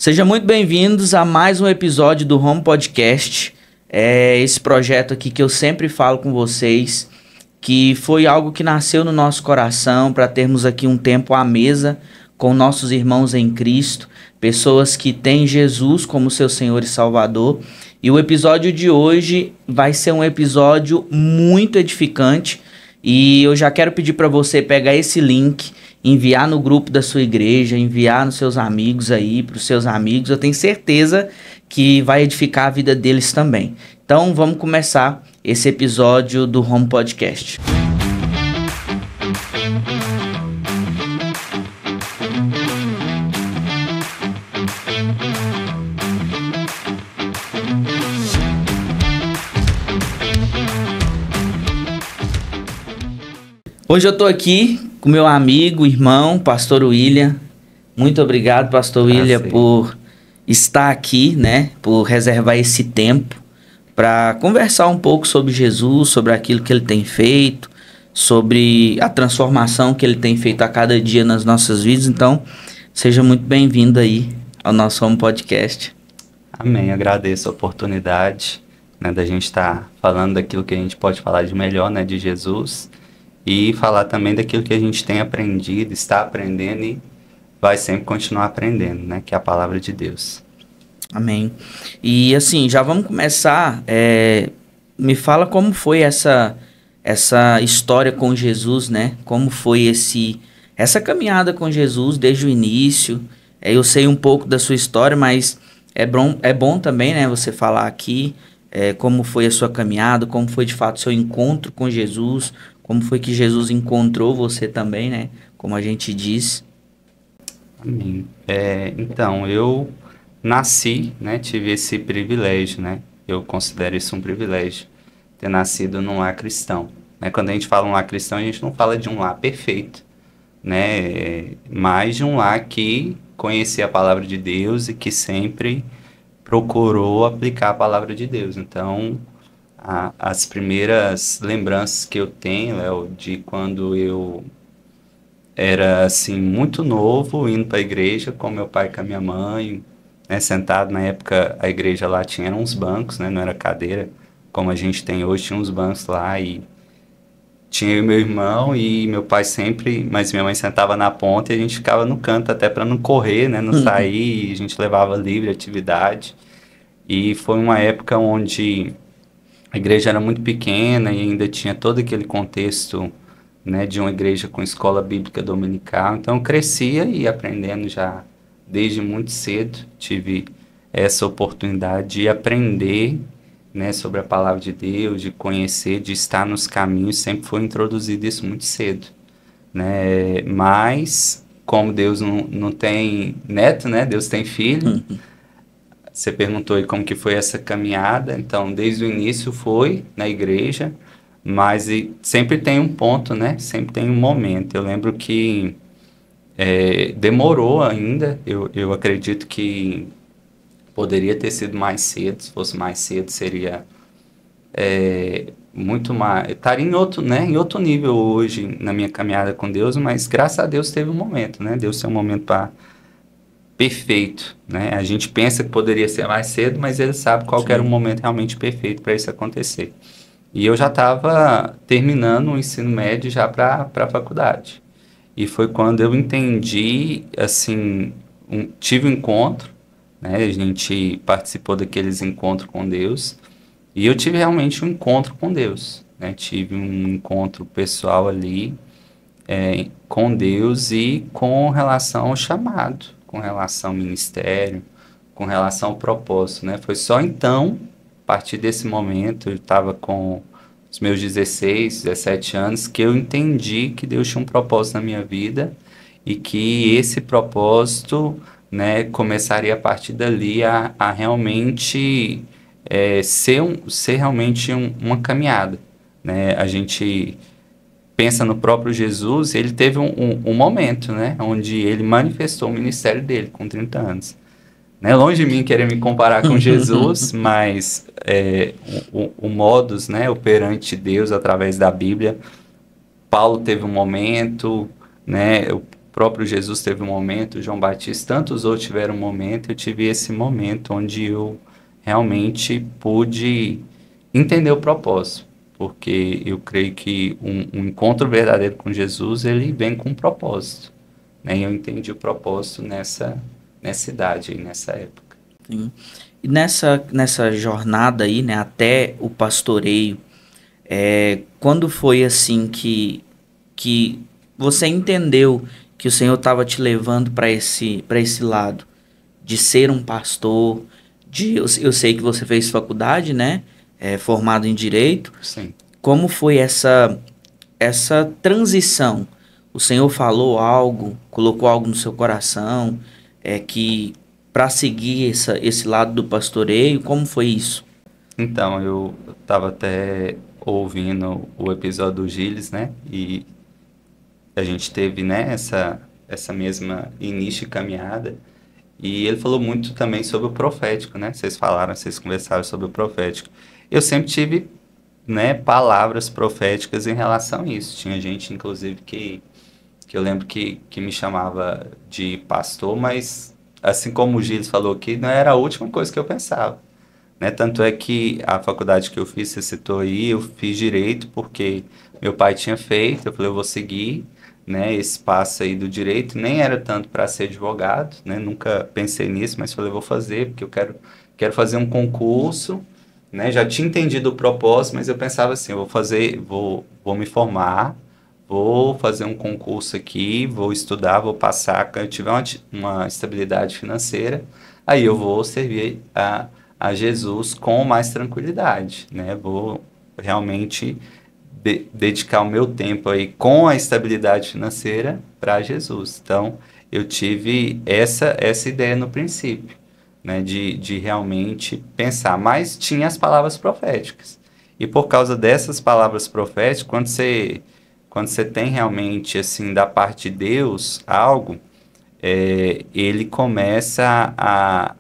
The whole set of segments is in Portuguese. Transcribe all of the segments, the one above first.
Sejam muito bem-vindos a mais um episódio do Home Podcast. É esse projeto aqui que eu sempre falo com vocês, que foi algo que nasceu no nosso coração para termos aqui um tempo à mesa com nossos irmãos em Cristo, pessoas que têm Jesus como seu Senhor e Salvador. E o episódio de hoje vai ser um episódio muito edificante e eu já quero pedir para você pegar esse link, enviar no grupo da sua igreja, enviar nos seus amigos aí, para os seus amigos. Eu tenho certeza que vai edificar a vida deles também. Então vamos começar esse episódio do Home Podcast. Hoje eu tô aqui com meu amigo, irmão, pastor William. Muito obrigado, pastor William, por estar aqui, né? Por reservar esse tempo para conversar um pouco sobre Jesus, sobre aquilo que ele tem feito, sobre a transformação que ele tem feito a cada dia nas nossas vidas. Então, seja muito bem-vindo aí ao nosso Home Podcast. Amém, agradeço a oportunidade, né, da gente estar falando daquilo que a gente pode falar de melhor, né, de Jesus, e falar também daquilo que a gente tem aprendido, está aprendendo e vai sempre continuar aprendendo, né, que é a palavra de Deus. Amém. E assim, já vamos começar. Me fala como foi essa história com Jesus, né? Como foi essa caminhada com Jesus desde o início. Eu sei um pouco da sua história, mas é bom também, né? Você falar aqui como foi a sua caminhada, como foi de fato o seu encontro com Jesus, como foi que Jesus encontrou você também, né? Como a gente diz. Amém. Então, eu nasci, né? Tive esse privilégio, né? Eu considero isso um privilégio, ter nascido num lar cristão. Né? Quando a gente fala um lar cristão, a gente não fala de um lar perfeito, né? Mas de um lar que conhecia a palavra de Deus e que sempre procurou aplicar a palavra de Deus. Então, as primeiras lembranças que eu tenho, Léo, de quando eu era assim muito novo, indo para a igreja com meu pai e com a minha mãe, né, sentado. Na época a igreja lá tinha uns bancos, né, não era cadeira como a gente tem hoje, tinha uns bancos lá e tinha eu e meu irmão e meu pai sempre, mas minha mãe sentava na ponta e a gente ficava no canto até para não correr, né, não sair, a gente levava livre atividade. E foi uma época onde a igreja era muito pequena e ainda tinha todo aquele contexto, né, de uma igreja com escola bíblica dominical. Então eu crescia e aprendendo já desde muito cedo, tive essa oportunidade de aprender, né, sobre a palavra de Deus, de conhecer, de estar nos caminhos. Sempre foi introduzido isso muito cedo, né? Mas como Deus não tem neto, né, Deus tem filho. Você perguntou aí como que foi essa caminhada. Então, desde o início foi na igreja, mas sempre tem um ponto, né? Sempre tem um momento. Eu lembro que demorou ainda. Eu acredito que poderia ter sido mais cedo. Se fosse mais cedo, seria muito mais... Estaria em outro, né? Em outro nível hoje na minha caminhada com Deus, mas graças a Deus teve um momento, né? Deus tem um momento para... perfeito, né? A gente pensa que poderia ser mais cedo, mas ele sabe qual que era o momento realmente perfeito para isso acontecer. E eu já estava terminando o ensino médio já para a faculdade. E foi quando eu entendi, assim, tive um encontro, né? A gente participou daqueles encontros com Deus e eu tive realmente um encontro com Deus, né? Tive um encontro pessoal ali com Deus e com relação ao chamado, com relação ao ministério, com relação ao propósito, né? Foi só então, a partir desse momento, eu estava com os meus 16, 17 anos, que eu entendi que Deus tinha um propósito na minha vida e que esse propósito, né, começaria a partir dali a realmente ser realmente uma caminhada, né? A gente pensa no próprio Jesus, ele teve um momento, né, onde ele manifestou o ministério dele com 30 anos. Né? Longe de mim querer me comparar com Jesus, mas o modus, né, operante de Deus através da Bíblia, Paulo teve um momento, né, o próprio Jesus teve um momento, João Batista, tantos outros tiveram um momento, eu tive esse momento onde eu realmente pude entender o propósito, porque eu creio que um encontro verdadeiro com Jesus, ele vem com um propósito, né? E eu entendi o propósito nessa idade, aí, nessa época. Sim. E nessa jornada aí, né, até o pastoreio, quando foi assim que você entendeu que o Senhor estava te levando para esse lado de ser um pastor, eu sei que você fez faculdade, né, formado em direito. Sim. Como foi essa transição? O Senhor falou algo, colocou algo no seu coração, que para seguir esse lado do pastoreio, como foi isso? Então, eu estava até ouvindo o episódio do Gilles, né? E a gente teve, né, essa mesma início de caminhada. E ele falou muito também sobre o profético, né? Vocês conversaram sobre o profético. Eu sempre tive, né, palavras proféticas em relação a isso. Tinha gente, inclusive, que eu lembro que me chamava de pastor, mas assim como o Gilles falou aqui, não era a última coisa que eu pensava, né? Tanto é que a faculdade que eu fiz, você citou aí, eu fiz direito porque meu pai tinha feito, eu falei, eu vou seguir, né, esse passo aí do direito, nem era tanto para ser advogado, né? Nunca pensei nisso, mas falei, eu vou fazer porque eu quero fazer um concurso, né? Já tinha entendido o propósito, mas eu pensava assim, eu vou me formar, vou fazer um concurso aqui, vou estudar, vou passar, quando eu tiver uma estabilidade financeira, aí eu vou servir a Jesus com mais tranquilidade, né? Vou realmente dedicar o meu tempo aí com a estabilidade financeira para Jesus. Então, eu tive essa ideia no princípio, né? De realmente pensar, mas tinha as palavras proféticas. E por causa dessas palavras proféticas, quando você tem realmente, assim, da parte de Deus, algo, ele começa a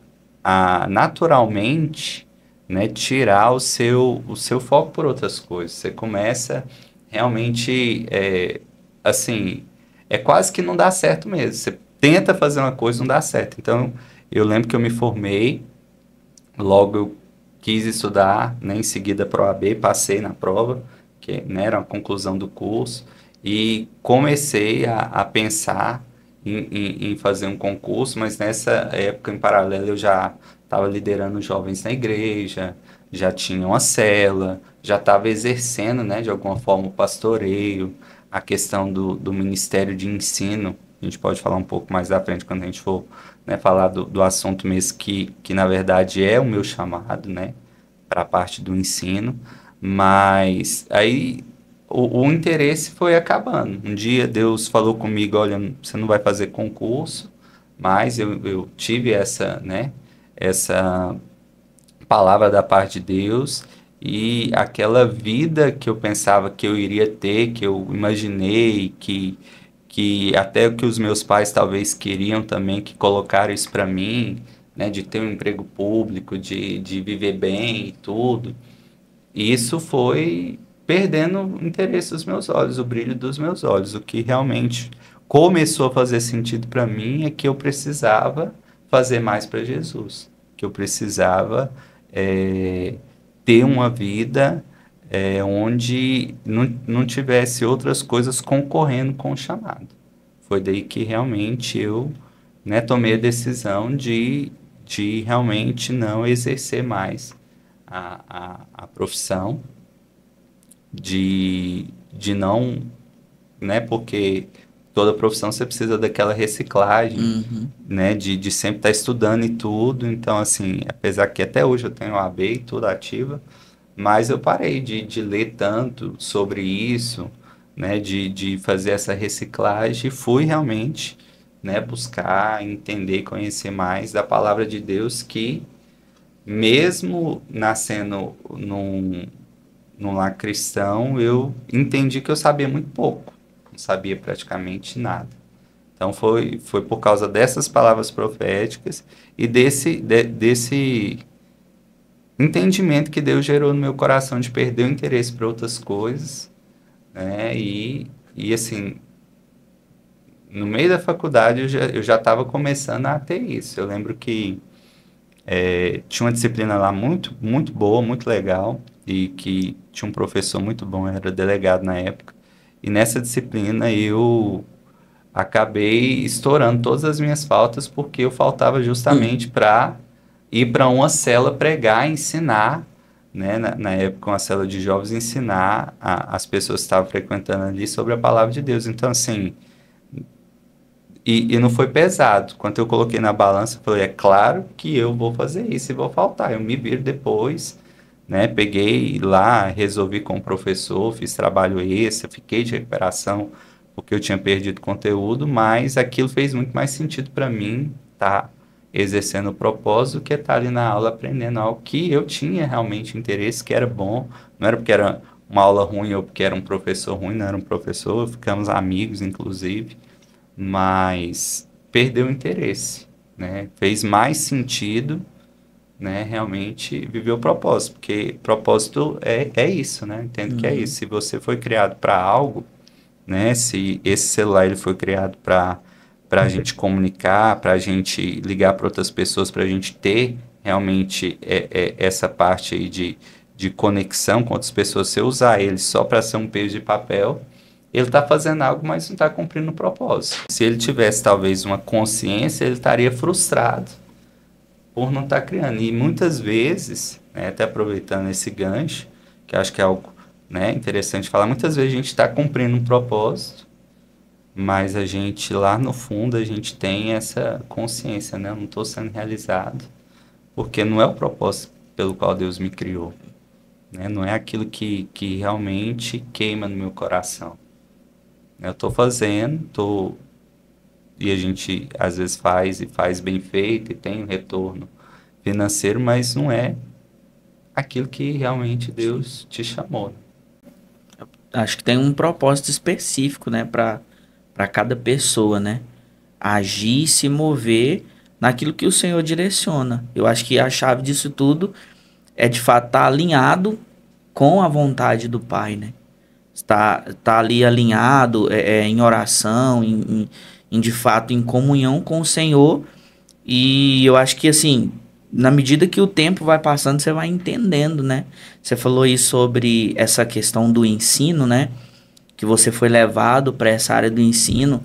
naturalmente, né, tirar o seu foco por outras coisas. Você começa realmente, assim, é quase que não dá certo mesmo. Você tenta fazer uma coisa e não dá certo. Então, eu lembro que eu me formei, logo eu quis estudar, né, em seguida para o OAB, passei na prova, que, né, era a conclusão do curso, e comecei a pensar em fazer um concurso, mas nessa época, em paralelo, eu já estava liderando jovens na igreja, já tinha uma célula, já estava exercendo, né, de alguma forma o pastoreio, a questão do ministério de ensino. A gente pode falar um pouco mais à frente quando a gente for, né, falar do assunto mesmo que na verdade é o meu chamado, né, para a parte do ensino, mas aí o interesse foi acabando. Um dia Deus falou comigo, olha, você não vai fazer concurso, mas eu tive essa, né, essa palavra da parte de Deus e aquela vida que eu pensava que eu iria ter, que eu imaginei, que até que os meus pais talvez queriam também, que colocaram isso para mim, né, de ter um emprego público, de viver bem e tudo. E isso foi perdendo o interesse dos meus olhos, o brilho dos meus olhos. O que realmente começou a fazer sentido para mim é que eu precisava fazer mais para Jesus, que eu precisava eh, ter uma vida onde não tivesse outras coisas concorrendo com o chamado. Foi daí que realmente eu, né, tomei a decisão de realmente não exercer mais a profissão, de não, né, porque toda profissão você precisa daquela reciclagem, Uhum. né, de sempre estar estudando e tudo, então, assim, apesar que até hoje eu tenho a AB e tudo ativa, mas eu parei de ler tanto sobre isso, né, de fazer essa reciclagem, e fui realmente, né, buscar entender, conhecer mais da palavra de Deus que mesmo nascendo num lar cristão, eu entendi que eu sabia muito pouco, não sabia praticamente nada. Então foi por causa dessas palavras proféticas e desse entendimento que Deus gerou no meu coração de perder o interesse por outras coisas, né? E assim, no meio da faculdade eu já estava começando a ter isso. Eu lembro que tinha uma disciplina lá muito, muito boa, muito legal, e que tinha um professor muito bom, era delegado na época. E nessa disciplina eu acabei estourando todas as minhas faltas porque eu faltava justamente para ir para uma cela pregar, ensinar, né? Na época, uma cela de jovens, ensinar as pessoas que estavam frequentando ali sobre a palavra de Deus. Então, assim, e não foi pesado. Quando eu coloquei na balança, eu falei, é claro que eu vou fazer isso e vou faltar. Eu me viro depois, né? Peguei lá, resolvi com o professor, fiz trabalho extra, fiquei de recuperação porque eu tinha perdido conteúdo, mas aquilo fez muito mais sentido para mim, tá exercendo o propósito que estar ali na aula aprendendo algo que eu tinha realmente interesse, que era bom, não era porque era uma aula ruim ou porque era um professor ruim, não era um professor, ficamos amigos, inclusive, mas perdeu o interesse, né? Fez mais sentido, né, realmente viver o propósito, porque propósito é isso, né? Entendo que é isso. Se você foi criado para algo, né? Se esse celular ele foi criado para a gente comunicar, para a gente ligar para outras pessoas, para a gente ter realmente essa parte aí de conexão com outras pessoas, se eu usar ele só para ser um peso de papel, ele está fazendo algo, mas não está cumprindo o propósito. Se ele tivesse talvez uma consciência, ele estaria frustrado por não estar criando. E muitas vezes, né, até aproveitando esse gancho, que eu acho que é algo, né, interessante falar, muitas vezes a gente está cumprindo um propósito, mas a gente, lá no fundo, a gente tem essa consciência, né? Eu não estou sendo realizado, porque não é o propósito pelo qual Deus me criou, né? Não é aquilo que realmente queima no meu coração. Eu estou fazendo, e a gente às vezes faz e faz bem feito e tem um retorno financeiro, mas não é aquilo que realmente Deus te chamou. Acho que tem um propósito específico, né, para cada pessoa, né? Agir e se mover naquilo que o Senhor direciona. Eu acho que a chave disso tudo é de fato estar alinhado com a vontade do Pai, né? Tá ali alinhado em oração, em de fato em comunhão com o Senhor. E eu acho que assim, na medida que o tempo vai passando, você vai entendendo, né? Você falou aí sobre essa questão do ensino, né? Que você foi levado para essa área do ensino.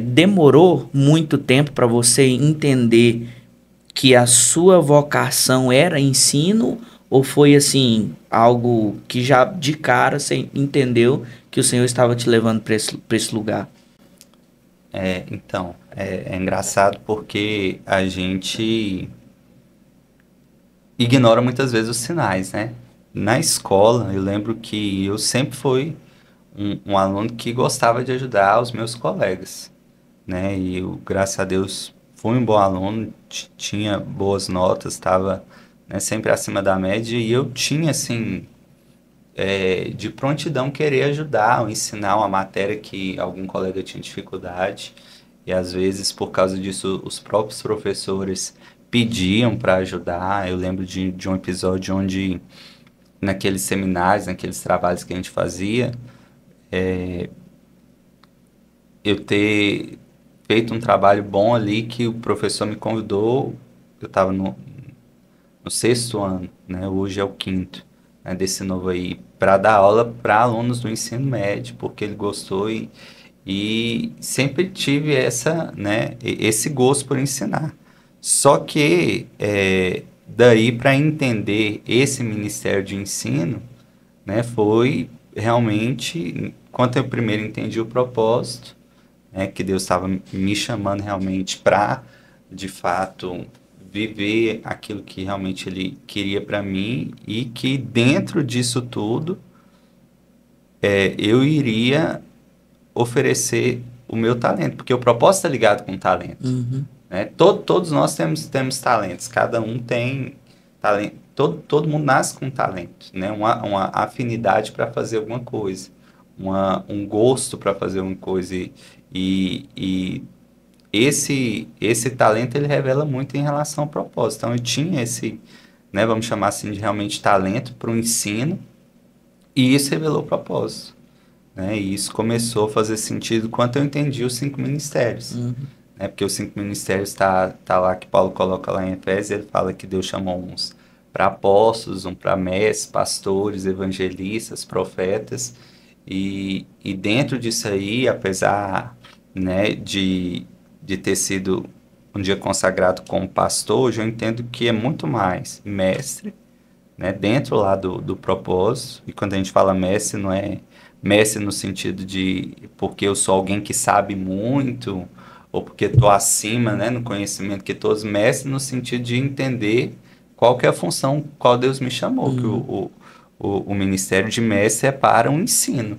Demorou muito tempo para você entender que a sua vocação era ensino, ou foi assim, algo que já de cara você entendeu que o Senhor estava te levando para esse lugar? Então, é engraçado porque a gente ignora muitas vezes os sinais, né? Na escola, eu lembro que eu sempre fui um aluno que gostava de ajudar os meus colegas, né? E eu, graças a Deus, fui um bom aluno, tinha boas notas, estava, né, sempre acima da média, e eu tinha, assim, de prontidão querer ajudar ou ensinar uma matéria que algum colega tinha dificuldade, e às vezes, por causa disso, os próprios professores pediam para ajudar. Eu lembro de um episódio onde, naqueles seminários, naqueles trabalhos que a gente fazia, eu ter feito um trabalho bom ali que o professor me convidou, eu estava no sexto ano, né? Hoje é o quinto, né, desse novo aí, para dar aula para alunos do ensino médio, porque ele gostou e sempre tive né, esse gosto por ensinar. Só que daí para entender esse ministério de ensino, né, foi realmente, quando eu primeiro entendi o propósito, né, que Deus estava me chamando realmente para, de fato, viver aquilo que realmente Ele queria para mim, e que dentro disso tudo eu iria oferecer o meu talento, porque o propósito está ligado com o talento. Uhum. Né? Todos nós temos talentos, cada um tem talento, todo mundo nasce com talento, né? Uma afinidade para fazer alguma coisa, um gosto para fazer uma coisa, e esse talento ele revela muito em relação ao propósito. Então eu tinha esse, né, vamos chamar assim, de realmente talento para o ensino, e isso revelou o propósito. né? E isso começou a fazer sentido quando eu entendi os 5 ministérios. Uhum. Né? Porque os 5 ministérios tá lá, que Paulo coloca lá em Efésios, ele fala que Deus chamou uns para apóstolos, um para mestres, pastores, evangelistas, profetas, e dentro disso aí, apesar, né, de ter sido um dia consagrado como pastor, hoje eu entendo que é muito mais mestre, né, dentro lá do propósito. E quando a gente fala mestre, não é mestre no sentido de porque eu sou alguém que sabe muito, ou porque estou acima, né, no conhecimento que todos, mestre no sentido de entender qual que é a função, qual Deus me chamou, que o ministério de mestre é para um ensino,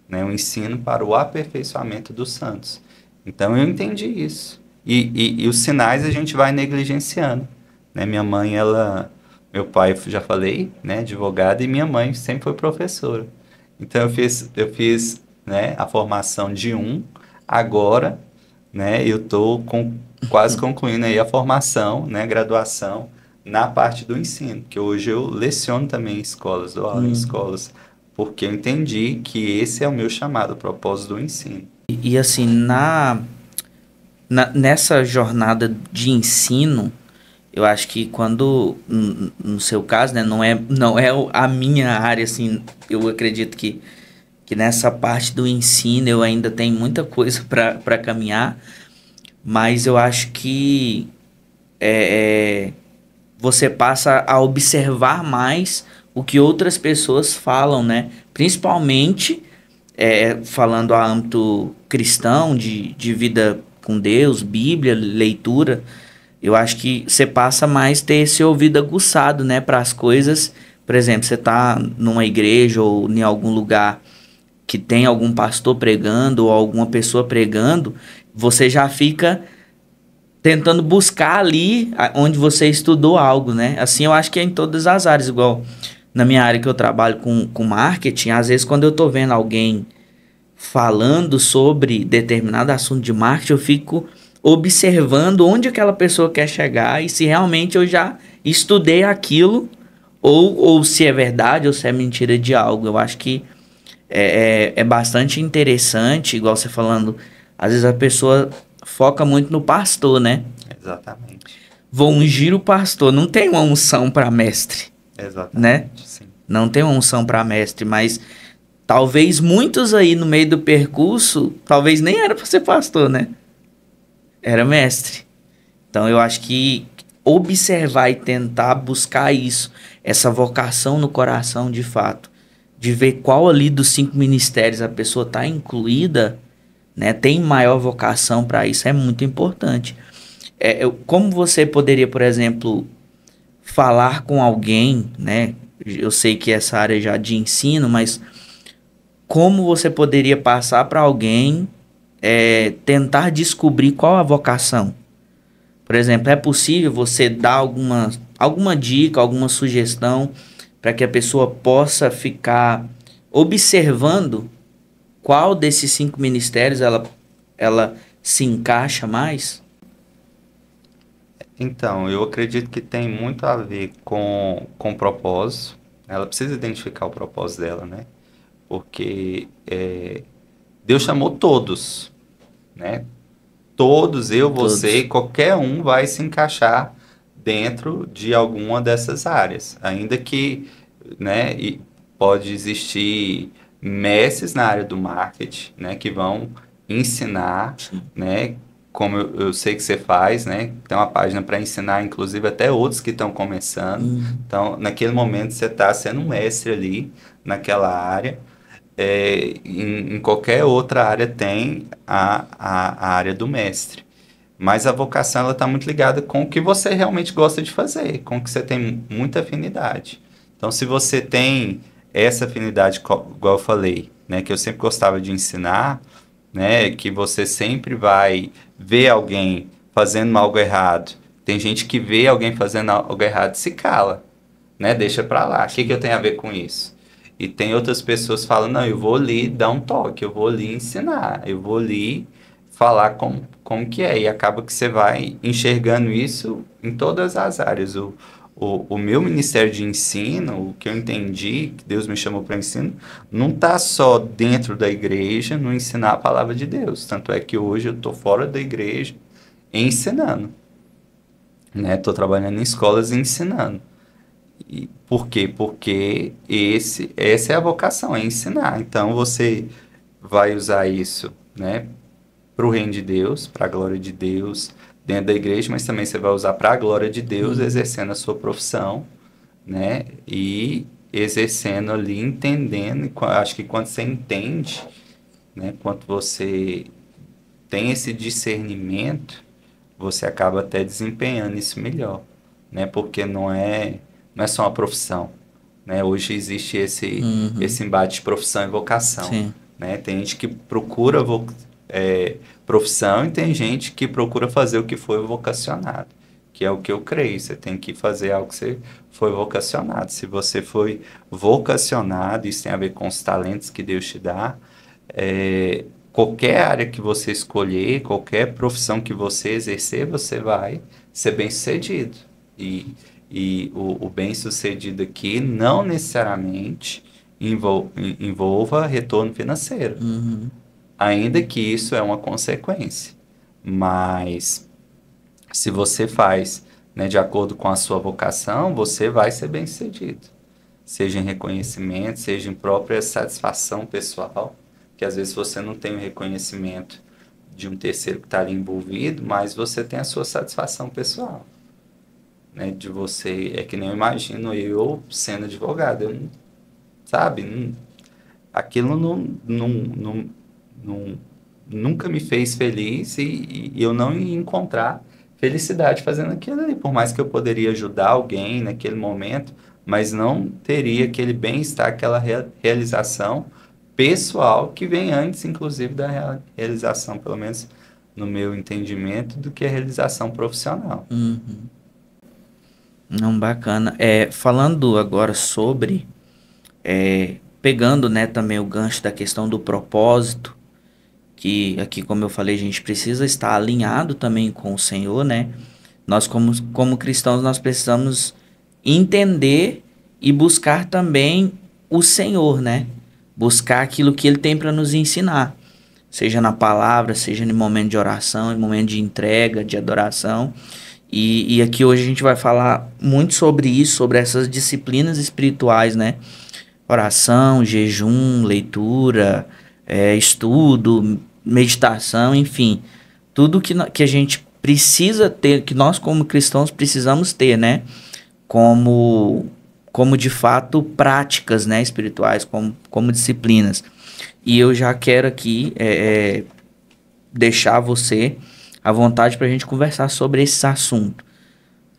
né, um ensino para o aperfeiçoamento dos santos. Então eu entendi isso. E os sinais a gente vai negligenciando, né? Minha mãe, meu pai, já falei, né, advogado, e minha mãe sempre foi professora. Então eu fiz, né, a formação de agora, né, eu estou quase concluindo aí a formação, né, graduação na parte do ensino, que hoje eu leciono também em escolas, dou aula em escolas, porque eu entendi que esse é o meu chamado, o propósito do ensino. E assim, nessa jornada de ensino, eu acho que quando, no seu caso, né, não é a minha área, assim, eu acredito que nessa parte do ensino eu ainda tenho muita coisa para caminhar, mas eu acho que você passa a observar mais o que outras pessoas falam, né? Principalmente falando a âmbito cristão, de vida com Deus, Bíblia, leitura. Eu acho que você passa mais ter esse ouvido aguçado, né, para as coisas. Por exemplo, você tá numa igreja ou em algum lugar que tem algum pastor pregando ou alguma pessoa pregando, você já fica tentando buscar ali onde você estudou algo, né? Assim, eu acho que é em todas as áreas, igual na minha área que eu trabalho com marketing, às vezes quando eu tô vendo alguém falando sobre determinado assunto de marketing, eu fico observando onde aquela pessoa quer chegar e se realmente eu já estudei aquilo ou se é verdade ou se é mentira de algo. Eu acho que é bastante interessante, igual você falando, às vezes a pessoa foca muito no pastor, né? Exatamente. Vou ungir o pastor, não tem uma unção para mestre, Exatamente, né? sim. Não tem uma unção para mestre, mas talvez muitos aí no meio do percurso, talvez nem era para ser pastor, né? Era mestre. Então eu acho que observar e tentar buscar isso, essa vocação no coração de fato, de ver qual ali dos 5 ministérios a pessoa está incluída, né? Tem maior vocação para isso, é muito importante. Como você poderia, por exemplo, falar com alguém, né? Eu sei que essa área já de ensino, mas como você poderia passar para alguém tentar descobrir qual a vocação? Por exemplo, é possível você dar alguma dica, alguma sugestão para que a pessoa possa ficar observando qual desses 5 ministérios ela se encaixa mais? Então, eu acredito que tem muito a ver com propósito. Ela precisa identificar o propósito dela, né? Porque Deus chamou todos, né? Todos, eu, você, Todos. qualquer um vai se encaixar dentro de alguma dessas áreas. Ainda que, né, pode existir mestres na área do marketing, né, que vão ensinar, né, como eu sei que você faz, né, tem uma página para ensinar, inclusive até outros que estão começando. Então, naquele momento você está sendo um mestre ali naquela área. Em qualquer outra área tem a área do mestre. Mas a vocação ela está muito ligada com o que você realmente gosta de fazer, com o que você tem muita afinidade. Então, se você tem essa afinidade, igual eu falei, né, que eu sempre gostava de ensinar, né, que você sempre vai ver alguém fazendo algo errado. Tem gente que vê alguém fazendo algo errado e se cala, né, deixa para lá. O que eu tenho a ver com isso? E tem outras pessoas que falam, não, eu vou ali dar um toque, eu vou ali ensinar, eu vou ali falar como que é. E acaba que você vai enxergando isso em todas as áreas. o meu ministério de ensino, o que eu entendi, que Deus me chamou para ensino, não está só dentro da igreja, no ensinar a palavra de Deus. Tanto é que hoje eu estou fora da igreja ensinando, né? Estou trabalhando em escolas e ensinando. E por quê? Porque essa é a vocação, é ensinar. Então você vai usar isso, né, para o reino de Deus, para a glória de Deus dentro da igreja, mas também você vai usar para a glória de Deus, exercendo a sua profissão, né, e exercendo ali, entendendo. Acho que quando você entende, né, quando você tem esse discernimento, você acaba até desempenhando isso melhor, né, porque não é só uma profissão, né, hoje existe esse embate de profissão e vocação, Sim. né, tem gente que procura profissão e tem gente que procura fazer o que foi vocacionado, que é o que eu creio. Você tem que fazer algo que você foi vocacionado. Se você foi vocacionado, isso tem a ver com os talentos que Deus te dá, qualquer área que você escolher, qualquer profissão que você exercer, você vai ser bem-sucedido. E o bem-sucedido aqui não necessariamente envolva retorno financeiro. Ainda que isso é uma consequência. Mas se você faz, né, de acordo com a sua vocação, você vai ser bem-sucedido. Seja em reconhecimento, seja em própria satisfação pessoal, que às vezes você não tem o reconhecimento de um terceiro que está ali envolvido, mas você tem a sua satisfação pessoal. Né, de você, é que nem eu imagino eu sendo advogado, eu não, sabe, aquilo nunca me fez feliz e eu não ia encontrar felicidade fazendo aquilo ali, por mais que eu poderia ajudar alguém naquele momento, mas não teria aquele bem-estar, aquela realização pessoal que vem antes, inclusive, da realização, pelo menos no meu entendimento, do que a realização profissional. Não, bacana. Falando agora sobre, pegando, né, também o gancho da questão do propósito, que aqui, como eu falei, a gente precisa estar alinhado também com o Senhor, né? Nós, como cristãos, nós precisamos entender e buscar também o Senhor, né? Buscar aquilo que Ele tem para nos ensinar, seja na palavra, seja no momento de oração, em momento de entrega, de adoração. E aqui hoje a gente vai falar muito sobre isso, sobre essas disciplinas espirituais, né? Oração, jejum, leitura, estudo, meditação, enfim. Tudo que a gente precisa ter, que nós como cristãos precisamos ter, né? Como de fato práticas, né, espirituais, como disciplinas. E eu já quero aqui deixar você à vontade para a gente conversar sobre esse assunto,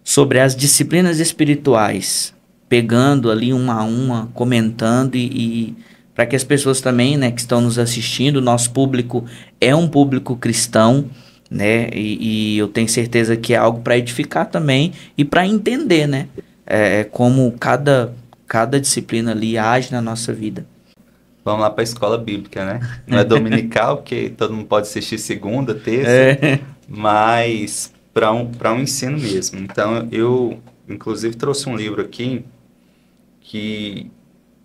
sobre as disciplinas espirituais, pegando ali uma a uma, comentando e para que as pessoas também, né, que estão nos assistindo, nosso público é um público cristão, né, e eu tenho certeza que é algo para edificar também e para entender, né, como cada disciplina ali age na nossa vida. Vamos lá para a escola bíblica, né? Não é dominical, porque todo mundo pode assistir segunda, terça, mas para um ensino mesmo. Então, eu, inclusive, trouxe um livro aqui que,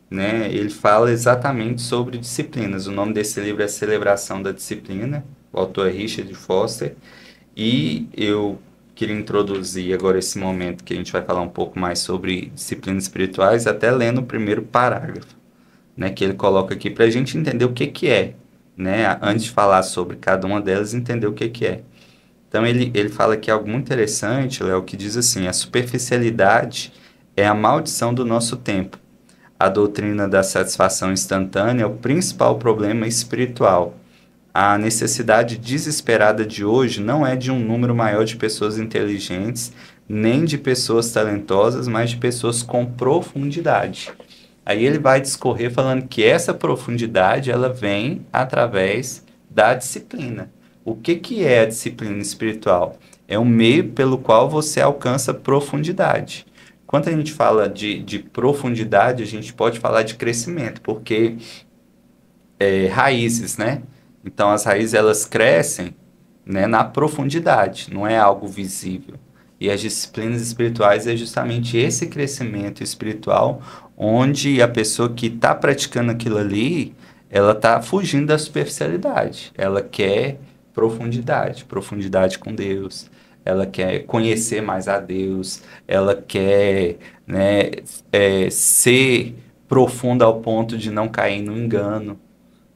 né, ele fala exatamente sobre disciplinas. O nome desse livro é Celebração da Disciplina, o autor é Richard Foster, e eu queria introduzir agora esse momento que a gente vai falar um pouco mais sobre disciplinas espirituais, até lendo o primeiro parágrafo, né, que ele coloca aqui para a gente entender o que é, né, antes de falar sobre cada uma delas, entender o que é. Então ele fala aqui algo muito interessante, Léo, que diz assim: a superficialidade é a maldição do nosso tempo. A doutrina da satisfação instantânea é o principal problema espiritual. A necessidade desesperada de hoje não é de um número maior de pessoas inteligentes, nem de pessoas talentosas, mas de pessoas com profundidade. Aí ele vai discorrer falando que essa profundidade ela vem através da disciplina. O que é a disciplina espiritual? É um meio pelo qual você alcança profundidade. Quando a gente fala de profundidade, a gente pode falar de crescimento, porque raízes, né? Então as raízes elas crescem, né, na profundidade, não é algo visível. E as disciplinas espirituais é justamente esse crescimento espiritual, onde a pessoa que está praticando aquilo ali, ela está fugindo da superficialidade. Ela quer profundidade, profundidade com Deus. Ela quer conhecer mais a Deus. Ela quer, né, ser profunda ao ponto de não cair no engano,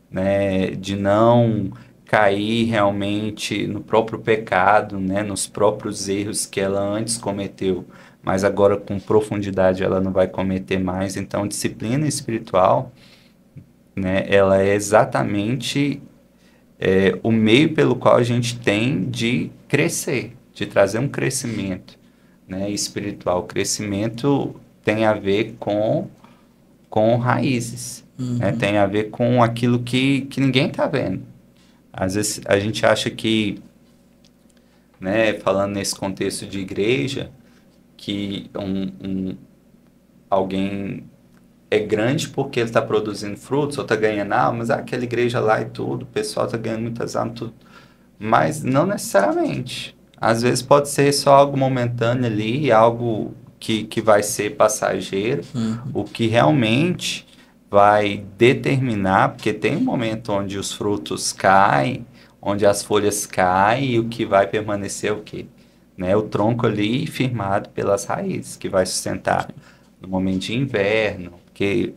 né, de não cair realmente no próprio pecado, né, nos próprios erros que ela antes cometeu, mas agora com profundidade ela não vai cometer mais. Então, disciplina espiritual, né, ela é exatamente o meio pelo qual a gente tem de crescer, de trazer um crescimento, né, espiritual. O crescimento tem a ver com raízes, né, tem a ver com aquilo que ninguém está vendo. Às vezes a gente acha que, né, falando nesse contexto de igreja, que alguém é grande porque ele está produzindo frutos ou está ganhando almas, aquela igreja lá e tudo, o pessoal está ganhando muitas almas, tudo. Mas não necessariamente. Às vezes pode ser só algo momentâneo ali, algo que vai ser passageiro, o que realmente vai determinar, porque tem um momento onde os frutos caem, onde as folhas caem, e o que vai permanecer é o quê? Né? O tronco ali firmado pelas raízes, que vai sustentar no momento de inverno, porque,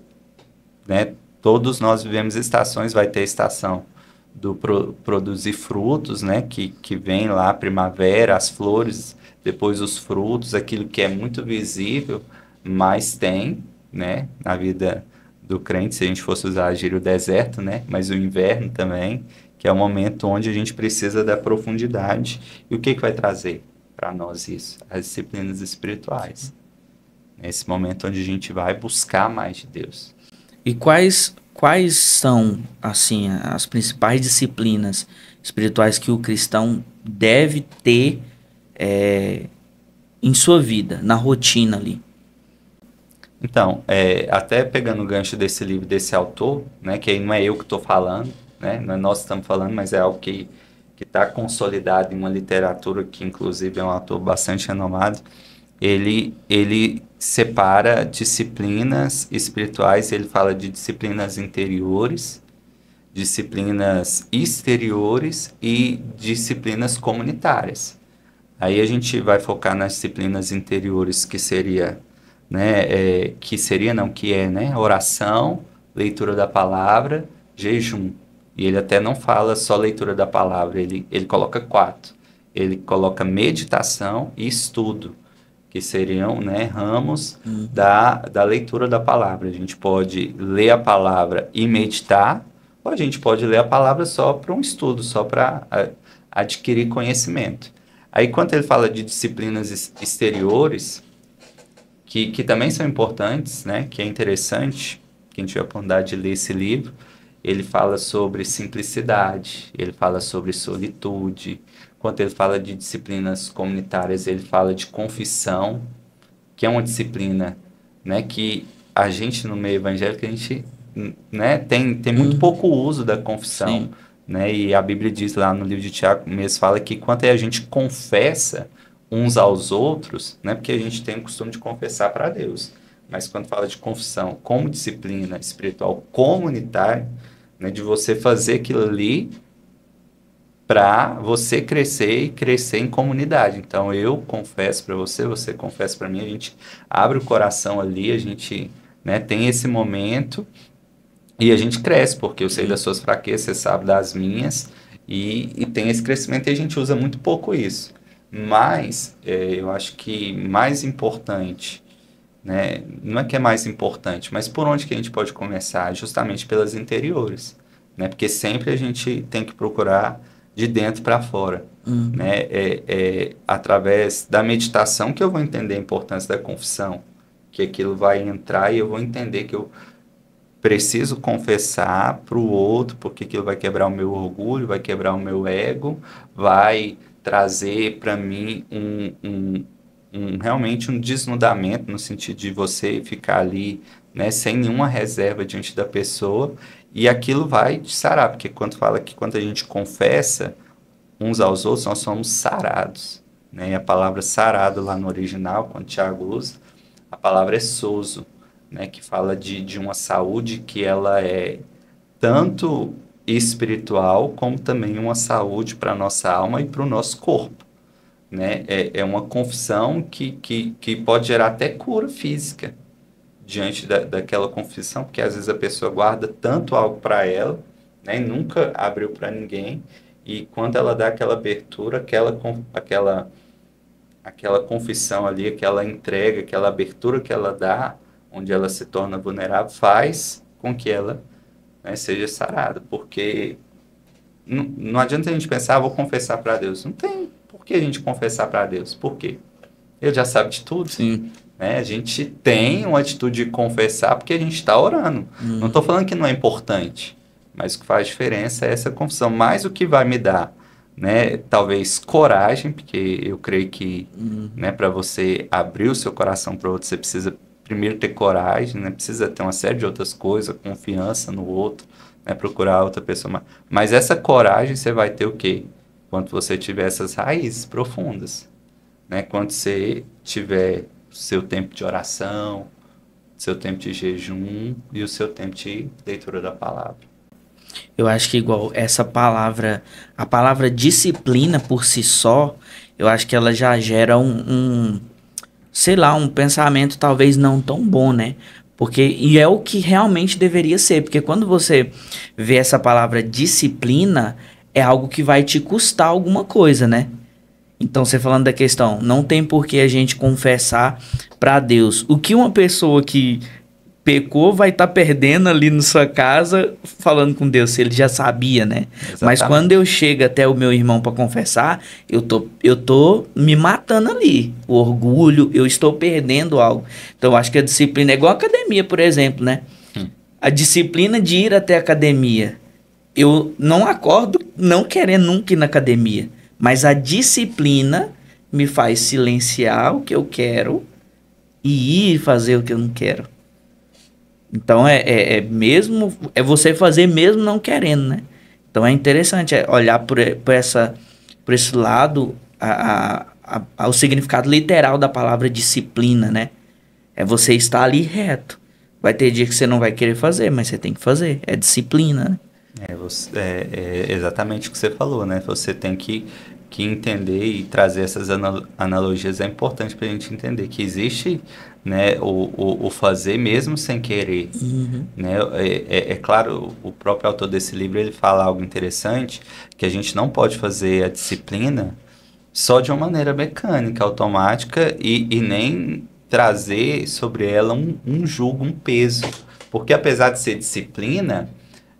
né, todos nós vivemos estações, vai ter estação do produzir frutos, né, que vem lá a primavera, as flores, depois os frutos, aquilo que é muito visível, mas tem, né, na vida do crente, se a gente fosse usar a gíria, o deserto, né, mas o inverno também, que é o momento onde a gente precisa da profundidade. E o que vai trazer para nós isso? As disciplinas espirituais. Nesse momento onde a gente vai buscar mais de Deus. E quais são, assim, as principais disciplinas espirituais que o cristão deve ter em sua vida, na rotina ali? Então, até pegando o gancho desse livro, desse autor, né, que aí não é eu que estou falando, né, não é nós que estamos falando, mas é algo que está consolidado em uma literatura que, inclusive, é um autor bastante renomado. Ele separa disciplinas espirituais, ele fala de disciplinas interiores, disciplinas exteriores e disciplinas comunitárias. Aí a gente vai focar nas disciplinas interiores, que seria, né, né, oração, leitura da palavra, jejum. E ele até não fala só leitura da palavra, ele coloca 4. Ele coloca meditação e estudo, que seriam, né, ramos da leitura da palavra. A gente pode ler a palavra e meditar, ou a gente pode ler a palavra só para um estudo, só para adquirir conhecimento. Aí, quando ele fala de disciplinas exteriores, que também são importantes, né, que é interessante, quem tiver a oportunidade de ler esse livro, ele fala sobre simplicidade, ele fala sobre solitude. Quando ele fala de disciplinas comunitárias, ele fala de confissão, que é uma disciplina, né, que a gente no meio evangélico, a gente, né, tem muito pouco uso da confissão. Sim. Né, e a Bíblia diz lá no livro de Tiago mesmo, fala que quando a gente confessa uns aos outros, né, porque a gente tem o costume de confessar para Deus, mas quando fala de confissão como disciplina espiritual comunitária, né, de você fazer aquilo ali para você crescer e crescer em comunidade. Então, eu confesso para você, você confessa para mim, a gente abre o coração ali, a gente, né, tem esse momento e a gente cresce, porque eu sei das suas fraquezas, você sabe das minhas, e tem esse crescimento e a gente usa muito pouco isso. Mas, eu acho que mais importante, né, não é que é mais importante, mas por onde que a gente pode começar? Justamente pelas interiores, né, porque sempre a gente tem que procurar de dentro para fora, né? Através da meditação que eu vou entender a importância da confissão, que aquilo vai entrar e eu vou entender que eu preciso confessar para o outro, porque aquilo vai quebrar o meu orgulho, vai quebrar o meu ego, vai trazer para mim realmente um desnudamento, no sentido de você ficar ali, né, sem nenhuma reserva diante da pessoa, e aquilo vai te sarar, porque quando fala que quando a gente confessa uns aos outros, nós somos sarados, né? E a palavra sarado lá no original, quando Tiago usa, a palavra é sozo, né? Que fala de uma saúde que ela é tanto espiritual como também uma saúde para a nossa alma e para o nosso corpo, né? É uma confissão que pode gerar até cura física diante daquela confissão, porque às vezes a pessoa guarda tanto algo para ela, né? E nunca abriu para ninguém, e quando ela dá aquela abertura, aquela confissão ali, aquela entrega, aquela abertura que ela dá, onde ela se torna vulnerável, faz com que ela, né, seja sarada, porque não adianta a gente pensar, vou confessar para Deus. Não tem por que a gente confessar para Deus. Por quê? Ele já sabe de tudo. Sim. Né? A gente tem uma atitude de confessar porque a gente está orando. Não estou falando que não é importante, mas o que faz diferença é essa confissão. Mas o que vai me dar, né, talvez coragem, porque eu creio que, né, para você abrir o seu coração para outro, você precisa primeiro ter coragem, né? Precisa ter uma série de outras coisas, confiança no outro, né? Procurar outra pessoa. Mas essa coragem você vai ter o quê? Quando você tiver essas raízes profundas, né? Quando você tiver o seu tempo de oração, seu tempo de jejum e o seu tempo de leitura da palavra. Eu acho que igual essa palavra, a palavra disciplina por si só, eu acho que ela já gera sei lá, um pensamento talvez não tão bom, né? E é o que realmente deveria ser, porque quando você vê essa palavra disciplina, é algo que vai te custar alguma coisa, né? Então, você falando da questão, não tem por que a gente confessar para Deus. O que uma pessoa que pecou vai estar perdendo ali na sua casa falando com Deus, se ele já sabia, né? Exatamente. Mas quando eu chego até o meu irmão para confessar, eu tô me matando ali. O orgulho, eu estou perdendo algo. Então, eu acho que a disciplina é igual a academia, por exemplo, né? A disciplina de ir até a academia. Eu não acordo não querendo nunca ir na academia, mas a disciplina me faz silenciar o que eu quero e ir fazer o que eu não quero. Então, é você fazer mesmo não querendo, né? Então, é interessante olhar por esse lado, o significado literal da palavra disciplina, né? É você estar ali reto. Vai ter dia que você não vai querer fazer, mas você tem que fazer. É disciplina, né? É exatamente o que você falou, né? Você tem que entender e trazer essas analogias. É importante para a gente entender que existe, né, o fazer mesmo sem querer. Né? É claro, o próprio autor desse livro ele fala algo interessante, que a gente não pode fazer a disciplina só de uma maneira mecânica, automática, e nem trazer sobre ela um jugo, um peso. Porque apesar de ser disciplina,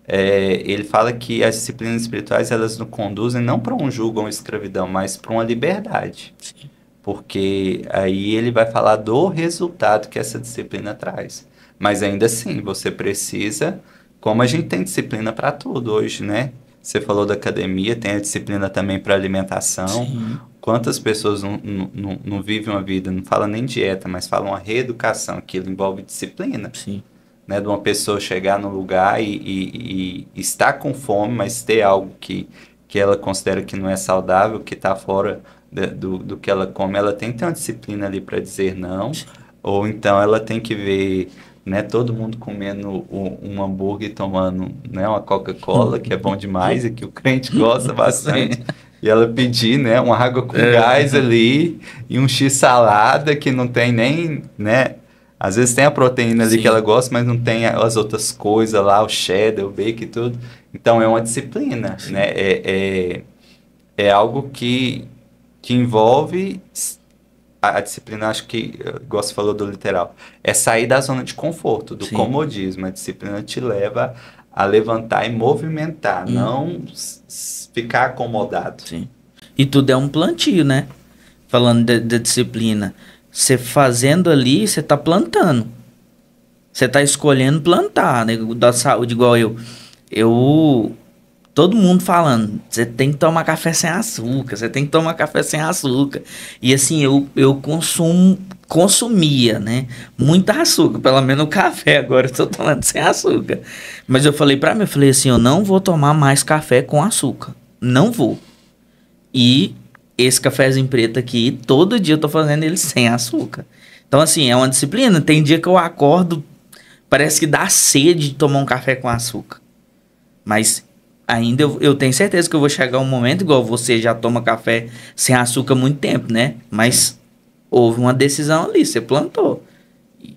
ele fala que as disciplinas espirituais elas nos conduzem não para um jugo ou uma escravidão, mas para uma liberdade. Sim. Porque aí ele vai falar do resultado que essa disciplina traz. Mas ainda assim, você precisa, como a gente tem disciplina para tudo hoje, né? Você falou da academia, tem a disciplina também para alimentação. Sim. Quantas pessoas não vivem uma vida, não falam nem dieta, mas falam uma reeducação, que envolve disciplina. Sim. Né, de uma pessoa chegar no lugar e estar com fome, mas ter algo que ela considera que não é saudável, que está fora do que ela come, ela tem que ter uma disciplina ali para dizer não, ou então ela tem que ver, né, todo mundo comendo um hambúrguer e tomando, né, uma Coca-Cola, que é bom demais e que o crente gosta bastante, e ela pedir, né, uma água com gás ali e um x-salada que não tem nem, né, às vezes tem a proteína ali que ela gosta, mas não tem as outras coisas lá, o cheddar, o bacon e tudo. Então, é uma disciplina, né? É algo que envolve... A disciplina, acho que, igual você falou do literal, é sair da zona de conforto, do comodismo. A disciplina te leva a levantar e movimentar, não ficar acomodado. Sim. E tudo é um plantio, né? Falando da disciplina. Você fazendo ali, você tá plantando. Você tá escolhendo plantar, né? Da saúde, igual eu. Todo mundo falando, você tem que tomar café sem açúcar, você tem que tomar café sem açúcar. E assim, eu consumia, né? Muito açúcar, pelo menos o café, agora eu tô tomando sem açúcar. Mas eu falei pra mim, eu não vou tomar mais café com açúcar. Não vou. E esse cafezinho preto aqui, todo dia eu tô fazendo ele sem açúcar. Então, assim, é uma disciplina. Tem dia que eu acordo, parece que dá sede de tomar um café com açúcar. Mas ainda eu tenho certeza que eu vou chegar um momento, igual você já toma café sem açúcar há muito tempo, né? Mas houve uma decisão ali, você plantou.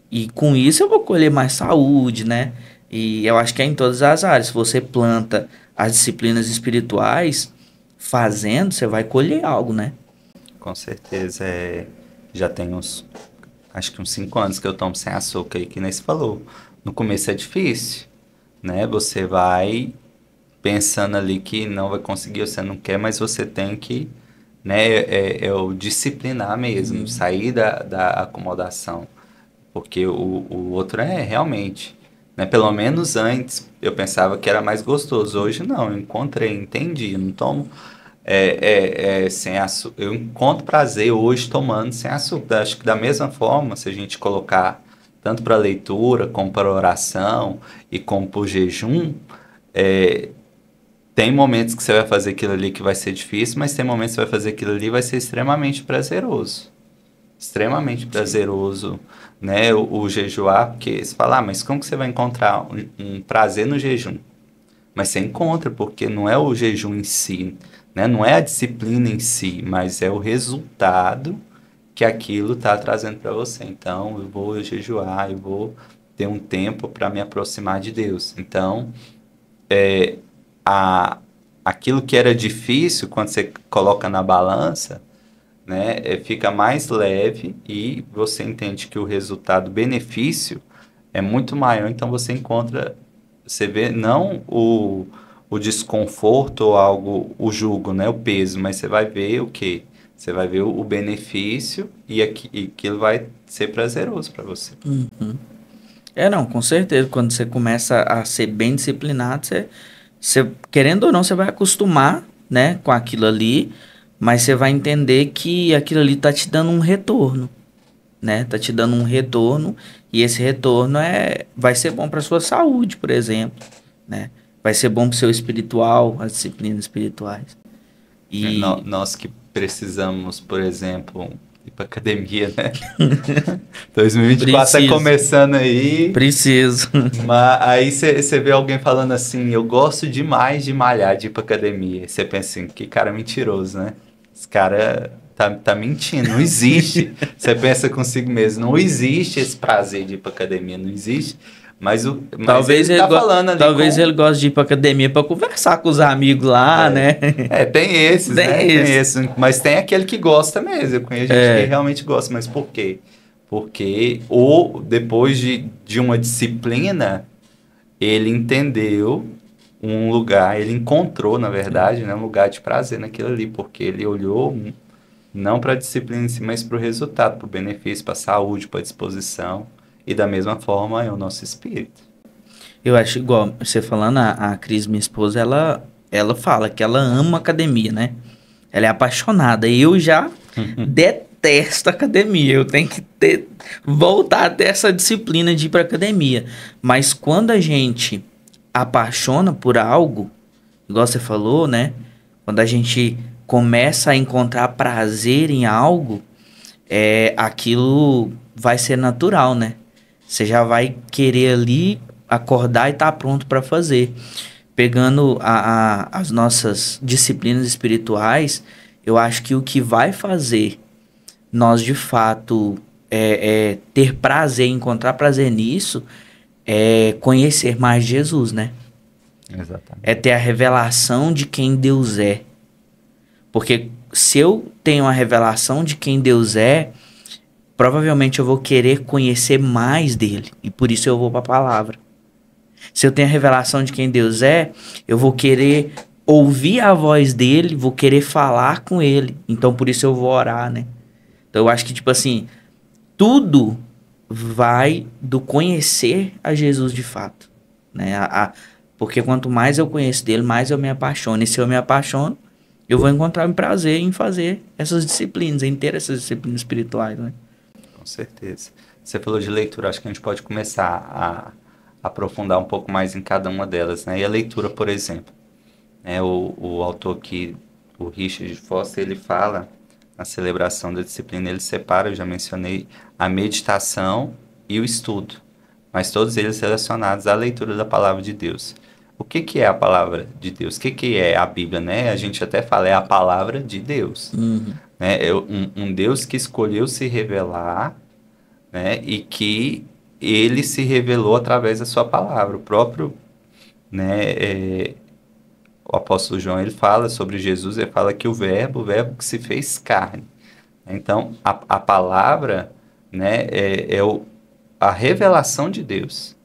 E com isso eu vou colher mais saúde, né? E eu acho que é em todas as áreas. Se você planta as disciplinas espirituais, fazendo, você vai colher algo, né? Com certeza. Já tem acho que uns 5 anos que eu tomo sem açúcar aí, que nem você falou. No começo é difícil, né? Você vai pensando ali que não vai conseguir, você não quer, mas você tem que, né? É o disciplinar mesmo, sair da acomodação. Porque o outro é realmente, né? Pelo menos antes eu pensava que era mais gostoso. Hoje não, eu entendi. Eu não tomo sem açúcar. Eu encontro prazer hoje tomando sem açúcar. Acho que da mesma forma, se a gente colocar tanto para leitura, como para oração e como para o jejum, tem momentos que você vai fazer aquilo ali que vai ser difícil, mas tem momentos que você vai fazer aquilo ali e vai ser extremamente prazeroso. Extremamente prazeroso, né? O jejuar, porque você fala, mas como que você vai encontrar um prazer no jejum? Mas você encontra, porque não é o jejum em si, né? Não é a disciplina em si, mas é o resultado que aquilo está trazendo para você. Então, eu vou jejuar, eu vou ter um tempo para me aproximar de Deus. Então, aquilo que era difícil, quando você coloca na balança, né, fica mais leve e você entende que o resultado, benefício, é muito maior. Então, você vê não o desconforto ou algo, o jugo, né, o peso, mas você vai ver o quê? Você vai ver o benefício e aquilo vai ser prazeroso para você. Uhum. Não, com certeza. Quando você começa a ser bem disciplinado, você querendo ou não, você vai acostumar, né, com aquilo ali, mas você vai entender que aquilo ali tá te dando um retorno, né? Tá te dando um retorno e esse retorno vai ser bom para sua saúde, por exemplo, né? Vai ser bom para seu espiritual, as disciplinas espirituais. E Nós que precisamos, por exemplo, ir para academia, né? 2024 tá começando aí. Preciso. Mas aí você vê alguém falando assim, eu gosto demais de malhar, de ir pra academia. Você pensa assim, que cara mentiroso, né? Esse cara tá mentindo, não existe. Você pensa consigo mesmo, não existe esse prazer de ir pra academia, não existe. Mas talvez ele tá falando ali. Talvez ele goste de ir pra academia pra conversar com os amigos lá, né? Tem esses, né? Tem esses. Mas tem aquele que gosta mesmo. Eu conheço gente que realmente gosta. Mas por quê? Porque depois de uma disciplina, ele entendeu um lugar, ele encontrou, na verdade, né, um lugar de prazer naquilo ali, porque ele olhou não para a disciplina em si, mas para o resultado, para o benefício, para a saúde, para a disposição, e da mesma forma é o nosso espírito. Eu acho igual, você falando, a Cris, minha esposa, ela fala que ela ama academia, né? Ela é apaixonada. Eu já detesto academia. Eu tenho que voltar a ter essa disciplina de ir pra academia. Mas quando a gente apaixona por algo, igual você falou, né? Quando a gente começa a encontrar prazer em algo, aquilo vai ser natural, né? Você já vai querer ali acordar e estar pronto para fazer. Pegando as nossas disciplinas espirituais, eu acho que o que vai fazer nós, de fato, ter prazer, encontrar prazer nisso, é conhecer mais Jesus, né? Exatamente. É ter a revelação de quem Deus é. Porque se eu tenho a revelação de quem Deus é, provavelmente eu vou querer conhecer mais dele. E por isso eu vou para a palavra. Se eu tenho a revelação de quem Deus é, eu vou querer ouvir a voz dele, vou querer falar com ele. Então, por isso eu vou orar, né? Então, eu acho que, tipo assim, tudo vai do conhecer a Jesus de fato, né? Porque quanto mais eu conheço dele, mais eu me apaixono. E se eu me apaixono, eu vou encontrar um prazer em fazer essas disciplinas, em ter essas disciplinas espirituais, né? Com certeza. Você falou de leitura, acho que a gente pode começar a aprofundar um pouco mais em cada uma delas, né? E a leitura, por exemplo, o autor aqui o Richard Foster, ele fala, na celebração da disciplina, ele separa, eu já mencionei, a meditação e o estudo, mas todos eles relacionados à leitura da palavra de Deus. O que é a palavra de Deus? O que é a Bíblia, né? A gente até fala, é a palavra de Deus. Né? É um Deus que escolheu se revelar, né? E que ele se revelou através da sua palavra. O próprio, né, o apóstolo João, ele fala sobre Jesus, ele fala que o verbo que se fez carne. Então, a palavra, né, a revelação de Deus.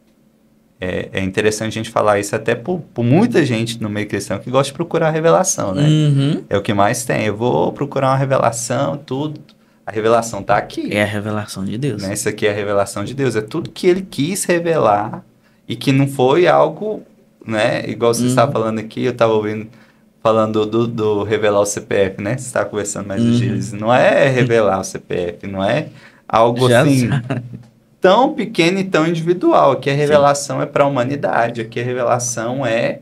É interessante a gente falar isso até por muita gente no meio cristão que gosta de procurar revelação, né? É o que mais tem. Eu vou procurar uma revelação, tudo. A revelação está aqui. É a revelação de Deus. Né? Isso aqui é a revelação de Deus. É tudo que ele quis revelar e que não foi algo, né? Igual você estava falando aqui, eu estava ouvindo falando do revelar o CPF, né? Você estava conversando mais dos dias. Não é revelar o CPF, não é algo Já assim sabe. tão pequeno e tão individual. Aqui a revelação é para a humanidade. Aqui a revelação é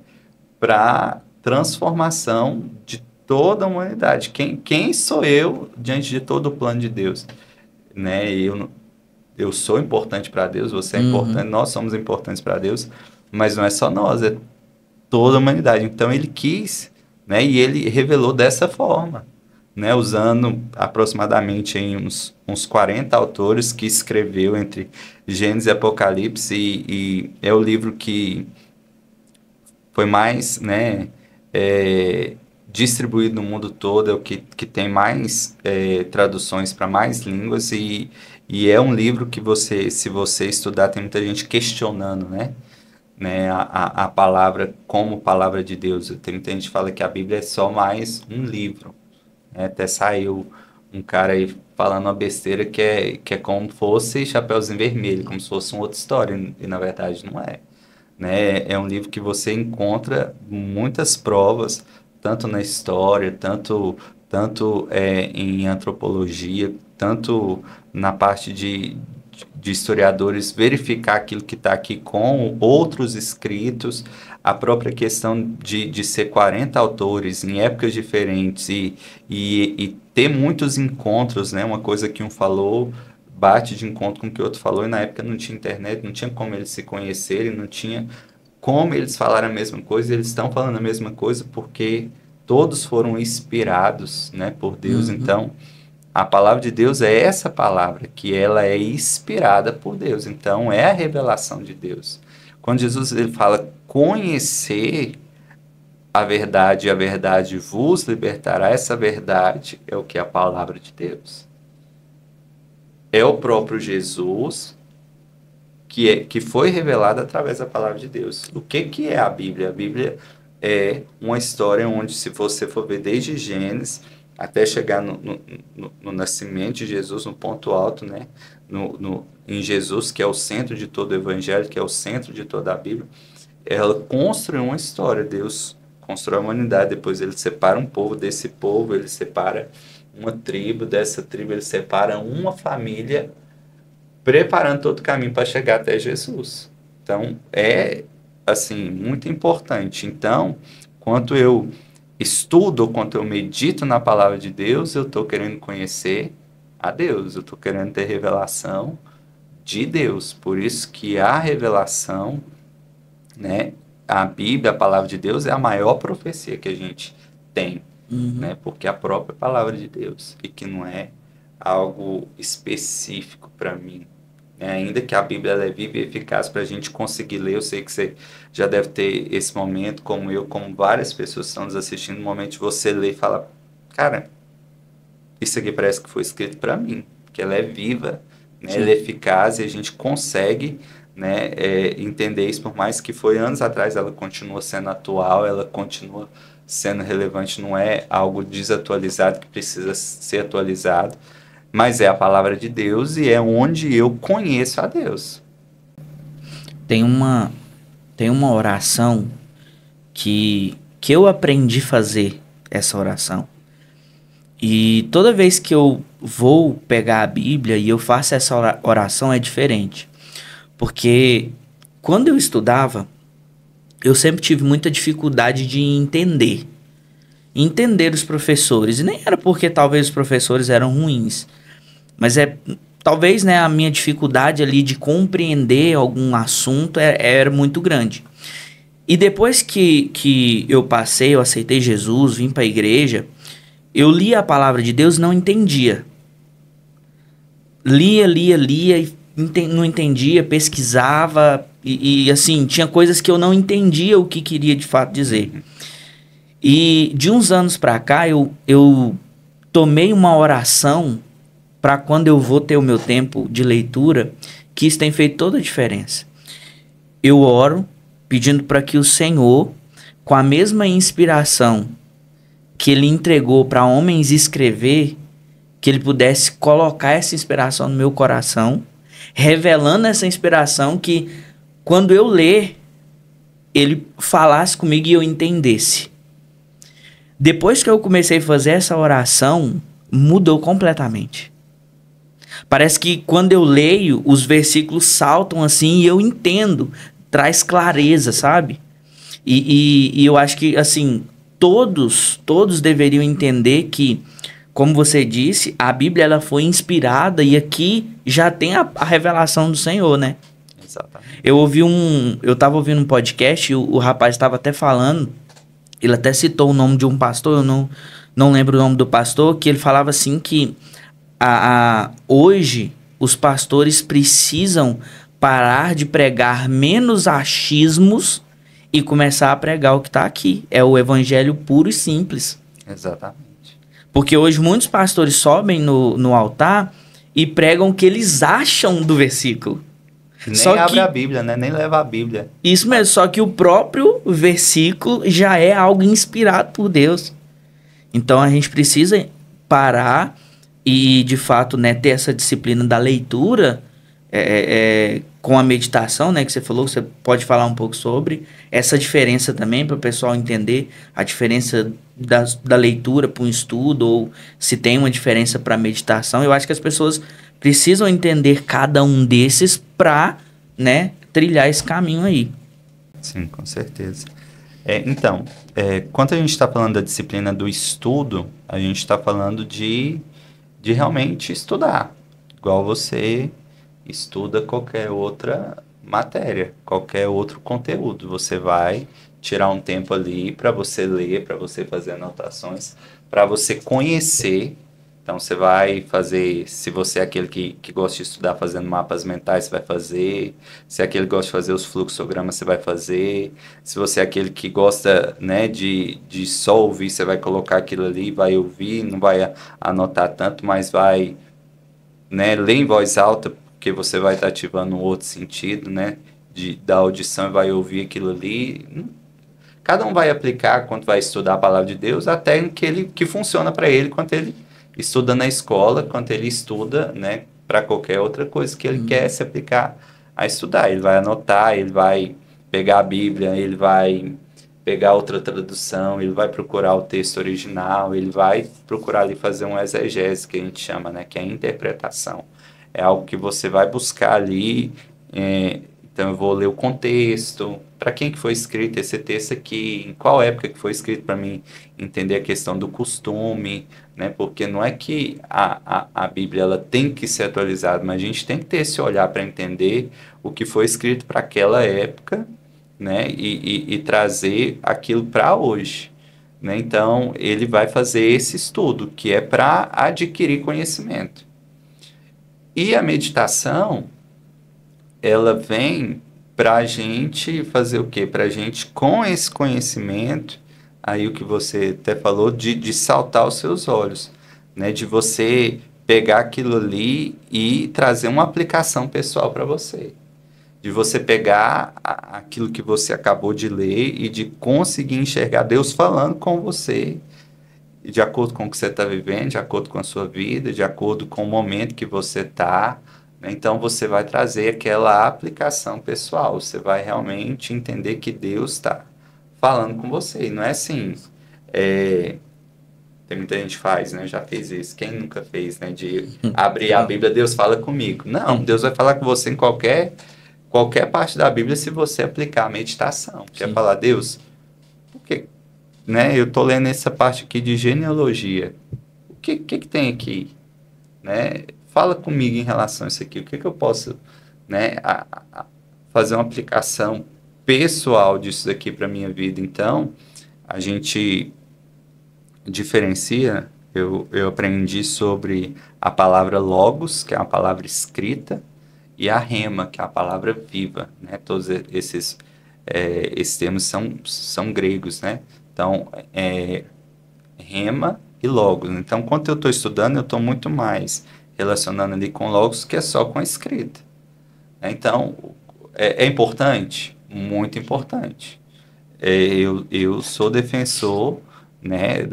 para transformação de toda a humanidade. Quem sou eu diante de todo o plano de Deus? Né? Eu sou importante para Deus, você é importante, nós somos importantes para Deus, mas não é só nós, é toda a humanidade. Então ele quis, né? E ele revelou dessa forma, né? Usando aproximadamente em uns 40 autores que escreveu entre Gênesis e Apocalipse, e é o livro que foi mais, né, distribuído no mundo todo, é o que tem mais traduções para mais línguas, e é um livro que se você estudar, tem muita gente questionando, né, a palavra como palavra de Deus. Tem muita gente que fala que a Bíblia é só mais um livro, né? Até saiu um cara aí falando uma besteira que é como fosse Chapeuzinho Vermelho, como se fosse uma outra história, e na verdade não é. Né? É um livro que você encontra muitas provas, tanto na história, tanto em antropologia, tanto na parte de historiadores verificar aquilo que está aqui com outros escritos, a própria questão de ser 40 autores em épocas diferentes e ter muitos encontros, né? Uma coisa que um falou bate de encontro com o que o outro falou, e na época não tinha internet, não tinha como eles se conhecerem, não tinha como eles falarem a mesma coisa. Eles estão falando a mesma coisa porque todos foram inspirados, né, por Deus. Então, a palavra de Deus é essa palavra, que ela é inspirada por Deus. Então, é a revelação de Deus. Quando Jesus ele fala conhecer a verdade vos libertará, essa verdade é o que é a palavra de Deus. É o próprio Jesus que foi revelado através da palavra de Deus. O que é a Bíblia? A Bíblia é uma história onde, se você for ver desde Gênesis até chegar no nascimento de Jesus, no ponto alto, né? Em Jesus, que é o centro de todo o Evangelho, que é o centro de toda a Bíblia, ela constrói uma história. Deus constrói a humanidade, depois ele separa um povo, desse povo ele separa uma tribo, dessa tribo ele separa uma família, preparando todo o caminho para chegar até Jesus. Então, é, assim, muito importante. Então, quanto eu estudo, quanto eu medito na palavra de Deus, eu estou querendo conhecer a Deus, eu estou querendo ter revelação de Deus. Por isso que a revelação, né, a Bíblia, a palavra de Deus, é a maior profecia que a gente tem, né, porque é a própria palavra de Deus, e que não é algo específico para mim, né? Ainda que a Bíblia ela é viva e eficaz para a gente conseguir ler. Eu sei que você já deve ter esse momento, como eu, como várias pessoas que estão nos assistindo, no momento de você ler e falar, cara, isso aqui parece que foi escrito para mim, que ela é viva, né? Ela é eficaz, e a gente consegue, né, entender isso. Por mais que foi anos atrás, ela continua sendo atual, ela continua sendo relevante, não é algo desatualizado que precisa ser atualizado, mas é a palavra de Deus, e é onde eu conheço a Deus. Tem uma oração que eu aprendi a fazer essa oração. E toda vez que eu vou pegar a Bíblia e eu faço essa oração, é diferente. Porque quando eu estudava, eu sempre tive muita dificuldade de entender. entender os professores. E nem era porque talvez os professores eram ruins, mas talvez, né, a minha dificuldade ali de compreender algum assunto era muito grande. E depois que eu aceitei Jesus, vim para a igreja, eu lia a palavra de Deus e não entendia. Lia e não entendia, pesquisava e assim, tinha coisas que eu não entendia o que queria de fato dizer. E de uns anos para cá, eu tomei uma oração para quando eu vou ter o meu tempo de leitura, que isso tem feito toda a diferença. Eu oro pedindo para que o Senhor, com a mesma inspiração que Ele entregou para homens escrever, que Ele pudesse colocar essa inspiração no meu coração, revelando essa inspiração que, quando eu ler, Ele falasse comigo e eu entendesse. Depois que eu comecei a fazer essa oração, mudou completamente. Parece que quando eu leio, os versículos saltam assim e eu entendo, traz clareza, sabe? E eu acho que, assim, todos deveriam entender que, como você disse, a Bíblia ela foi inspirada e aqui já tem a revelação do Senhor, né? Exatamente. Eu estava ouvindo um podcast e o rapaz estava até falando, ele até citou o nome de um pastor, eu não lembro o nome do pastor, que ele falava assim que hoje os pastores precisam parar de pregar menos achismos e começar a pregar o que está aqui. É o evangelho puro e simples. Exatamente. Porque hoje muitos pastores sobem no altar e pregam o que eles acham do versículo. Nem abre a Bíblia, né? Nem leva a Bíblia. Isso mesmo, só que o próprio versículo já é algo inspirado por Deus. Então a gente precisa parar e, de fato, né, ter essa disciplina da leitura com a meditação, né, que você falou, que você pode falar um pouco sobre essa diferença também, para o pessoal entender a diferença da leitura para um estudo, ou se tem uma diferença para a meditação. Eu acho que as pessoas precisam entender cada um desses para, né, trilhar esse caminho aí. Sim, com certeza. Então, quando a gente está falando da disciplina do estudo, a gente está falando de realmente estudar, igual você estuda qualquer outra matéria, qualquer outro conteúdo. Você vai tirar um tempo ali para você ler, para você fazer anotações, para você conhecer. Então, você vai fazer, se você é aquele que gosta de estudar fazendo mapas mentais, você vai fazer. Se é aquele que gosta de fazer os fluxogramas, você vai fazer. Se você é aquele que gosta, né, de só ouvir, você vai colocar aquilo ali, vai ouvir, não vai anotar tanto, mas vai, né, ler em voz alta, porque você vai estar ativando um outro sentido, né, da audição, e vai ouvir aquilo ali. Cada um vai aplicar, quando vai estudar a palavra de Deus, a técnica que funciona para ele, quando ele estuda na escola, quando ele estuda, né, para qualquer outra coisa que ele quer se aplicar a estudar. Ele vai anotar, ele vai pegar a Bíblia, ele vai pegar outra tradução, ele vai procurar o texto original, ele vai procurar ali fazer um exegese, que a gente chama, né, que é a interpretação. É algo que você vai buscar ali, então eu vou ler o contexto, para quem que foi escrito esse texto aqui, em qual época que foi escrito, para mim entender a questão do costume, né? Porque não é que a Bíblia ela tem que ser atualizada, mas a gente tem que ter esse olhar para entender o que foi escrito para aquela época, né? E trazer aquilo para hoje, né? Então ele vai fazer esse estudo, que é para adquirir conhecimento. E a meditação, ela vem para a gente fazer o quê? Para a gente, com esse conhecimento, aí o que você até falou, de saltar os seus olhos, né? De você pegar aquilo ali e trazer uma aplicação pessoal para você. De você pegar aquilo que você acabou de ler e de conseguir enxergar Deus falando com você, de acordo com o que você está vivendo, de acordo com a sua vida, de acordo com o momento que você está. Então, você vai trazer aquela aplicação pessoal. Você vai realmente entender que Deus está falando com você. E não é assim... Tem muita gente que faz, né? Já fez isso. Quem nunca fez, né? De abrir a Bíblia, Deus fala comigo. Não, Deus vai falar com você em qualquer parte da Bíblia se você aplicar a meditação. Quer falar, Deus, por que né, eu tô lendo essa parte aqui de genealogia. O que tem aqui? Né? Fala comigo em relação a isso aqui. O que eu posso, né, fazer uma aplicação pessoal disso daqui para minha vida? Então, a gente diferencia. Eu aprendi sobre a palavra logos, que é uma palavra escrita, e a rema, que é a palavra viva, né? Todos esses termos são gregos, né? Então, rema e logos. Então, quando eu estou estudando, eu estou muito mais relacionando ali com logos que é só com a escrita. Então, é importante? Muito importante. Eu sou defensor, né,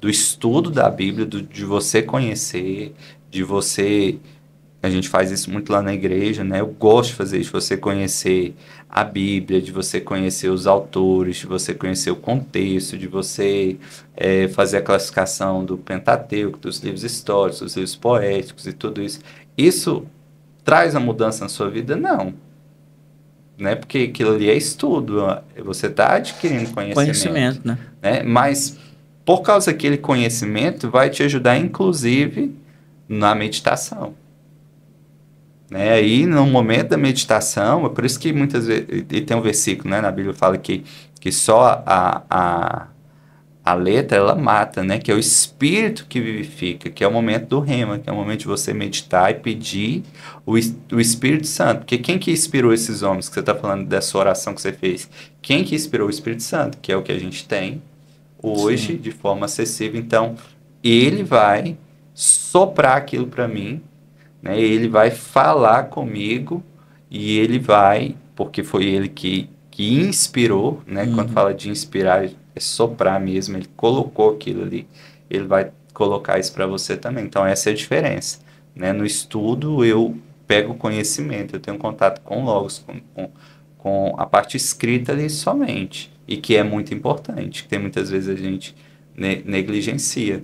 do estudo da Bíblia, de você conhecer, de você... A gente faz isso muito lá na igreja, né? Eu gosto de fazer isso, de você conhecer a Bíblia, de você conhecer os autores, de você conhecer o contexto, de você fazer a classificação do Pentateuco, dos livros históricos, dos livros poéticos e tudo isso. Isso traz a mudança na sua vida? Não. Né? Porque aquilo ali é estudo, você está adquirindo conhecimento. Né? Mas, por causa daquele conhecimento, vai te ajudar, inclusive, na meditação. Né? Aí, no momento da meditação, é por isso que muitas vezes, e tem um versículo, né, na Bíblia que fala que só a letra, ela mata, né, que é o espírito que vivifica, que é o momento do rema, que é o momento de você meditar e pedir o Espírito Santo. Porque quem que inspirou esses homens, que você está falando dessa oração que você fez? Quem que inspirou o Espírito Santo? Que é o que a gente tem hoje, de forma acessível. Então, ele vai soprar aquilo para mim, né? Ele vai falar comigo e ele vai, porque foi ele que inspirou, né? Quando fala de inspirar, é soprar mesmo, ele colocou aquilo ali, ele vai colocar isso para você também. Então, essa é a diferença, né? No estudo, eu pego conhecimento, eu tenho contato com logos, com a parte escrita ali somente, e que é muito importante, que tem muitas vezes a gente negligencia,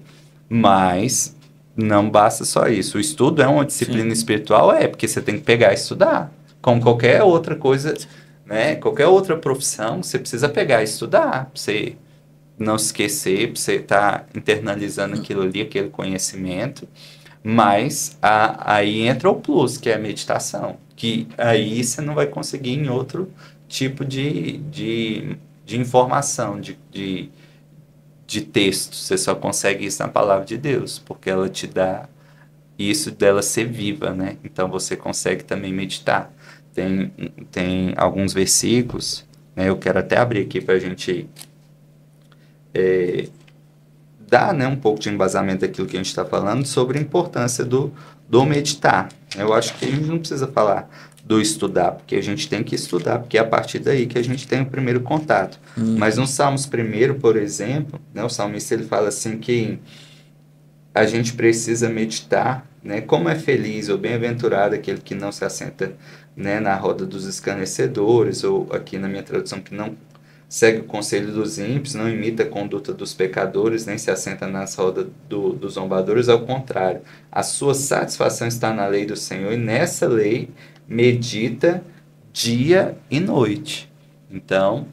mas... Não basta só isso. O estudo é uma disciplina espiritual, porque você tem que pegar e estudar. Como qualquer outra coisa, né? Qualquer outra profissão, você precisa pegar e estudar. Pra você não se esquecer, para você estar internalizando aquilo ali, aquele conhecimento. Mas aí entra o plus, que é a meditação. Que aí você não vai conseguir em outro tipo de informação, de texto, você só consegue isso na palavra de Deus, porque ela te dá isso dela ser viva, né? Então você consegue também meditar. Tem alguns versículos, né? Eu quero até abrir aqui para a gente dar, né, um pouco de embasamento daquilo que a gente está falando sobre a importância do meditar. Eu acho que a gente não precisa falar do estudar, porque a gente tem que estudar, porque é a partir daí que a gente tem o primeiro contato. Mas no Salmos 1, por exemplo, né, o salmista ele fala assim que a gente precisa meditar, né, como é feliz ou bem-aventurado aquele que não se assenta, né, na roda dos escarnecedores, ou aqui na minha tradução, que não segue o conselho dos ímpios, não imita a conduta dos pecadores, nem se assenta nas rodas dos zombadores, ao contrário, a sua satisfação está na lei do Senhor, e nessa lei medita dia e noite. Então,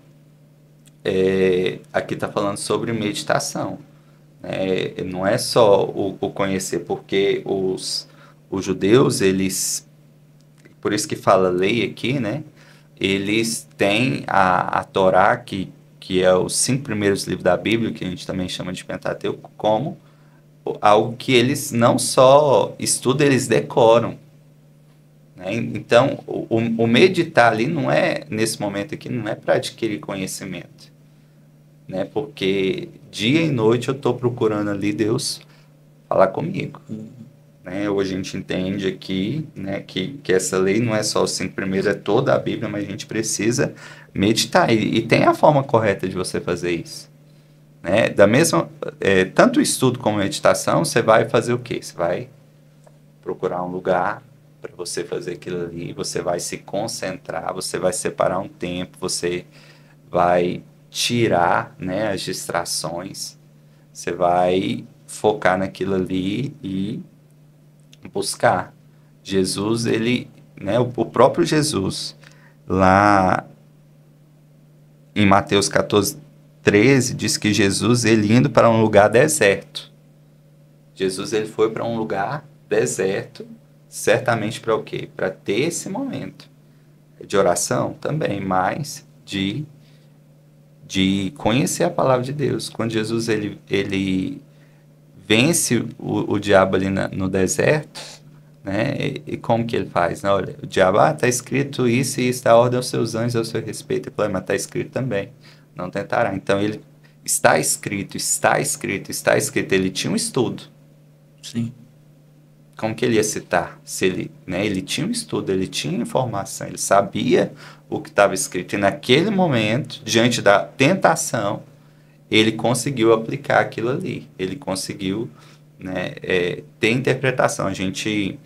aqui está falando sobre meditação. Não é só o conhecer, porque os judeus, eles, por isso que fala lei aqui, né? Eles têm a Torá, que é os 5 primeiros livros da Bíblia, que a gente também chama de Pentateuco, como algo que eles não só estudam, eles decoram. Né? Então, o meditar ali não é, nesse momento aqui, não é para adquirir conhecimento. Né? Porque dia e noite eu estou procurando ali Deus falar comigo. Né? Hoje a gente entende aqui, né, que essa lei não é só os 5 primeiros, é toda a Bíblia, mas a gente precisa meditar. E tem a forma correta de você fazer isso. Né? Tanto o estudo como a meditação, você vai fazer o quê? Você vai procurar um lugar para você fazer aquilo ali, você vai se concentrar, você vai separar um tempo, você vai tirar, né, as distrações, você vai focar naquilo ali e buscar. Jesus, ele, né, o próprio Jesus, lá em Mateus 14, 13 diz que Jesus, ele indo para um lugar deserto. Jesus, ele foi para um lugar deserto, certamente para o quê? Para ter esse momento de oração também, mas de conhecer a palavra de Deus. Quando Jesus ele vence o diabo ali no deserto, né? E como que ele faz? Né? Olha, o diabo, está escrito isso e está a ordem aos seus anjos ao seu respeito. Ele fala, mas está escrito também, não tentará. Então ele está escrito, está escrito, está escrito. Ele tinha um estudo. Sim. Como que ele ia citar? Se ele, né, ele tinha um estudo, ele tinha informação, ele sabia o que estava escrito. E naquele momento, diante da tentação, ele conseguiu aplicar aquilo ali. Ele conseguiu, né, ter interpretação. A gente,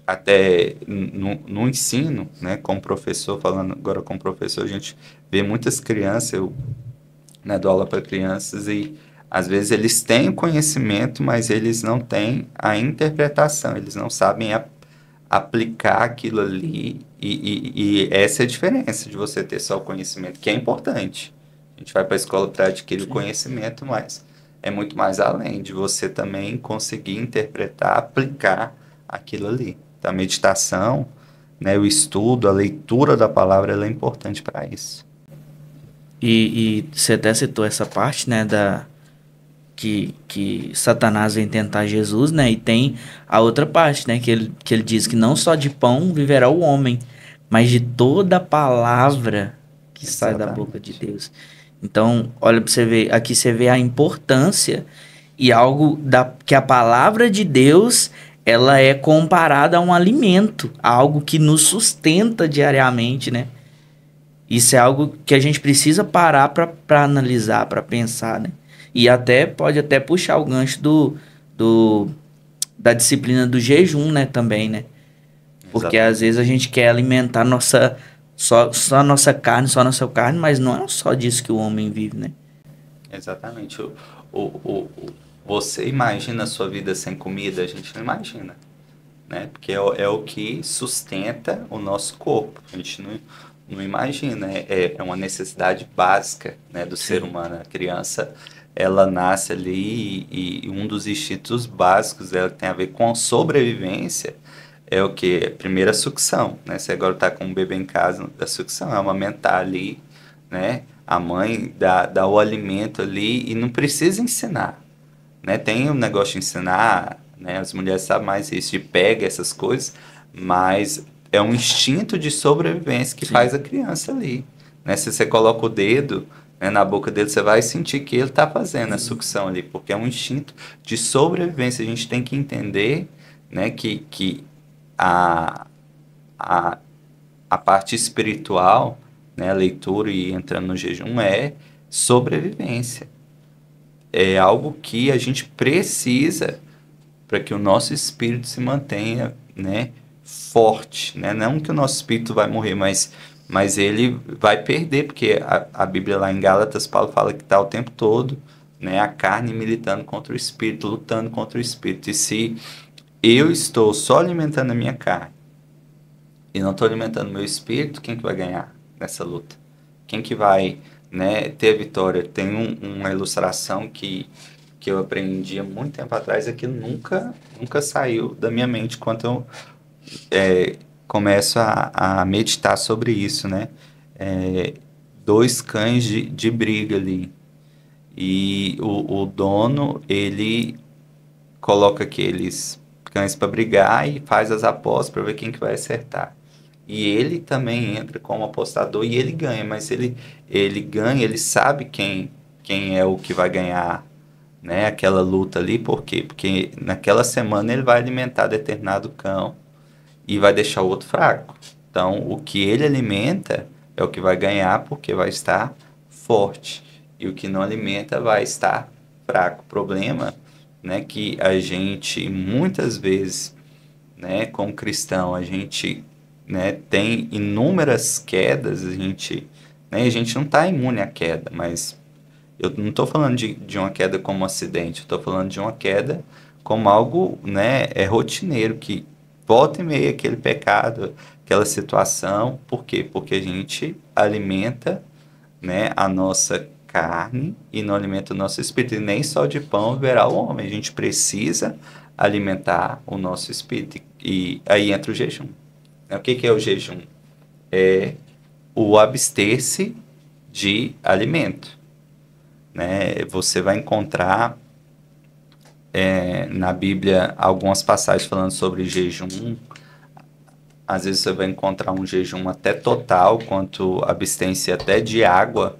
até no ensino, né, como professor, falando agora como professor, a gente vê muitas crianças, eu, né, dou aula para crianças e às vezes eles têm o conhecimento, mas eles não têm a interpretação, eles não sabem aplicar aquilo ali. E essa é a diferença de você ter só o conhecimento, que é importante. A gente vai para a escola para adquirir o conhecimento, mas é muito mais além de você também conseguir interpretar, aplicar aquilo ali. Então, a meditação, né, o estudo, a leitura da palavra, ela é importante para isso. E você até citou essa parte, né, que Satanás vem tentar Jesus, né? E tem a outra parte, né? Que ele diz que não só de pão viverá o homem, mas de toda a palavra que sai da boca de Deus. Então, olha para você ver, aqui você vê a importância e algo que a palavra de Deus, ela é comparada a um alimento, a algo que nos sustenta diariamente, né? Isso é algo que a gente precisa parar para analisar, para pensar, né? E pode até puxar o gancho da disciplina do jejum, né, também, né? Porque às vezes a gente quer alimentar só a nossa carne, só a nossa carne, mas não é só disso que o homem vive, né? Exatamente. Você imagina a sua vida sem comida? A gente não imagina, né? Porque é o que sustenta o nosso corpo. A gente não imagina. É uma necessidade básica, né, do ser humano. A criança, ela nasce ali e um dos instintos básicos dela que tem a ver com a sobrevivência é o que? Primeiro a sucção, né? Você agora está com um bebê em casa, a sucção é amamentar ali, né? A mãe dá o alimento ali e não precisa ensinar, né? Tem um negócio de ensinar, né? As mulheres sabem mais isso, de pega essas coisas, mas é um instinto de sobrevivência que faz a criança ali, né? Se você coloca o dedo, né, na boca dele, você vai sentir que ele está fazendo a sucção ali, porque é um instinto de sobrevivência. A gente tem que entender, né, que a parte espiritual, né, a leitura e entrando no jejum é sobrevivência. É algo que a gente precisa para que o nosso espírito se mantenha, né, forte, né? Não que o nosso espírito vai morrer, mas ele vai perder, porque a Bíblia lá em Gálatas, Paulo fala que está o tempo todo, né, a carne militando contra o espírito, lutando contra o espírito. E se eu estou só alimentando a minha carne e não estou alimentando o meu espírito, quem que vai ganhar nessa luta? Quem que vai, né, ter a vitória? Tem uma ilustração que eu aprendi há muito tempo atrás, que nunca saiu da minha mente quando eu começo a meditar sobre isso, né? Dois cães de briga ali. E o dono, ele coloca aqueles cães para brigar e faz as apostas para ver quem que vai acertar. E ele também entra como apostador e ele ganha, mas ele ganha, ele sabe quem é o que vai ganhar, né, aquela luta ali. Por quê? Porque naquela semana ele vai alimentar determinado cão e vai deixar o outro fraco. Então, o que ele alimenta é o que vai ganhar, porque vai estar forte. E o que não alimenta vai estar fraco. O problema, né, que a gente, muitas vezes, né, como cristão, a gente, né, tem inúmeras quedas, a gente não está imune à queda, mas eu não estou falando de uma queda como um acidente, eu estou falando de uma queda como algo, né, rotineiro, que volta e meia aquele pecado, aquela situação. Por quê? Porque a gente alimenta, né, a nossa carne e não alimenta o nosso espírito. E nem só de pão viverá o homem. A gente precisa alimentar o nosso espírito. E aí entra o jejum. O que é o jejum? É o abster-se de alimento. Né? Você vai encontrar na Bíblia algumas passagens falando sobre jejum. Às vezes você vai encontrar um jejum até total, quanto abstência até de água,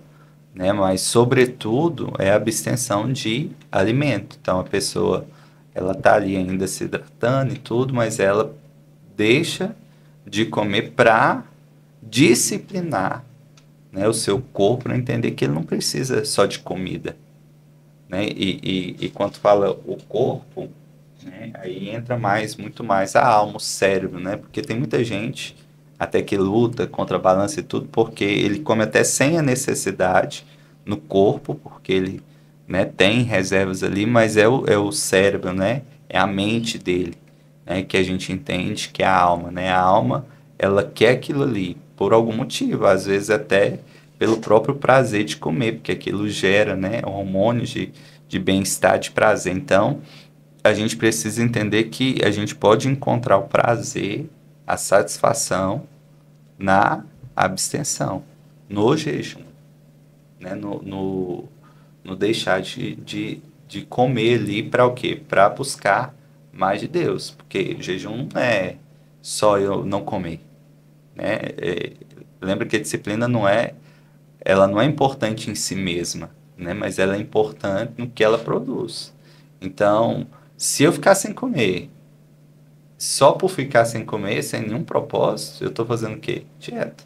né? Mas, sobretudo, é a abstenção de alimento. Então, a pessoa, ela está ali ainda se hidratando e tudo, mas ela deixa de comer para disciplinar, né, o seu corpo, para entender que ele não precisa só de comida. Né? E quando fala o corpo, né, aí entra muito mais a alma, o cérebro, né? Porque tem muita gente até que luta contra a balança e tudo, porque ele come até sem a necessidade no corpo, porque ele, né, tem reservas ali, mas é o cérebro, né? É a mente dele, né, que a gente entende que é a alma, né? A alma, ela quer aquilo ali por algum motivo, às vezes até pelo próprio prazer de comer, porque aquilo gera, né, hormônios de bem-estar, de prazer. Então, a gente precisa entender que a gente pode encontrar o prazer, a satisfação na abstenção, no jejum, né? No deixar de comer ali para o quê? Para buscar mais de Deus, porque jejum não é só eu não comer, né? Lembra que a disciplina ela não é importante em si mesma, né? Mas ela é importante no que ela produz. Então, se eu ficar sem comer, só por ficar sem comer, sem nenhum propósito, eu estou fazendo o quê? Dieta.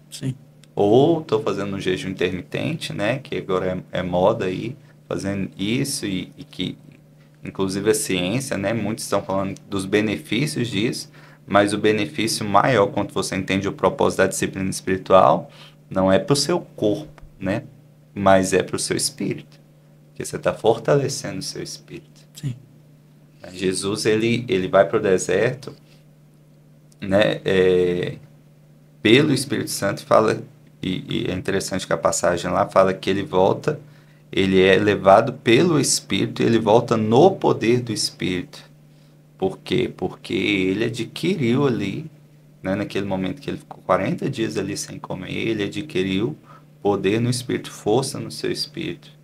Sim. Ou estou fazendo um jejum intermitente, né? Que agora é moda aí, fazendo isso e que, inclusive a ciência, né? Muitos estão falando dos benefícios disso, mas o benefício maior, quando você entende o propósito da disciplina espiritual, não é para o seu corpo, né? Mas é para o seu espírito. Porque você está fortalecendo o seu espírito. Sim. Jesus, ele vai para o deserto, né, pelo Espírito Santo, fala, e é interessante que a passagem lá fala que ele volta, ele é levado pelo Espírito, ele volta no poder do Espírito. Por quê? Porque ele adquiriu ali, né, naquele momento que ele ficou 40 dias ali sem comer, ele adquiriu poder no Espírito, força no seu Espírito.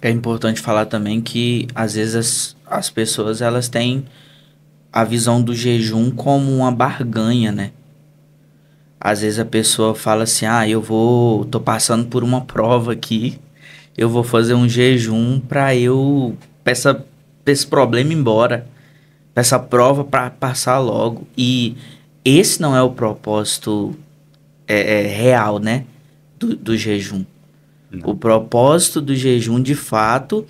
É importante falar também que às vezes as pessoas elas têm a visão do jejum como uma barganha, né? Às vezes a pessoa fala assim, tô passando por uma prova aqui, eu vou fazer um jejum pra pra esse problema ir embora, pra essa prova pra passar logo. E esse não é o propósito real, né? Do jejum. Não. O propósito do jejum, de fato,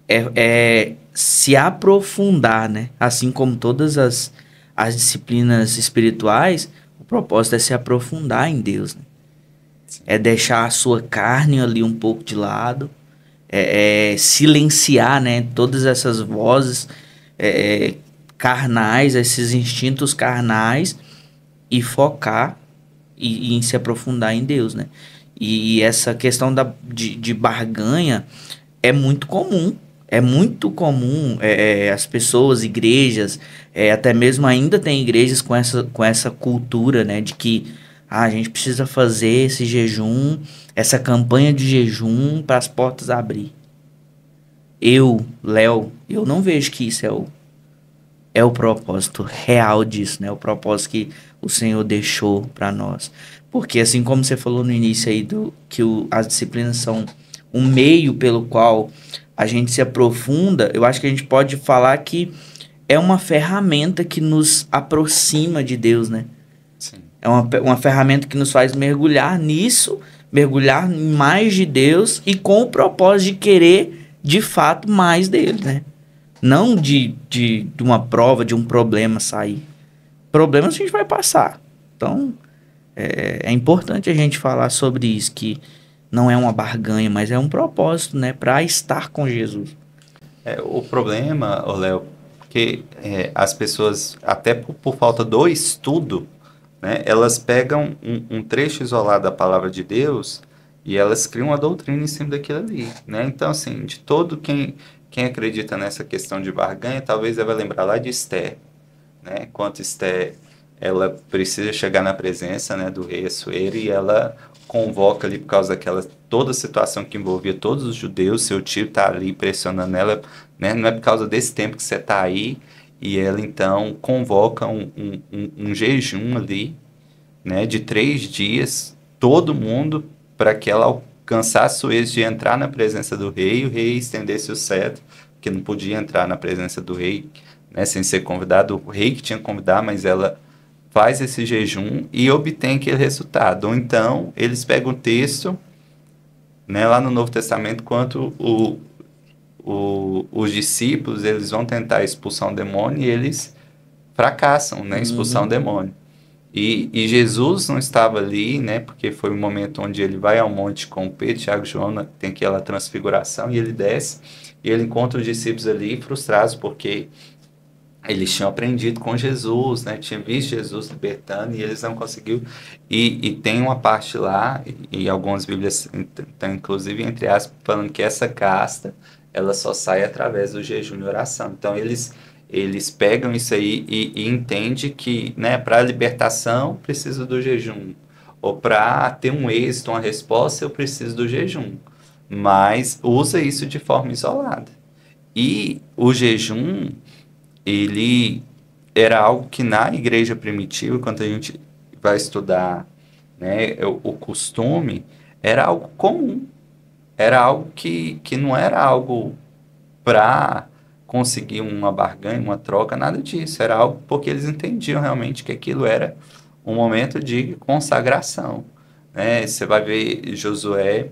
é se aprofundar, né? Assim como todas as disciplinas espirituais, o propósito é se aprofundar em Deus, né? É deixar a sua carne ali um pouco de lado, silenciar, né? Todas essas vozes carnais, esses instintos carnais, e focar e em se aprofundar em Deus, né? E essa questão de barganha é muito comum. É muito comum as pessoas, igrejas, até mesmo ainda tem igrejas com essa cultura, né? De que a gente precisa fazer esse jejum, essa campanha de jejum para as portas abrir. Léo, eu não vejo que isso é o propósito real disso, né? O propósito que o Senhor deixou para nós. Porque assim como você falou no início aí, as disciplinas são um meio pelo qual a gente se aprofunda, eu acho que a gente pode falar que é uma ferramenta que nos aproxima de Deus, né? Sim. É uma ferramenta que nos faz mergulhar nisso, mergulhar em mais de Deus e com o propósito de querer, de fato, mais dele, né? Não de uma prova, de um problema sair. Problemas a gente vai passar. Então, é importante a gente falar sobre isso, que não é uma barganha, mas é um propósito, né? Para estar com Jesus. O problema, Léo, que as pessoas, até por falta do estudo, né, elas pegam um trecho isolado da palavra de Deus E elas criam uma doutrina em cima daquilo ali, né? Então, assim, de todo quem acredita nessa questão de barganha, talvez ela vai lembrar lá de Esther, né? Enquanto Esther, ela precisa chegar na presença, né, do rei Assuero, e ela convoca ali por causa daquela toda a situação que envolvia todos os judeus, seu tio tá ali pressionando ela, né? Não é por causa desse tempo que você tá aí, e ela então convoca um jejum ali, né, de 3 dias, todo mundo, para que ela alcançasse o êxito de entrar na presença do rei, e o rei estendesse o cetro, porque não podia entrar na presença do rei, né, sem ser convidado, o rei que tinha que convidar, mas ela faz esse jejum e obtém aquele resultado. Ou então, eles pegam o texto, né, lá no Novo Testamento, quanto os discípulos, eles vão tentar expulsar um demônio e eles fracassam, né, expulsar um demônio. E Jesus não estava ali, né? Porque foi o momento onde ele vai ao monte com Pedro, Tiago e João, tem aquela transfiguração, e ele desce, e ele encontra os discípulos ali frustrados, porque eles tinham aprendido com Jesus, né? Tinham visto Jesus libertando, e eles não conseguiram. E tem uma parte lá, e algumas Bíblias estão, inclusive, entre aspas, falando que essa casta, ela só sai através do jejum e oração. Então, eles pegam isso aí e entendem que, né, para a libertação precisa do jejum, ou para ter um êxito, uma resposta, eu preciso do jejum, mas usa isso de forma isolada. E o jejum, ele era algo que na igreja primitiva, quando a gente vai estudar, né, o costume, era algo comum, era algo que não era algo para conseguir uma barganha, uma troca, nada disso. Era algo porque eles entendiam realmente que aquilo era um momento de consagração, né? Você vai ver Josué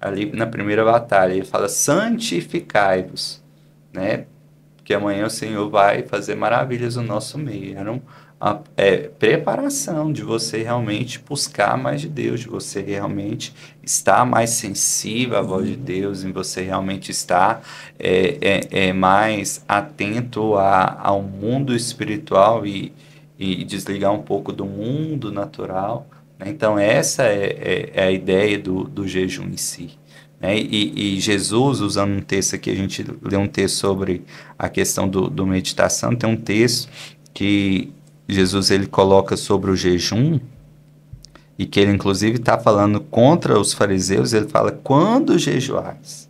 ali na primeira batalha, ele fala: santificai-vos, né? Porque amanhã o Senhor vai fazer maravilhas no nosso meio. Era uma preparação de você realmente buscar mais de Deus, de você realmente estar mais sensível à voz de Deus, em você realmente estar mais atento ao mundo espiritual e desligar um pouco do mundo natural, né? Então, essa é a ideia do jejum em si. Né? E Jesus, usando um texto aqui, a gente lê um texto sobre a questão do meditação, tem um texto que Jesus ele coloca sobre o jejum, e que ele inclusive está falando contra os fariseus. Ele fala: quando jejuais,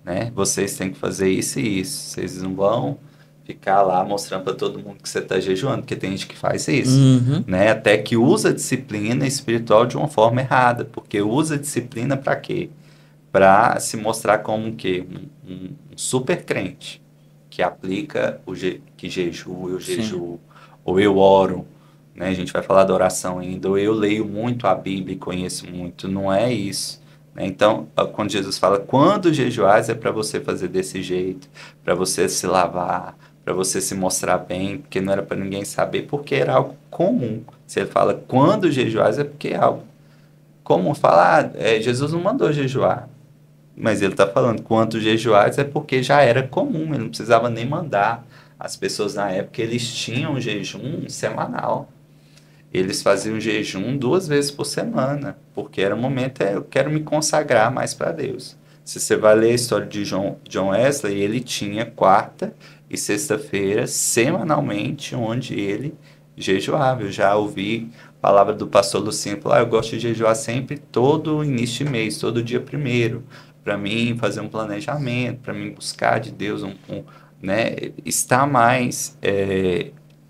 né, vocês têm que fazer isso e isso, vocês não vão ficar lá mostrando para todo mundo que você está jejuando, porque tem gente que faz isso, né, até que usa a disciplina espiritual de uma forma errada, porque usa a disciplina para quê? Para se mostrar como um super crente, que aplica que jejua, eu jejuo, ou eu oro, né? A gente vai falar da oração ainda, ou eu leio muito a Bíblia e conheço muito. Não é isso, né? Então, quando Jesus fala, quando jejuais, é para você fazer desse jeito, para você se lavar, para você se mostrar bem, porque não era para ninguém saber, porque era algo comum. Se ele fala, quando jejuais, é porque é algo comum. Falar, Jesus não mandou jejuar, mas ele está falando, quanto jejuais, é porque já era comum, ele não precisava nem mandar. As pessoas na época, eles tinham jejum semanal. Eles faziam jejum 2 vezes por semana, porque era o momento, eu quero me consagrar mais para Deus. Se você vai ler a história de John Wesley, ele tinha quarta e sexta-feira, semanalmente, onde ele jejuava. Eu já ouvi a palavra do pastor Lucinho falar: eu gosto de jejuar sempre, todo início de mês, todo dia primeiro, para mim fazer um planejamento, para mim buscar de Deus, né, estar mais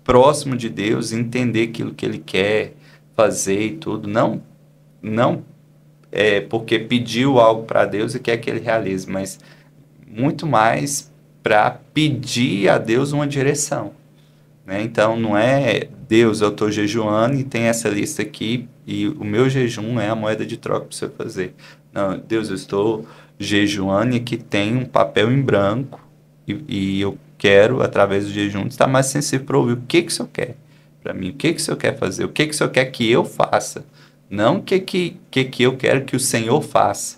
próximo de Deus, entender aquilo que Ele quer fazer e tudo. Não porque pediu algo para Deus e quer que Ele realize, mas muito mais para pedir a Deus uma direção, né? Então, não é Deus, eu estou jejuando e tem essa lista aqui e o meu jejum é a moeda de troca para você fazer. Não, Deus, eu estou jejuando e aqui tem um papel em branco e eu quero, através do jejum, estar mais sensível para ouvir o que o Senhor quer para mim, o que o Senhor quer fazer, o que o Senhor quer que eu faça, não o que eu quero que o Senhor faça,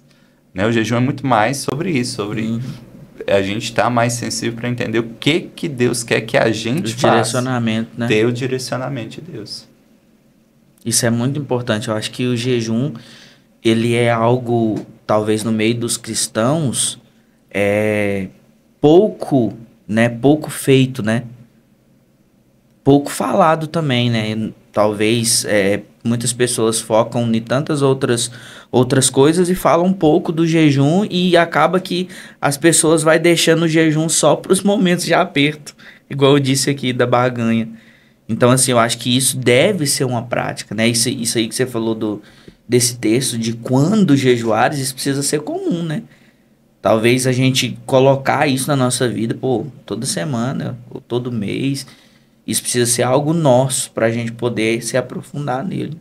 né? O jejum é muito mais sobre isso, sobre a gente estar mais sensível para entender o que Deus quer que a gente faça. O direcionamento, né? Ter o direcionamento de Deus. Isso é muito importante. Eu acho que o jejum, ele é algo, talvez no meio dos cristãos, pouco, né, pouco feito, né? Pouco falado também, né? Talvez muitas pessoas focam em tantas outras coisas e falam um pouco do jejum e acaba que as pessoas vai deixando o jejum só para os momentos de aperto, igual eu disse aqui da barganha. Então, assim, eu acho que isso deve ser uma prática, né? Isso aí que você falou desse texto, de quando jejuares, isso precisa ser comum, né? Talvez a gente colocar isso na nossa vida, pô, toda semana ou todo mês. Isso precisa ser algo nosso para a gente poder se aprofundar nele.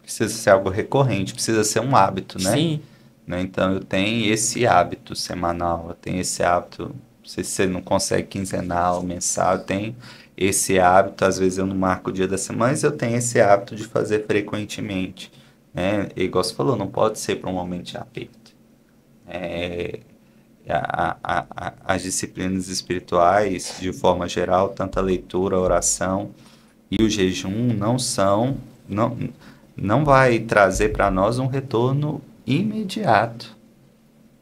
Precisa ser algo recorrente, precisa ser um hábito, né? Sim. Né? Então, eu tenho esse hábito semanal, eu tenho esse hábito, não sei se você não consegue quinzenal, mensal, eu tenho esse hábito, às vezes eu não marco o dia da semana, mas eu tenho esse hábito de fazer frequentemente, né? E igual você falou, não pode ser para um momento de aperto. As disciplinas espirituais, de forma geral, tanto a leitura, a oração e o jejum não vai trazer para nós um retorno imediato,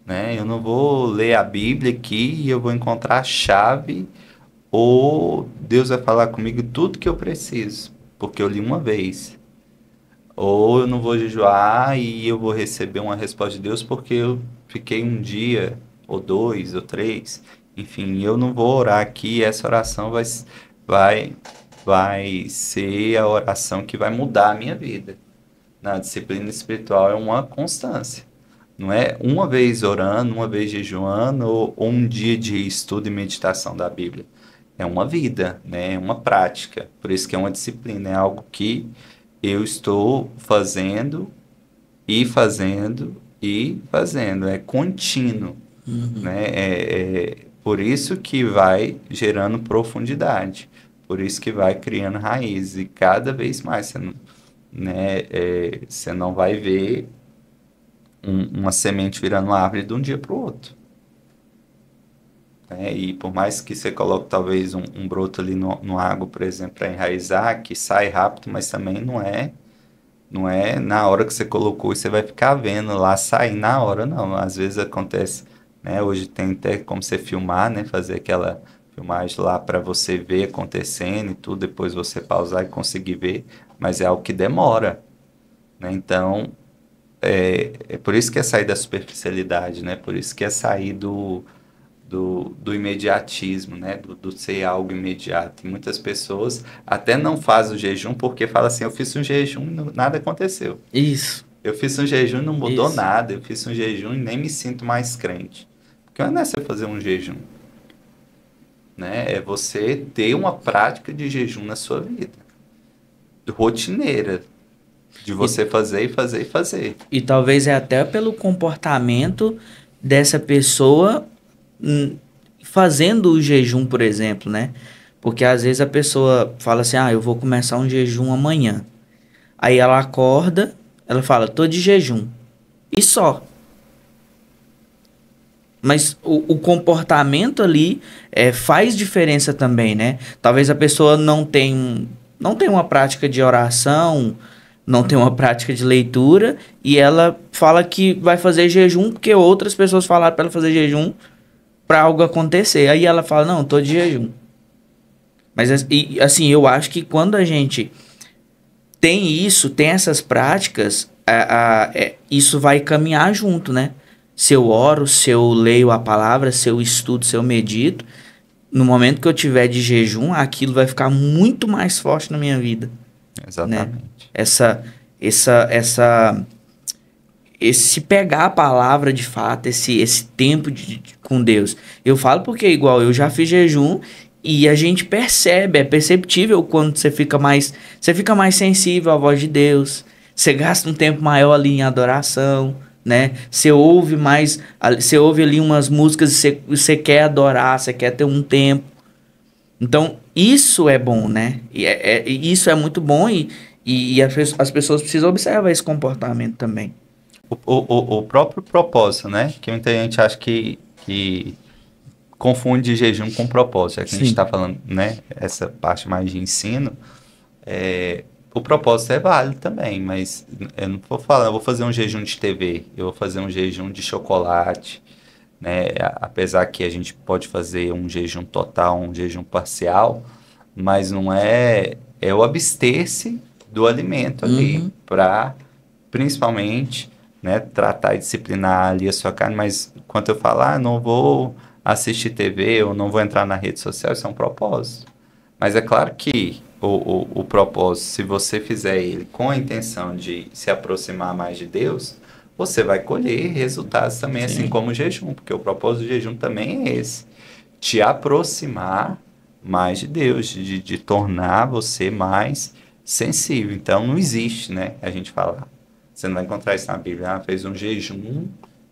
né? Eu não vou ler a Bíblia aqui e eu vou encontrar a chave ou Deus vai falar comigo tudo que eu preciso, porque eu li uma vez. Ou eu não vou jejuar e eu vou receber uma resposta de Deus porque eu fiquei um dia, ou dois, ou três. Enfim, eu não vou orar aqui e essa oração vai, vai ser a oração que vai mudar a minha vida. Na disciplina espiritual é uma constância. Não é uma vez orando, uma vez jejuando, ou um dia de estudo e meditação da Bíblia. É uma vida, né? É uma prática. Por isso que é uma disciplina, é algo que eu estou fazendo e fazendo e fazendo. É contínuo, né? Por isso que vai gerando profundidade. Por isso que vai criando raízes. E cada vez mais você não, né? Você não vai ver uma semente virando uma árvore de um dia para o outro. E por mais que você coloque talvez um broto ali no água, por exemplo, para enraizar, que sai rápido, mas também não é na hora que você colocou e você vai ficar vendo lá sair na hora, não. Às vezes acontece, né? Hoje tem até como você filmar, né? Fazer aquela filmagem lá para você ver acontecendo e tudo, depois você pausar e conseguir ver, mas é algo que demora, né? Então, é por isso que é sair da superficialidade, né? Por isso que é sair do imediatismo, né? Do ser algo imediato. E muitas pessoas até não fazem o jejum porque falam assim, eu fiz um jejum e nada aconteceu. Isso. Eu fiz um jejum e não mudou Isso. nada. Eu fiz um jejum e nem me sinto mais crente. Porque não é você fazer um jejum, né? É você ter uma prática de jejum na sua vida. Rotineira. De você fazer e fazer e fazer. E talvez é até pelo comportamento dessa pessoa fazendo o jejum, por exemplo, né? Porque às vezes a pessoa fala assim, eu vou começar um jejum amanhã. Aí ela acorda, ela fala, tô de jejum. E só. Mas o comportamento ali faz diferença também, né? Talvez a pessoa não tenha uma prática de oração, não tem uma prática de leitura, e ela fala que vai fazer jejum porque outras pessoas falaram para ela fazer jejum para algo acontecer. Aí ela fala, não, tô de jejum. Mas assim, eu acho que quando a gente tem essas práticas, isso vai caminhar junto, né? Se eu oro, se eu leio a palavra, se eu estudo, se eu medito, no momento que eu tiver de jejum, aquilo vai ficar muito mais forte na minha vida. Exatamente. Né? Esse pegar a palavra de fato, esse tempo com Deus. Eu falo porque, igual, eu já fiz jejum e a gente percebe, é perceptível quando você fica mais sensível à voz de Deus. Você gasta um tempo maior ali em adoração, né? Você ouve ali umas músicas e você quer adorar, você quer ter um tempo. Então, isso é bom, né? Isso é muito bom e as pessoas precisam observar esse comportamento também. O próprio propósito, né? Que muita gente acha que confunde jejum com propósito. Já que a gente está falando, né? Essa parte mais de ensino. o propósito é válido também, mas eu não vou falar, eu vou fazer um jejum de TV, eu vou fazer um jejum de chocolate, né? Apesar que a gente pode fazer um jejum total, um jejum parcial, mas não é, é o abster-se do alimento ali, para principalmente, né, tratar e disciplinar ali a sua carne, mas quando eu falar, não vou assistir TV ou não vou entrar na rede social, isso é um propósito. Mas é claro que o propósito, se você fizer ele com a intenção de se aproximar mais de Deus, você vai colher resultados também, assim como o jejum, porque o propósito do jejum também é esse, te aproximar mais de Deus, de tornar você mais sensível. Então, não existe, né, a gente falar. Você não vai encontrar isso na Bíblia. Ah, fez um jejum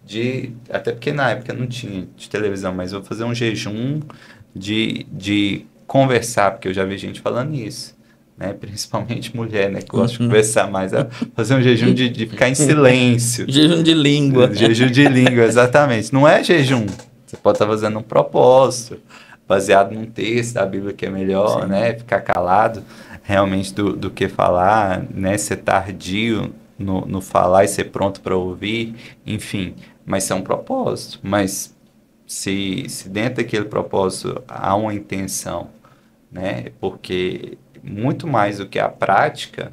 de... Até porque na época não tinha de televisão, mas vou fazer um jejum de conversar, porque eu já vi gente falando isso, né? Principalmente mulher, né? Que gosta de conversar mais. Fazer um jejum de ficar em silêncio. Jejum de língua. Jejum de língua, exatamente. Não é jejum. Você pode estar fazendo um propósito, baseado num texto da Bíblia que é melhor, né? Ficar calado realmente do que falar, né? Ser tardio no falar e ser pronto para ouvir, enfim. Mas é um propósito. Mas se dentro daquele propósito há uma intenção, né? Porque muito mais do que a prática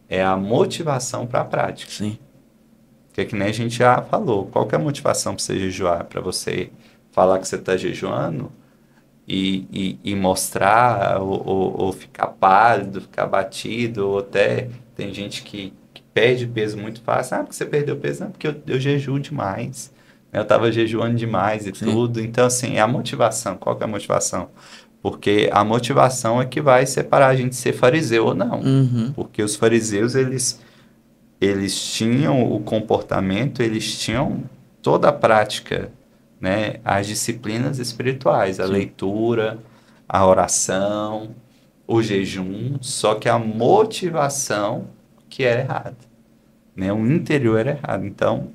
é a motivação para a prática. Sim. Porque que nem a gente já falou, qual que é a motivação para você jejuar? Para você falar que você está jejuando e mostrar ou ficar pálido, ficar batido, ou até tem gente que perde peso muito fácil. Ah, porque você perdeu peso? Não, porque eu jejuo demais. Eu estava jejuando demais e tudo. Então, assim, é a motivação. Qual que é a motivação? Porque a motivação é que vai separar a gente de ser fariseu ou não. Porque os fariseus, eles tinham o comportamento, eles tinham toda a prática, né? As disciplinas espirituais, a leitura, a oração, o jejum, só que a motivação que era errada, né? O interior era errado. Então,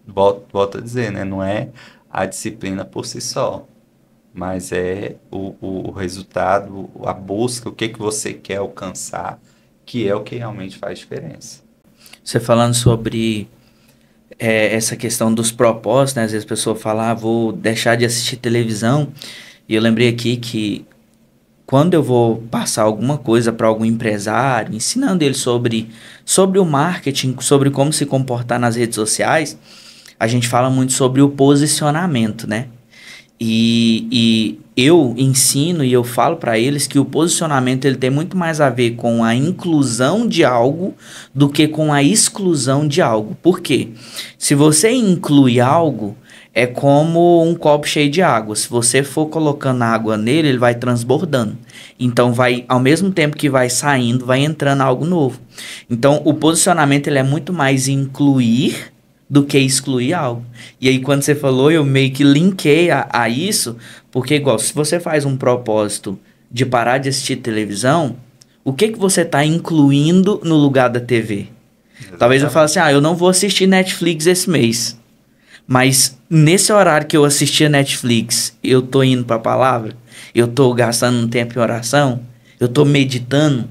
volto a dizer, né? Não é a disciplina por si só, mas é o resultado, a busca, o que você quer alcançar, que é o que realmente faz diferença. Você falando sobre essa questão dos propósitos, né? Às vezes a pessoa fala, vou deixar de assistir televisão. E eu lembrei aqui que quando eu vou passar alguma coisa para algum empresário, ensinando ele sobre o marketing, sobre como se comportar nas redes sociais, a gente fala muito sobre o posicionamento, né? E eu ensino e eu falo para eles que o posicionamento ele tem muito mais a ver com a inclusão de algo do que com a exclusão de algo. Por quê? Se você inclui algo, é como um copo cheio de água. Se você for colocando água nele, ele vai transbordando. Então, vai, ao mesmo tempo que vai saindo, vai entrando algo novo. Então, o posicionamento ele é muito mais incluir do que excluir algo. E aí, quando você falou, eu meio que linkei a isso, porque, igual, se você faz um propósito de parar de assistir televisão, o que você está incluindo no lugar da TV? Exatamente. Talvez eu fale assim, eu não vou assistir Netflix esse mês. Mas nesse horário que eu assistia Netflix, eu tô indo para a palavra, eu tô gastando um tempo em oração, eu tô meditando.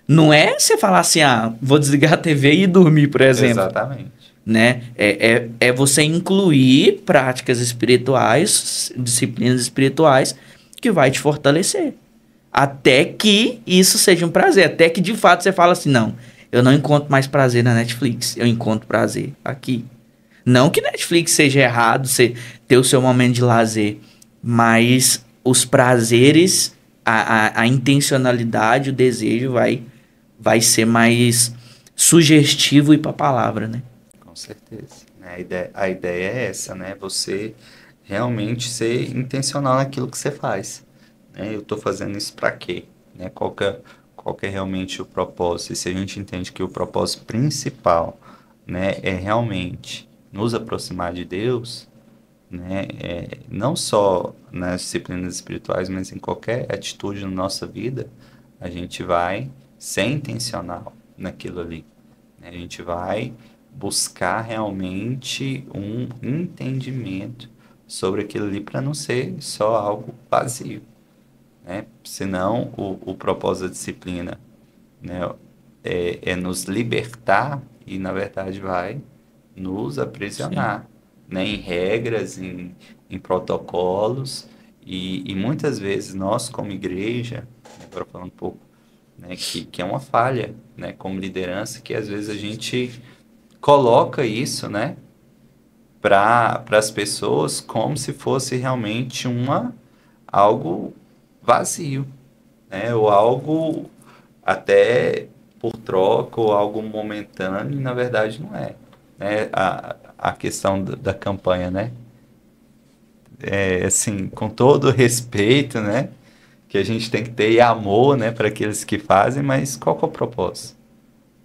Não é você falar assim, vou desligar a TV e dormir, por exemplo. Exatamente. Né? É você incluir práticas espirituais, disciplinas espirituais, que vai te fortalecer. Até que isso seja um prazer. Até que de fato você fala assim, não, eu não encontro mais prazer na Netflix, eu encontro prazer aqui. Não que Netflix seja errado, você ter o seu momento de lazer, mas os prazeres, a intencionalidade, o desejo vai ser mais sugestivo e para a palavra, né? Com certeza. A ideia é essa, né? Você realmente ser intencional naquilo que você faz. Né? Eu estou fazendo isso para quê? Né? Qual que é realmente o propósito? E se a gente entende que o propósito principal, né, é realmente nos aproximar de Deus, né? Não só nas disciplinas espirituais, mas em qualquer atitude na nossa vida, a gente vai ser intencional naquilo ali. Né? A gente vai buscar realmente um entendimento sobre aquilo ali para não ser só algo vazio. Né? Senão o propósito da disciplina né, é nos libertar e, na verdade, vai nos aprisionar, né, em regras, em protocolos, e muitas vezes nós, como igreja, agora falando um pouco, né, que é uma falha, né, como liderança, que às vezes a gente coloca isso, né, para as pessoas como se fosse realmente algo vazio, né, ou algo até por troca, ou algo momentâneo, e na verdade não é, né, a questão da campanha, né, assim, com todo respeito, né, que a gente tem que ter amor, né, para aqueles que fazem, mas qual que é o propósito?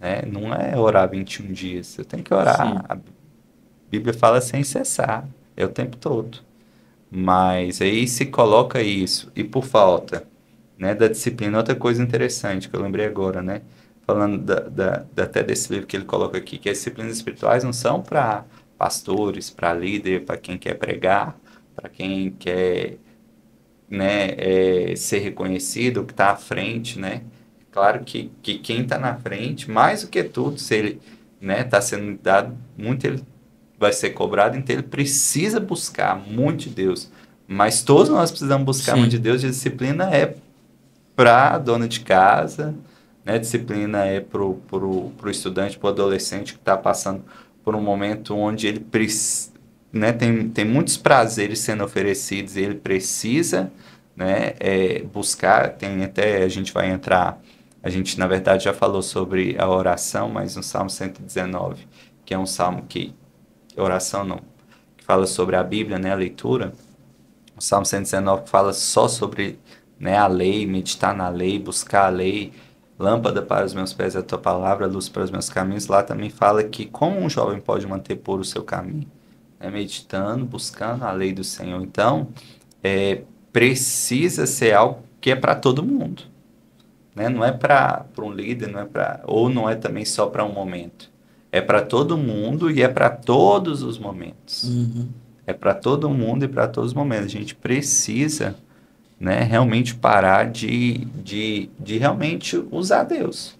Né? Não é orar 21 dias, você tem que orar. Sim. A Bíblia fala sem cessar, é o tempo todo. Mas aí se coloca isso, e por falta, né, da disciplina, outra coisa interessante que eu lembrei agora, né, falando até desse livro que ele coloca aqui, que as disciplinas espirituais não são para pastores, para líder, para quem quer pregar, para quem quer, né, ser reconhecido, que está à frente, né? Claro que quem está na frente, mais do que tudo, se ele, né, está sendo dado, muito ele vai ser cobrado, então ele precisa buscar muito de Deus. Mas todos nós precisamos buscar Sim. muito de Deus, e a disciplina é para a dona de casa, né? Disciplina é pro estudante, pro adolescente que está passando por um momento onde ele né, tem muitos prazeres sendo oferecidos e ele precisa, né, buscar. Tem até, a gente vai entrar, a gente na verdade já falou sobre a oração, mas no Salmo 119, que é um salmo que, oração não, que fala sobre a Bíblia, né, a leitura. O Salmo 119 fala só sobre, né, a lei, meditar na lei, buscar a lei. Lâmpada para os meus pés é a tua palavra, luz para os meus caminhos. Lá também fala que como um jovem pode manter puro o seu caminho, né, meditando, buscando a lei do Senhor. Então, precisa ser algo que é para todo mundo, né? Não é para um líder, não é ou não é também só para um momento. É para todo mundo e é para todos os momentos. Uhum. É para todo mundo e para todos os momentos. A gente precisa, né, realmente parar de realmente usar Deus.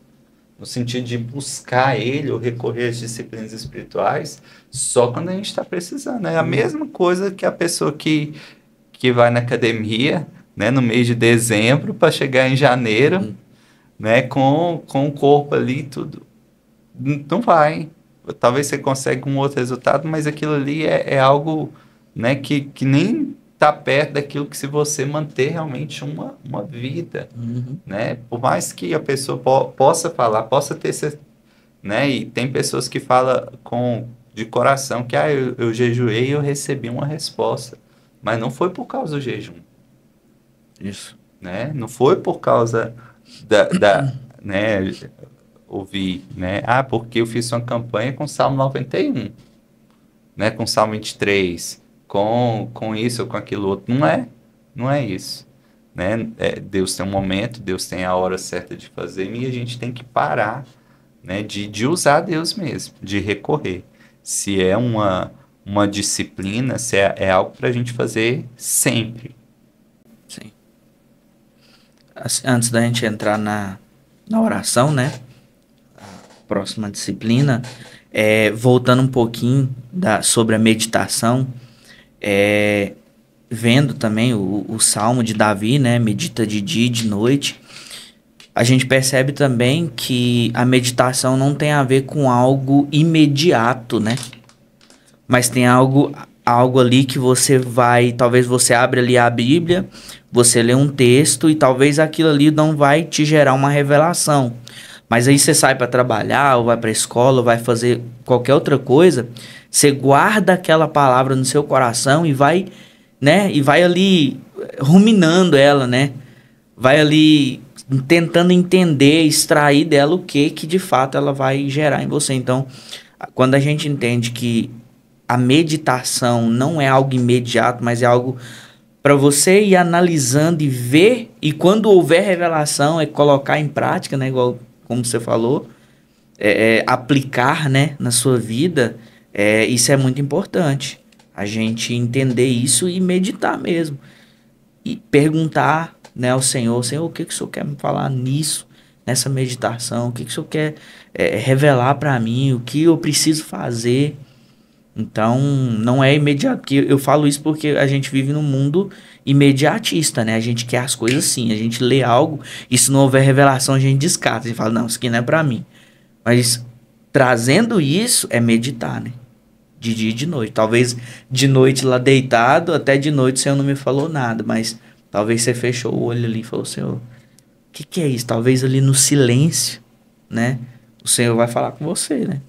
No sentido de buscar Ele ou recorrer às disciplinas espirituais só quando a gente está precisando. É a mesma coisa que a pessoa que vai na academia, né, no mês de dezembro para chegar em janeiro, né, com o corpo ali tudo. Não vai. Talvez você consiga um outro resultado, mas aquilo ali é algo, né, que nem está perto daquilo que se você manter realmente uma vida, né? Por mais que a pessoa possa falar, possa ter, né? E tem pessoas que falam de coração que eu jejuei e eu recebi uma resposta, mas não foi por causa do jejum. Isso. Né? Não foi por causa né, ouvir, né? Porque eu fiz uma campanha com Salmo 91, né? Com Salmo 23, com isso ou com aquilo outro. Não é isso, né? Deus tem um momento, Deus tem a hora certa de fazer, e a gente tem que parar, né, de usar Deus mesmo, de recorrer. Se é uma disciplina, se é algo para a gente fazer sempre. Sim. Antes da gente entrar na oração, né? A próxima disciplina, voltando um pouquinho sobre a meditação, vendo também o Salmo de Davi, né? Medita de dia e de noite. A gente percebe também que a meditação não tem a ver com algo imediato, né? Mas tem algo ali que você vai... Talvez você abre ali a Bíblia, você lê um texto e talvez aquilo ali não vai te gerar uma revelação. Mas aí você sai para trabalhar, ou vai para a escola, ou vai fazer qualquer outra coisa, você guarda aquela palavra no seu coração e vai, né? E vai ali ruminando ela, né? Vai ali tentando entender, extrair dela o que de fato ela vai gerar em você. Então, quando a gente entende que a meditação não é algo imediato, mas é algo para você ir analisando e ver, e quando houver revelação, colocar em prática, né? Igual como você falou, aplicar, né, na sua vida, isso é muito importante. A gente entender isso e meditar mesmo. E perguntar, né, ao Senhor, o que o Senhor quer me falar nisso, nessa meditação? O que o Senhor quer revelar para mim? O que eu preciso fazer? Então, não é imediato. Porque eu falo isso porque a gente vive num mundo imediatista, né? A gente quer as coisas assim. A gente lê algo e se não houver revelação, a gente descarta. A gente fala, não, isso aqui não é para mim. Mas trazendo isso é meditar, né? De dia e de noite. Talvez de noite lá deitado, até de noite o Senhor não me falou nada. Mas talvez você fechou o olho ali e falou, Senhor, o que é isso? Talvez ali no silêncio, né? O Senhor vai falar com você, né?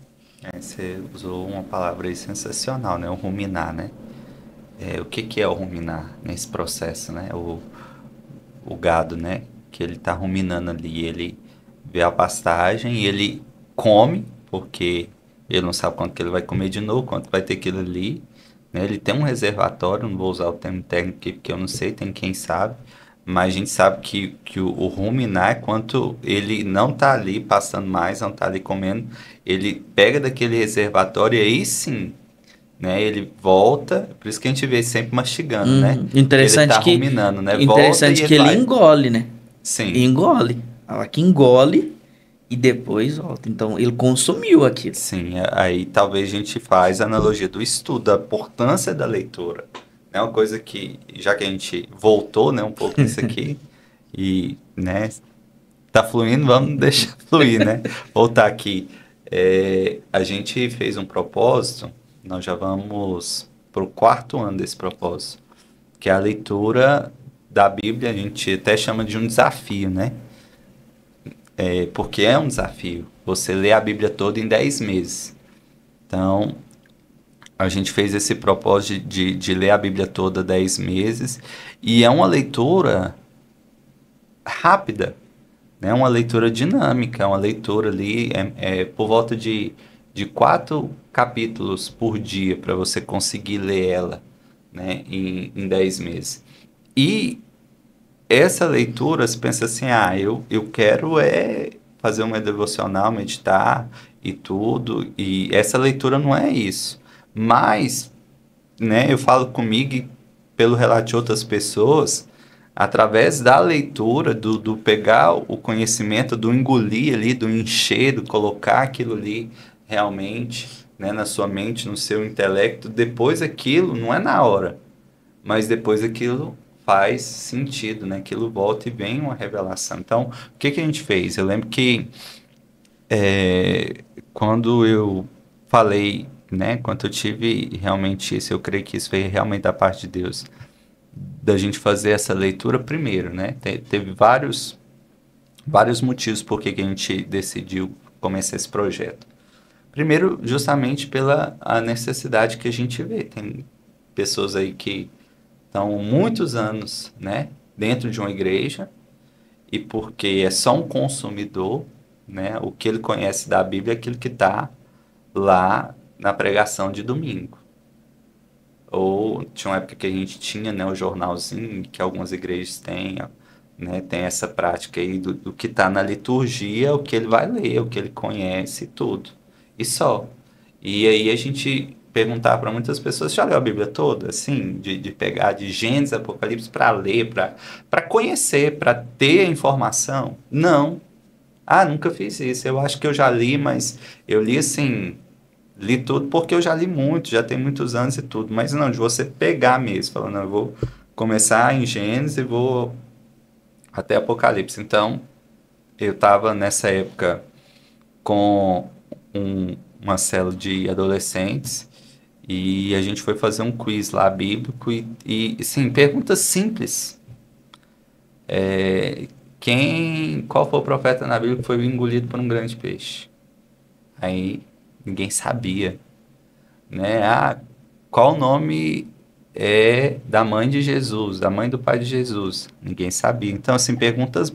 Você usou uma palavra aí sensacional, né? O ruminar, né? O que é o ruminar nesse processo, né? O gado, né? Que ele tá ruminando ali, ele vê a pastagem e ele come, porque ele não sabe quanto que ele vai comer de novo, quanto vai ter aquilo ali, né? Ele tem um reservatório, não vou usar o termo técnico aqui, porque eu não sei, tem quem sabe, mas a gente sabe que o ruminar é quanto ele não tá ali passando mais, não tá ali comendo, ele pega daquele reservatório e aí sim, né? Ele volta, por isso que a gente vê sempre mastigando, né? Ele tá ruminando, né? Volta e Interessante que ele engole, né? Sim, Engole. Fala que engole e depois volta. Então ele consumiu aquilo. sim. Aí talvez a gente faz a analogia do estudo, a importância da leitura. É uma coisa que, já que a gente voltou, né, um pouco nisso aqui, e, né, tá fluindo, vamos deixar fluir, né? Voltar aqui. A gente fez um propósito, nós já vamos pro 4º ano desse propósito, que é a leitura da Bíblia, a gente até chama de um desafio, né? Porque é um desafio. Você lê a Bíblia toda em 10 meses. Então, a gente fez esse propósito de ler a Bíblia toda 10 meses. E é uma leitura rápida, né? Uma leitura dinâmica, uma leitura ali por volta de 4 capítulos por dia para você conseguir ler ela, né? Em 10 meses. E essa leitura, você pensa assim, eu quero fazer uma devocional, meditar e tudo, e essa leitura não é isso. Mas, né, eu falo comigo e pelo relato de outras pessoas, através da leitura, do pegar o conhecimento, do engolir ali, do encher, do colocar aquilo ali realmente, né, na sua mente, no seu intelecto, depois aquilo, não é na hora, mas depois aquilo faz sentido, né? Aquilo volta e vem uma revelação. Então, o que a gente fez? Eu lembro que quando eu falei, né? Quando eu tive realmente isso, eu creio que isso veio realmente da parte de Deus, da gente fazer essa leitura primeiro, né? Teve vários motivos por que a gente decidiu começar esse projeto. Primeiro, justamente pela a necessidade que a gente vê. Tem pessoas aí que estão muitos anos, né, dentro de uma igreja, e porque é só um consumidor, né, o que ele conhece da Bíblia é aquilo que está lá na pregação de domingo. Ou tinha uma época que a gente tinha, né, o jornalzinho, que algumas igrejas têm, né, tem essa prática aí do que está na liturgia, o que ele vai ler, o que ele conhece, tudo. E só. E aí a gente perguntar para muitas pessoas, já leu a Bíblia toda? Assim, de pegar de Gênesis, Apocalipse para ler, para conhecer, para ter a informação? Não. Nunca fiz isso. Eu acho que eu já li, mas eu li assim, li tudo porque eu já li muito, já tem muitos anos e tudo. Mas não, de você pegar mesmo, falando, eu vou começar em Gênesis e vou até Apocalipse. Então, eu estava nessa época com uma célula de adolescentes e a gente foi fazer um quiz lá bíblico e sim, perguntas simples. Qual foi o profeta na Bíblia que foi engolido por um grande peixe? Aí ninguém sabia, né? Qual o nome da mãe de Jesus, da mãe do pai de Jesus? Ninguém sabia. Então, assim, perguntas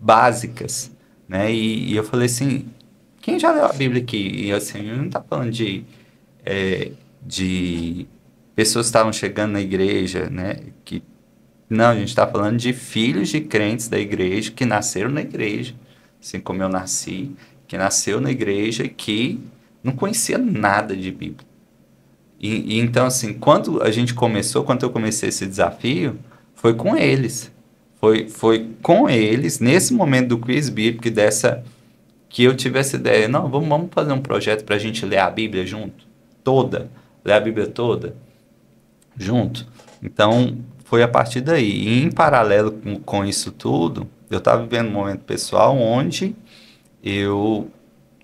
básicas, né? E eu falei assim, quem já leu a Bíblia aqui? E assim, eu não tá falando de pessoas que estavam chegando na igreja, né? Não, a gente está falando de filhos de crentes da igreja que nasceram na igreja, assim como eu nasci, que nasceu na igreja e que não conhecia nada de Bíblia. E então, assim, quando eu comecei esse desafio, foi com eles. Foi com eles, nesse momento do quiz bíblico, que eu tive essa ideia. Não, vamos fazer um projeto para a gente ler a Bíblia junto. Ler a Bíblia toda junto. Então, foi a partir daí. E em paralelo com isso tudo, eu estava vivendo um momento pessoal onde eu,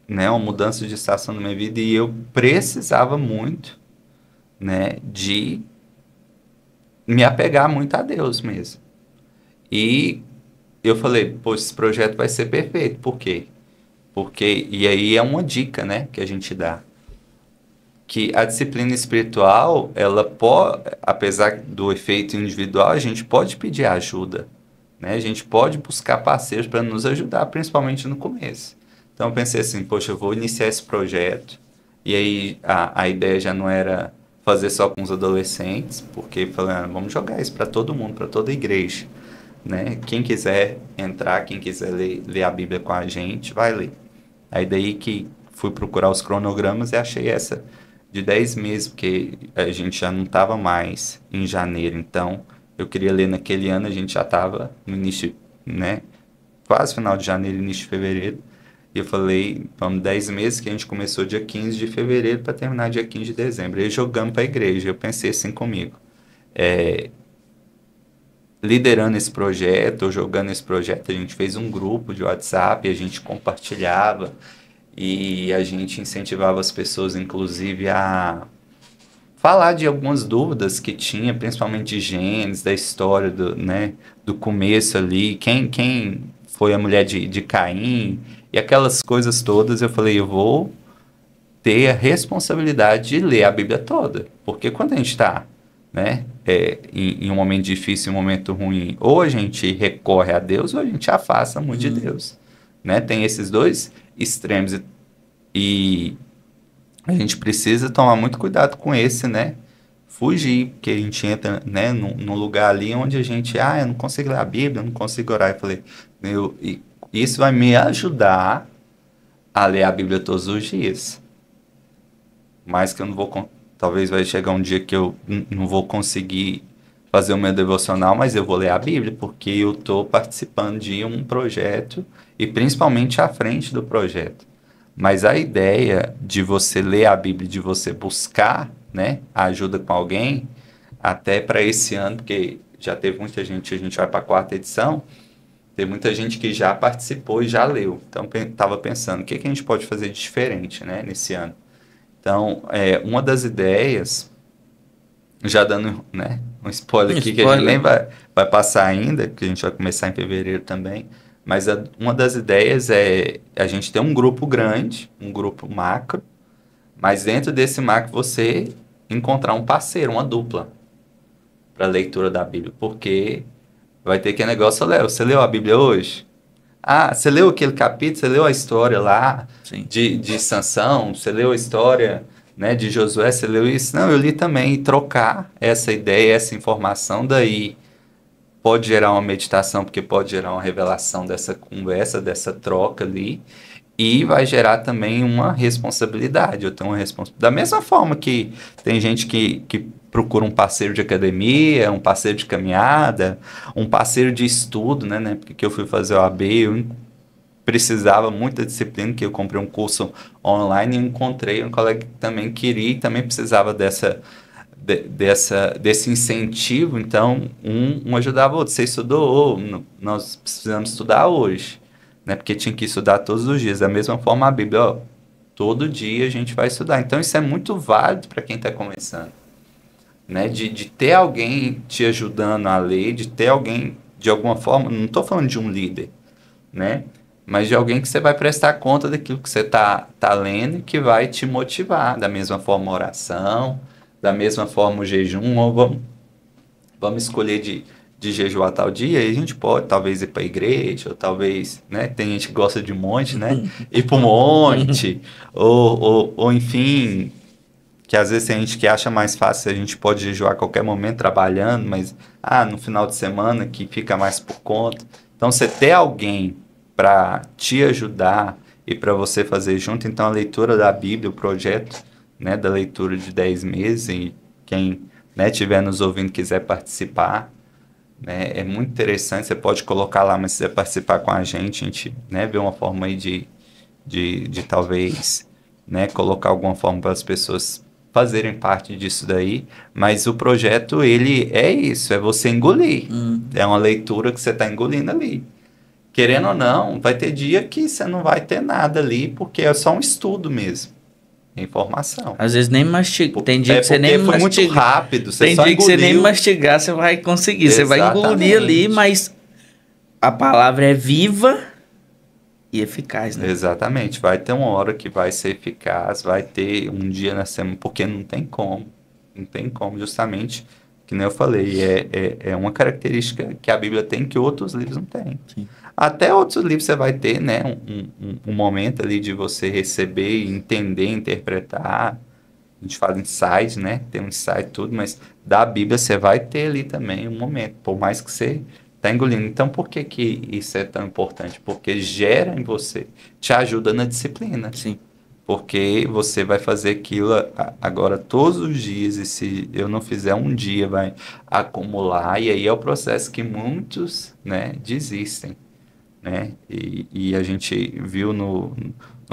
né, uma mudança de estação na minha vida, e eu precisava muito, né, de me apegar muito a Deus mesmo. E eu falei, pô, esse projeto vai ser perfeito. Por quê? Porque, e aí é uma dica, né, que a gente dá. Que a disciplina espiritual, ela pode, apesar do efeito individual, a gente pode pedir ajuda, né? A gente pode buscar parceiros para nos ajudar, principalmente no começo. Então eu pensei assim, poxa, eu vou iniciar esse projeto, e aí a ideia já não era fazer só com os adolescentes, porque falando, vamos jogar isso para todo mundo, para toda a igreja, né? Quem quiser entrar, quem quiser ler a Bíblia com a gente, vai ler. Aí daí que fui procurar os cronogramas e achei essa de 10 meses, porque a gente já não estava mais em janeiro, então eu queria ler naquele ano, a gente já estava no início, né, quase final de janeiro, início de fevereiro, e eu falei, vamos 10 meses, que a gente começou dia 15 de fevereiro para terminar dia 15 de dezembro, e jogamos para a igreja. Eu pensei assim comigo, liderando esse projeto, ou jogando esse projeto, a gente fez um grupo de WhatsApp, a gente compartilhava, e a gente incentivava as pessoas, inclusive, a falar de algumas dúvidas que tinha, principalmente de Gênesis, da história do começo ali, quem foi a mulher de Caim, e aquelas coisas todas. Eu falei, eu vou ter a responsabilidade de ler a Bíblia toda, porque quando a gente está, né, em um momento difícil, em um momento ruim, ou a gente recorre a Deus, ou a gente afasta muito de Deus, né? Tem esses dois extremos, e a gente precisa tomar muito cuidado com esse, né? Fugir, porque a gente entra, né, num lugar ali onde a gente, eu não consigo ler a Bíblia, eu não consigo orar. Eu falei, isso vai me ajudar a ler a Bíblia todos os dias. Mas que eu não vou, talvez vai chegar um dia que eu não vou conseguir fazer o meu devocional, mas eu vou ler a Bíblia, porque eu estou participando de um projeto, e principalmente à frente do projeto. Mas a ideia de você ler a Bíblia, de você buscar, né, a ajuda com alguém, até para esse ano, porque já teve muita gente, a gente vai para a 4ª edição, tem muita gente que já participou e já leu. Então, estava pensando, o que a gente pode fazer de diferente, né, nesse ano? Então, uma das ideias, já dando, né, um spoiler aqui, que a gente nem vai passar ainda, que a gente vai começar em fevereiro também, mas uma das ideias é a gente ter um grupo grande, um grupo macro, mas dentro desse macro você encontrar um parceiro, uma dupla, para a leitura da Bíblia. Porque vai ter que negócio, Léo, você leu a Bíblia hoje? Você leu aquele capítulo, você leu a história lá de Sansão, você leu a história, né, de Josué, você leu isso? Não, eu li também. E trocar essa ideia, essa informação, daí pode gerar uma meditação, porque pode gerar uma revelação dessa conversa, dessa troca ali, e vai gerar também uma responsabilidade. Eu tenho uma responsabilidade. Da mesma forma que tem gente que procura um parceiro de academia, um parceiro de caminhada, um parceiro de estudo, né? Porque eu fui fazer o AB, eu precisava muito da disciplina, que eu comprei um curso online e encontrei um colega que também queria e também precisava desse incentivo. Então um ajudava o outro. Você estudou, nós precisamos estudar hoje, né? Porque tinha que estudar todos os dias. Da mesma forma a Bíblia, todo dia a gente vai estudar. Então isso é muito válido para quem está começando, né? De ter alguém te ajudando a ler, de ter alguém, de alguma forma, não estou falando de um líder, né? Mas de alguém que você vai prestar conta daquilo que você tá lendo e que vai te motivar. Da mesma forma a oração, da mesma forma o jejum, ou vamos escolher de jejuar tal dia, e a gente pode talvez ir para a igreja, ou talvez, né, tem gente que gosta de monte, né, ir para o monte, ou enfim, que às vezes tem gente que acha mais fácil, a gente pode jejuar a qualquer momento trabalhando, mas no final de semana que fica mais por conta. Então você ter alguém para te ajudar e para você fazer junto, então a leitura da Bíblia, o projeto, né, da leitura de 10 meses, e quem, né, estiver nos ouvindo quiser participar, né? É muito interessante, você pode colocar lá, mas se você participar com a gente, né, vê uma forma aí de talvez, né, colocar alguma forma para as pessoas fazerem parte disso daí, mas o projeto, ele é isso, é você engolir. É uma leitura que você está engolindo ali. Querendo ou não, vai ter dia que você não vai ter nada ali, porque é só um estudo mesmo. É informação. Às vezes nem mastiga. Tem dia que você nem porque foi muito mastiga. rápido, você Tem só dia que você nem engoliu. mastigar, você vai conseguir. Você vai engolir ali, Exatamente. mas a palavra é viva e eficaz, né? Exatamente. Vai ter uma hora que vai ser eficaz, vai ter um dia na semana, porque não tem como. Não tem como, justamente, que nem eu falei, é uma característica que a Bíblia tem que outros livros não têm. Sim. Até outros livros você vai ter, né, um momento ali de você receber, entender, interpretar. A gente fala insight, né? Tem um insight e tudo, mas da Bíblia você vai ter ali também um momento, por mais que você está engolindo. Então, por que que isso é tão importante? Porque gera em você, te ajuda na disciplina. Sim. Porque você vai fazer aquilo agora todos os dias, e se eu não fizer um dia, vai acumular, e aí é o processo que muitos, né, desistem, né? E a gente viu no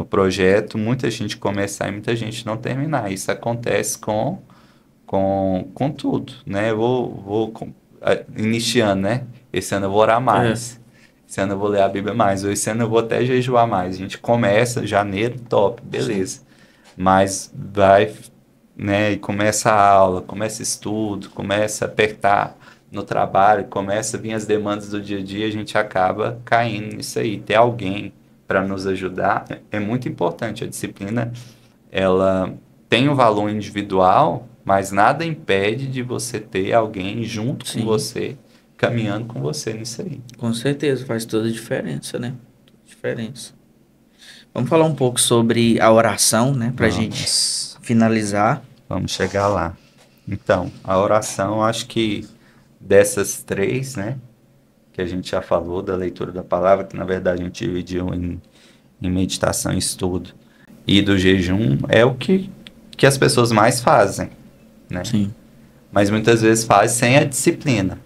projeto muita gente começar e muita gente não terminar. Isso acontece com tudo, né? Iniciando, né? Esse ano eu vou orar mais. Esse ano eu vou ler a Bíblia mais. Ou esse ano eu vou até jejuar mais. A gente começa janeiro, top, beleza. Mas vai, né? E começa a aula, começa estudo, começa a apertar no trabalho, começa a vir as demandas do dia a dia, a gente acaba caindo nisso aí. Ter alguém para nos ajudar é muito importante. A disciplina, ela tem um valor individual, mas nada impede de você ter alguém junto Sim. com você, caminhando com você nisso aí. Com certeza, faz toda a diferença, né? Toda a diferença. Vamos falar um pouco sobre a oração, né? Pra gente finalizar. Vamos chegar lá. Então, a oração, acho que dessas três, né? Que a gente já falou, da leitura da palavra, que na verdade a gente dividiu em meditação e estudo, e do jejum, é o que as pessoas mais fazem, né? Sim. Mas muitas vezes faz sem a disciplina,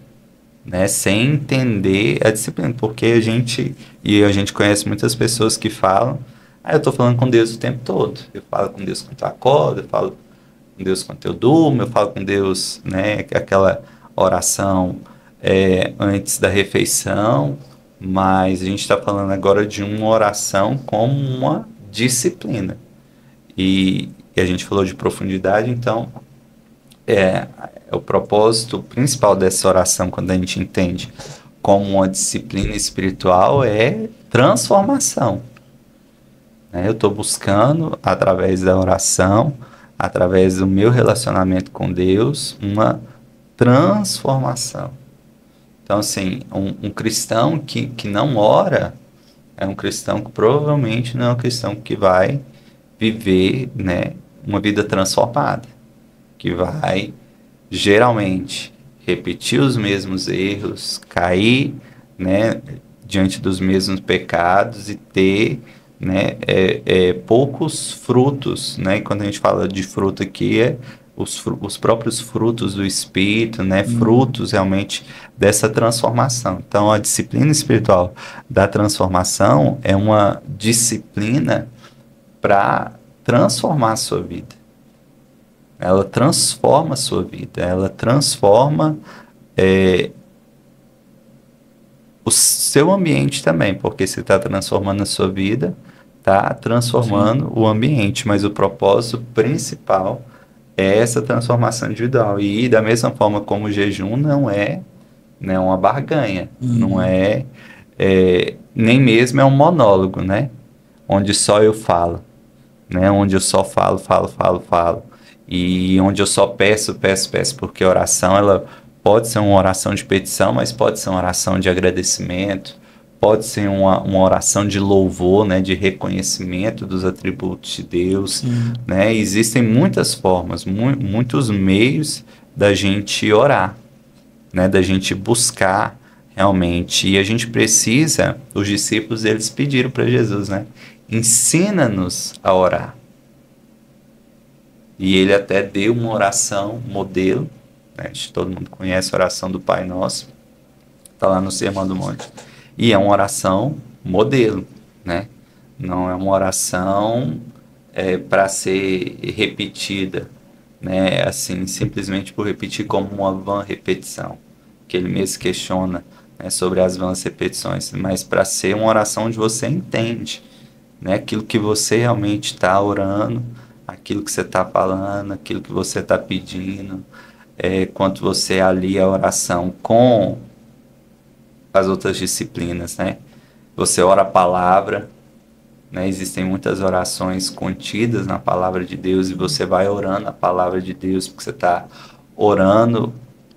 né? Sem entender a disciplina, porque a gente conhece muitas pessoas que falam, eu tô falando com Deus o tempo todo, eu falo com Deus quando eu acordo, eu falo com Deus quando eu durmo, eu falo com Deus, né? Aquela oração antes da refeição, mas a gente está falando agora de uma oração como uma disciplina. E a gente falou de profundidade, então o propósito principal dessa oração, quando a gente entende como uma disciplina espiritual, é transformação. Né? Eu estou buscando, através da oração, através do meu relacionamento com Deus, uma transformação. Então, assim, um cristão que não ora é um cristão que provavelmente não é um cristão que vai viver, né, uma vida transformada, que vai, geralmente, repetir os mesmos erros, cair, né, diante dos mesmos pecados e ter, né, poucos frutos, né? E quando a gente fala de fruto aqui, os próprios frutos do Espírito, né? Frutos realmente dessa transformação. Então, a disciplina espiritual da transformação é uma disciplina para transformar a sua vida. Ela transforma a sua vida, ela transforma o seu ambiente também, porque se está transformando a sua vida, está transformando o ambiente, mas o propósito principal é essa transformação individual. E da mesma forma como o jejum não é, né, uma barganha, não é, nem mesmo é um monólogo, né, onde só eu falo, né, onde eu só falo, e onde eu só peço, porque a oração, ela pode ser uma oração de petição, mas pode ser uma oração de agradecimento, pode ser uma oração de louvor, né, de reconhecimento dos atributos de Deus, né? Existem muitas formas, muitos meios da gente orar, né, da gente buscar realmente. E a gente precisa, os discípulos, eles pediram para Jesus, né, ensina-nos a orar. E ele até deu uma oração modelo, né? Todo mundo conhece a oração do Pai Nosso, Está lá no Sermão do Monte. E é uma oração modelo, né? Não é uma oração para ser repetida, né? Assim, simplesmente por repetir como uma vã repetição, que ele mesmo questiona, né, sobre as vãs repetições, mas para ser uma oração onde você entende, né, aquilo que você realmente está orando, aquilo que você está falando, aquilo que você está pedindo, quanto você alia a oração com as outras disciplinas, né? Você ora a palavra, né? Existem muitas orações contidas na palavra de Deus e você vai orando a palavra de Deus porque você está orando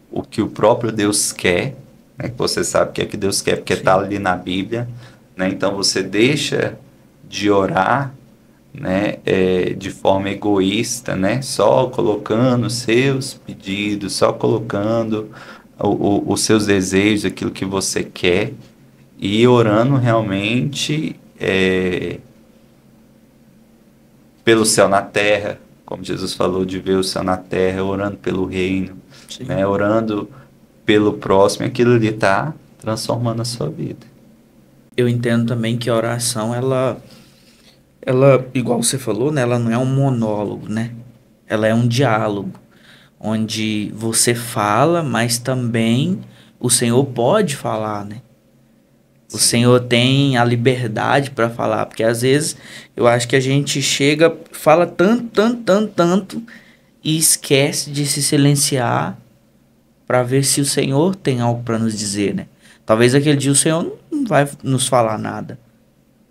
o que o próprio Deus quer, né? Que você sabe que é que Deus quer porque está ali na Bíblia, né? Então você deixa de orar, né, de forma egoísta, né? Só colocando seus pedidos, só colocando os seus desejos, aquilo que você quer, e orando realmente pelo céu na terra, como Jesus falou, de ver o céu na terra, orando pelo reino, né, orando pelo próximo, aquilo ali está transformando a sua vida. Eu entendo também que a oração, ela, igual você falou, né, ela não é um monólogo, né? Ela é um diálogo, onde você fala, mas também o Senhor pode falar, né? O Senhor tem a liberdade para falar, porque às vezes eu acho que a gente chega, fala tanto e esquece de se silenciar para ver se o Senhor tem algo para nos dizer, né? Talvez aquele dia o Senhor não vai nos falar nada.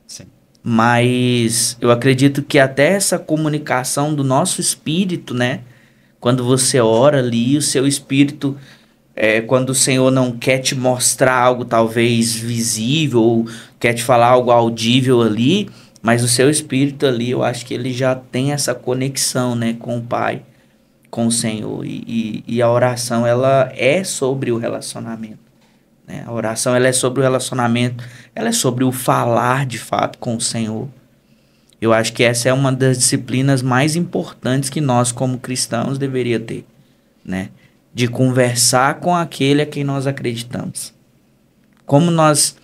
Sim. Mas eu acredito que até essa comunicação do nosso espírito, né? Quando você ora ali, o seu espírito, quando o Senhor não quer te mostrar algo talvez visível, ou quer te falar algo audível ali, mas o seu espírito ali, eu acho que ele já tem essa conexão, né, com o Pai, com o Senhor. E a oração, ela é sobre o relacionamento, né? A oração, ela é sobre o relacionamento, ela é sobre o falar de fato com o Senhor. Eu acho que essa é uma das disciplinas mais importantes que nós, como cristãos, deveria ter, né? De conversar com aquele a quem nós acreditamos. Como nós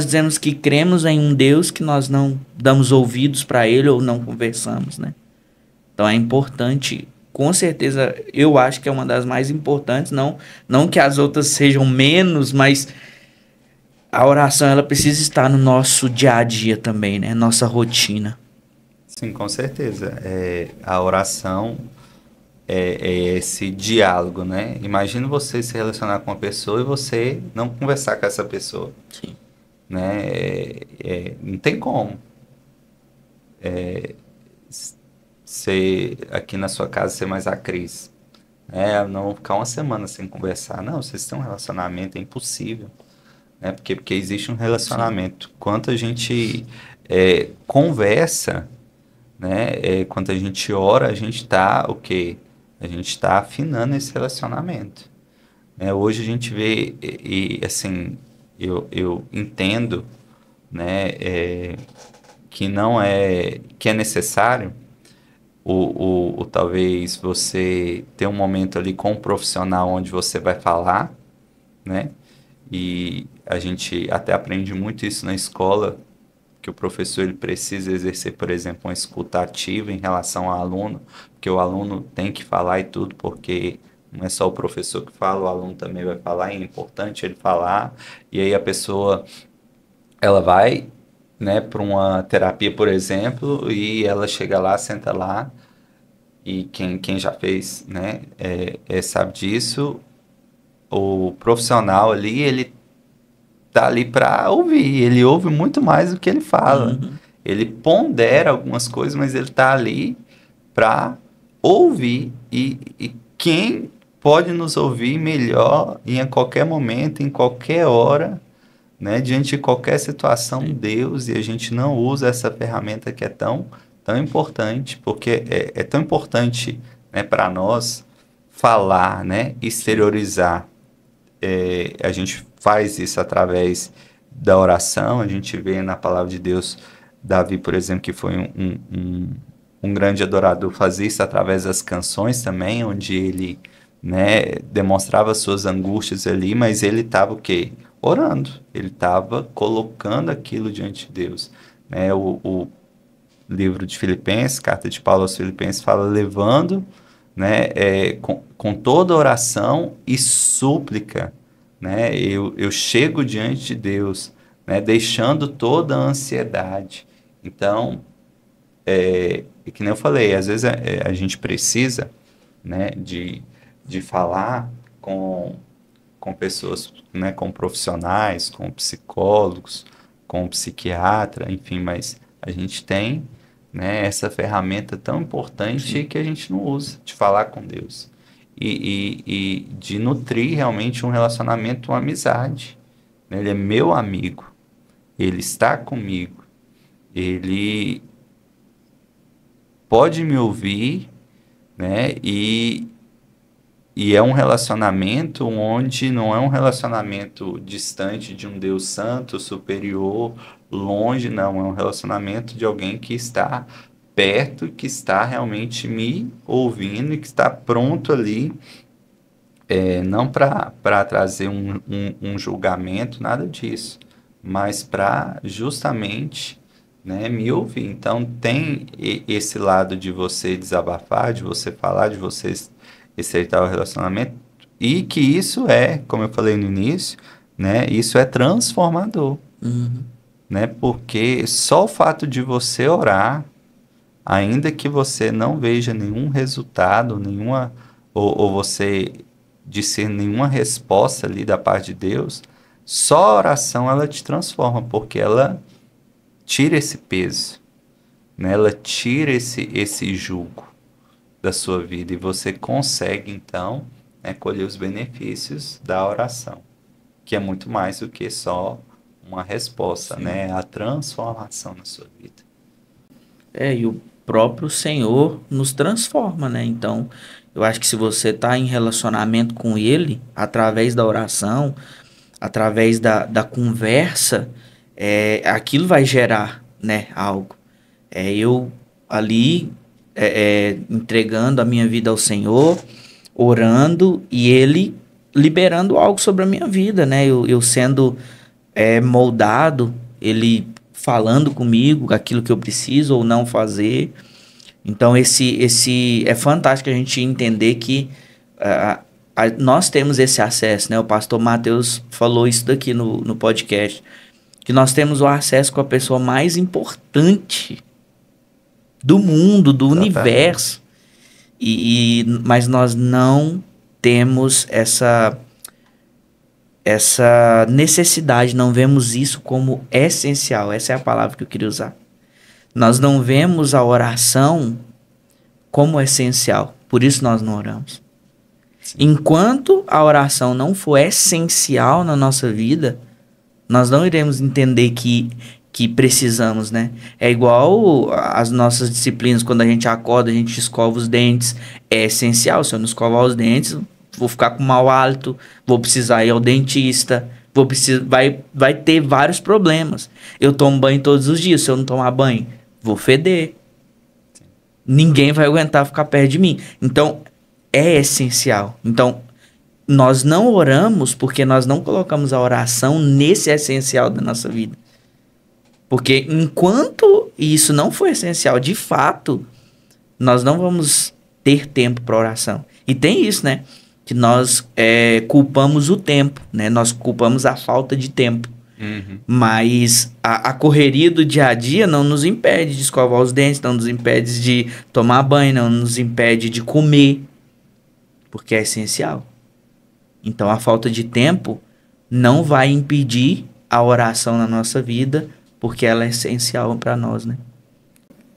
dizemos que cremos em um Deus que nós não damos ouvidos para ele ou não conversamos, né? Então é importante, com certeza, eu acho que é uma das mais importantes, não que as outras sejam menos, mas a oração, ela precisa estar no nosso dia a dia também, né? Nossa rotina. Sim, com certeza. A oração é esse diálogo, né? Imagina você se relacionar com uma pessoa e você não conversar com essa pessoa. Sim. Né? Não tem como. Você, aqui na sua casa, ser mais a Cris. Não ficar uma semana sem conversar. Não, vocês têm um relacionamento, é impossível. Né? Porque existe um relacionamento. Sim. Quanto a gente conversa, né? Quando a gente ora, a gente está o quê? A gente está afinando esse relacionamento. Hoje a gente vê, assim, eu entendo, né, que não que é necessário talvez você ter um momento ali com um profissional onde você vai falar, né? E a gente até aprende muito isso na escola, que o professor ele precisa exercer, por exemplo, uma escuta ativa em relação ao aluno, porque o aluno tem que falar e tudo, porque não é só o professor que fala, o aluno também vai falar, e é importante ele falar, e aí a pessoa, ela vai, né, para uma terapia, por exemplo, e ela chega lá, senta lá, e quem já fez, né, sabe disso, o profissional ali, ele tá ali para ouvir, ele ouve muito mais do que ele fala. Uhum. Ele pondera algumas coisas, mas ele tá ali para ouvir. E quem pode nos ouvir melhor em qualquer momento, em qualquer hora, né, diante de qualquer situação, Sim. Deus, e a gente não usa essa ferramenta que é tão importante, porque é tão importante, né, para nós falar, né, exteriorizar. A gente faz isso através da oração. A gente vê na palavra de Deus, Davi, por exemplo, que foi um grande adorador, fazia isso através das canções também, onde ele, né, demonstrava suas angústias ali, mas ele estava o quê? Orando. Ele estava colocando aquilo diante de Deus. Né? O livro de Filipenses, carta de Paulo aos Filipenses, fala levando, né, com toda oração e súplica, né, eu chego diante de Deus, né, deixando toda a ansiedade. Então, que nem eu falei, às vezes a gente precisa, né, de falar com pessoas, né, com profissionais, com psicólogos, com psiquiatra, enfim, mas a gente tem, né, essa ferramenta tão importante Sim. que a gente não usa, de falar com Deus. E de nutrir realmente um relacionamento, uma amizade. Né? Ele é meu amigo, ele está comigo, ele pode me ouvir, né? E é um relacionamento onde não é um relacionamento distante de um Deus santo, superior, longe, não. É um relacionamento de alguém que está perto, que está realmente me ouvindo e que está pronto ali, não para trazer um julgamento, nada disso, mas para justamente, né, me ouvir. Então, tem esse lado de você desabafar, de você falar, de você estreitar o relacionamento, e que isso como eu falei no início, né, isso é transformador, Uhum. né, porque só o fato de você orar, ainda que você não veja nenhum resultado, ou você discernir nenhuma resposta ali da parte de Deus, só a oração ela te transforma, porque ela tira esse peso, né? Ela tira esse jugo da sua vida e você consegue, então, né, colher os benefícios da oração, que é muito mais do que só uma resposta, Sim. né? A transformação na sua vida. E o próprio Senhor nos transforma, né? Então, eu acho que se você está em relacionamento com Ele, através da oração, através da conversa, aquilo vai gerar, né, algo. Eu ali entregando a minha vida ao Senhor, orando e Ele liberando algo sobre a minha vida, né? Eu sendo moldado, Ele falando comigo aquilo que eu preciso ou não fazer. Então esse é fantástico a gente entender que nós temos esse acesso, né? O pastor Mateus falou isso daqui no podcast, que nós temos o acesso com a pessoa mais importante do mundo, do Exatamente. universo, mas nós não temos essa necessidade, não vemos isso como essencial. Essa é a palavra que eu queria usar. Nós não vemos a oração como essencial, por isso nós não oramos. Enquanto a oração não for essencial na nossa vida, nós não iremos entender que precisamos, né? É igual as nossas disciplinas, quando a gente acorda, a gente escova os dentes. É essencial, se eu não escovar os dentes, vou ficar com mau hálito, vou precisar ir ao dentista, vai ter vários problemas. Eu tomo banho todos os dias, se eu não tomar banho, vou feder. Ninguém vai aguentar ficar perto de mim. Então, é essencial. Então, nós não oramos porque nós não colocamos a oração nesse essencial da nossa vida. Porque enquanto isso não for essencial, de fato, nós não vamos ter tempo para oração. E tem isso, né? Que nós culpamos o tempo, né? Nós culpamos a falta de tempo. Uhum. Mas a correria do dia a dia não nos impede de escovar os dentes, não nos impede de tomar banho, não nos impede de comer, porque é essencial. Então a falta de tempo não vai impedir a oração na nossa vida, porque ela é essencial para nós, né?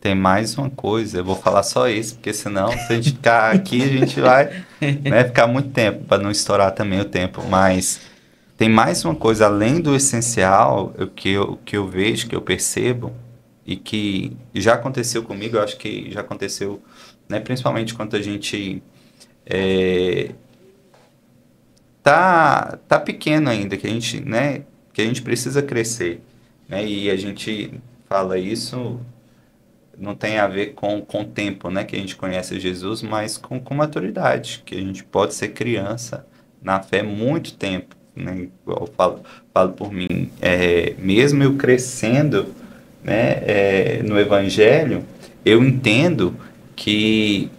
Tem mais uma coisa, eu vou falar só isso, porque senão, se a gente ficar aqui, a gente vai, né, ficar muito tempo, para não estourar também o tempo. Mas tem mais uma coisa, além do essencial, que eu vejo, que eu percebo, e que já aconteceu comigo, eu acho que já aconteceu, né, principalmente quando a gente tá pequeno ainda, que a gente, né, que a gente precisa crescer, né, e a gente fala isso não tem a ver com o tempo, né, que a gente conhece Jesus, mas com maturidade, que a gente pode ser criança na fé muito tempo, né, igual eu falo por mim, mesmo eu crescendo, né, no Evangelho, eu entendo que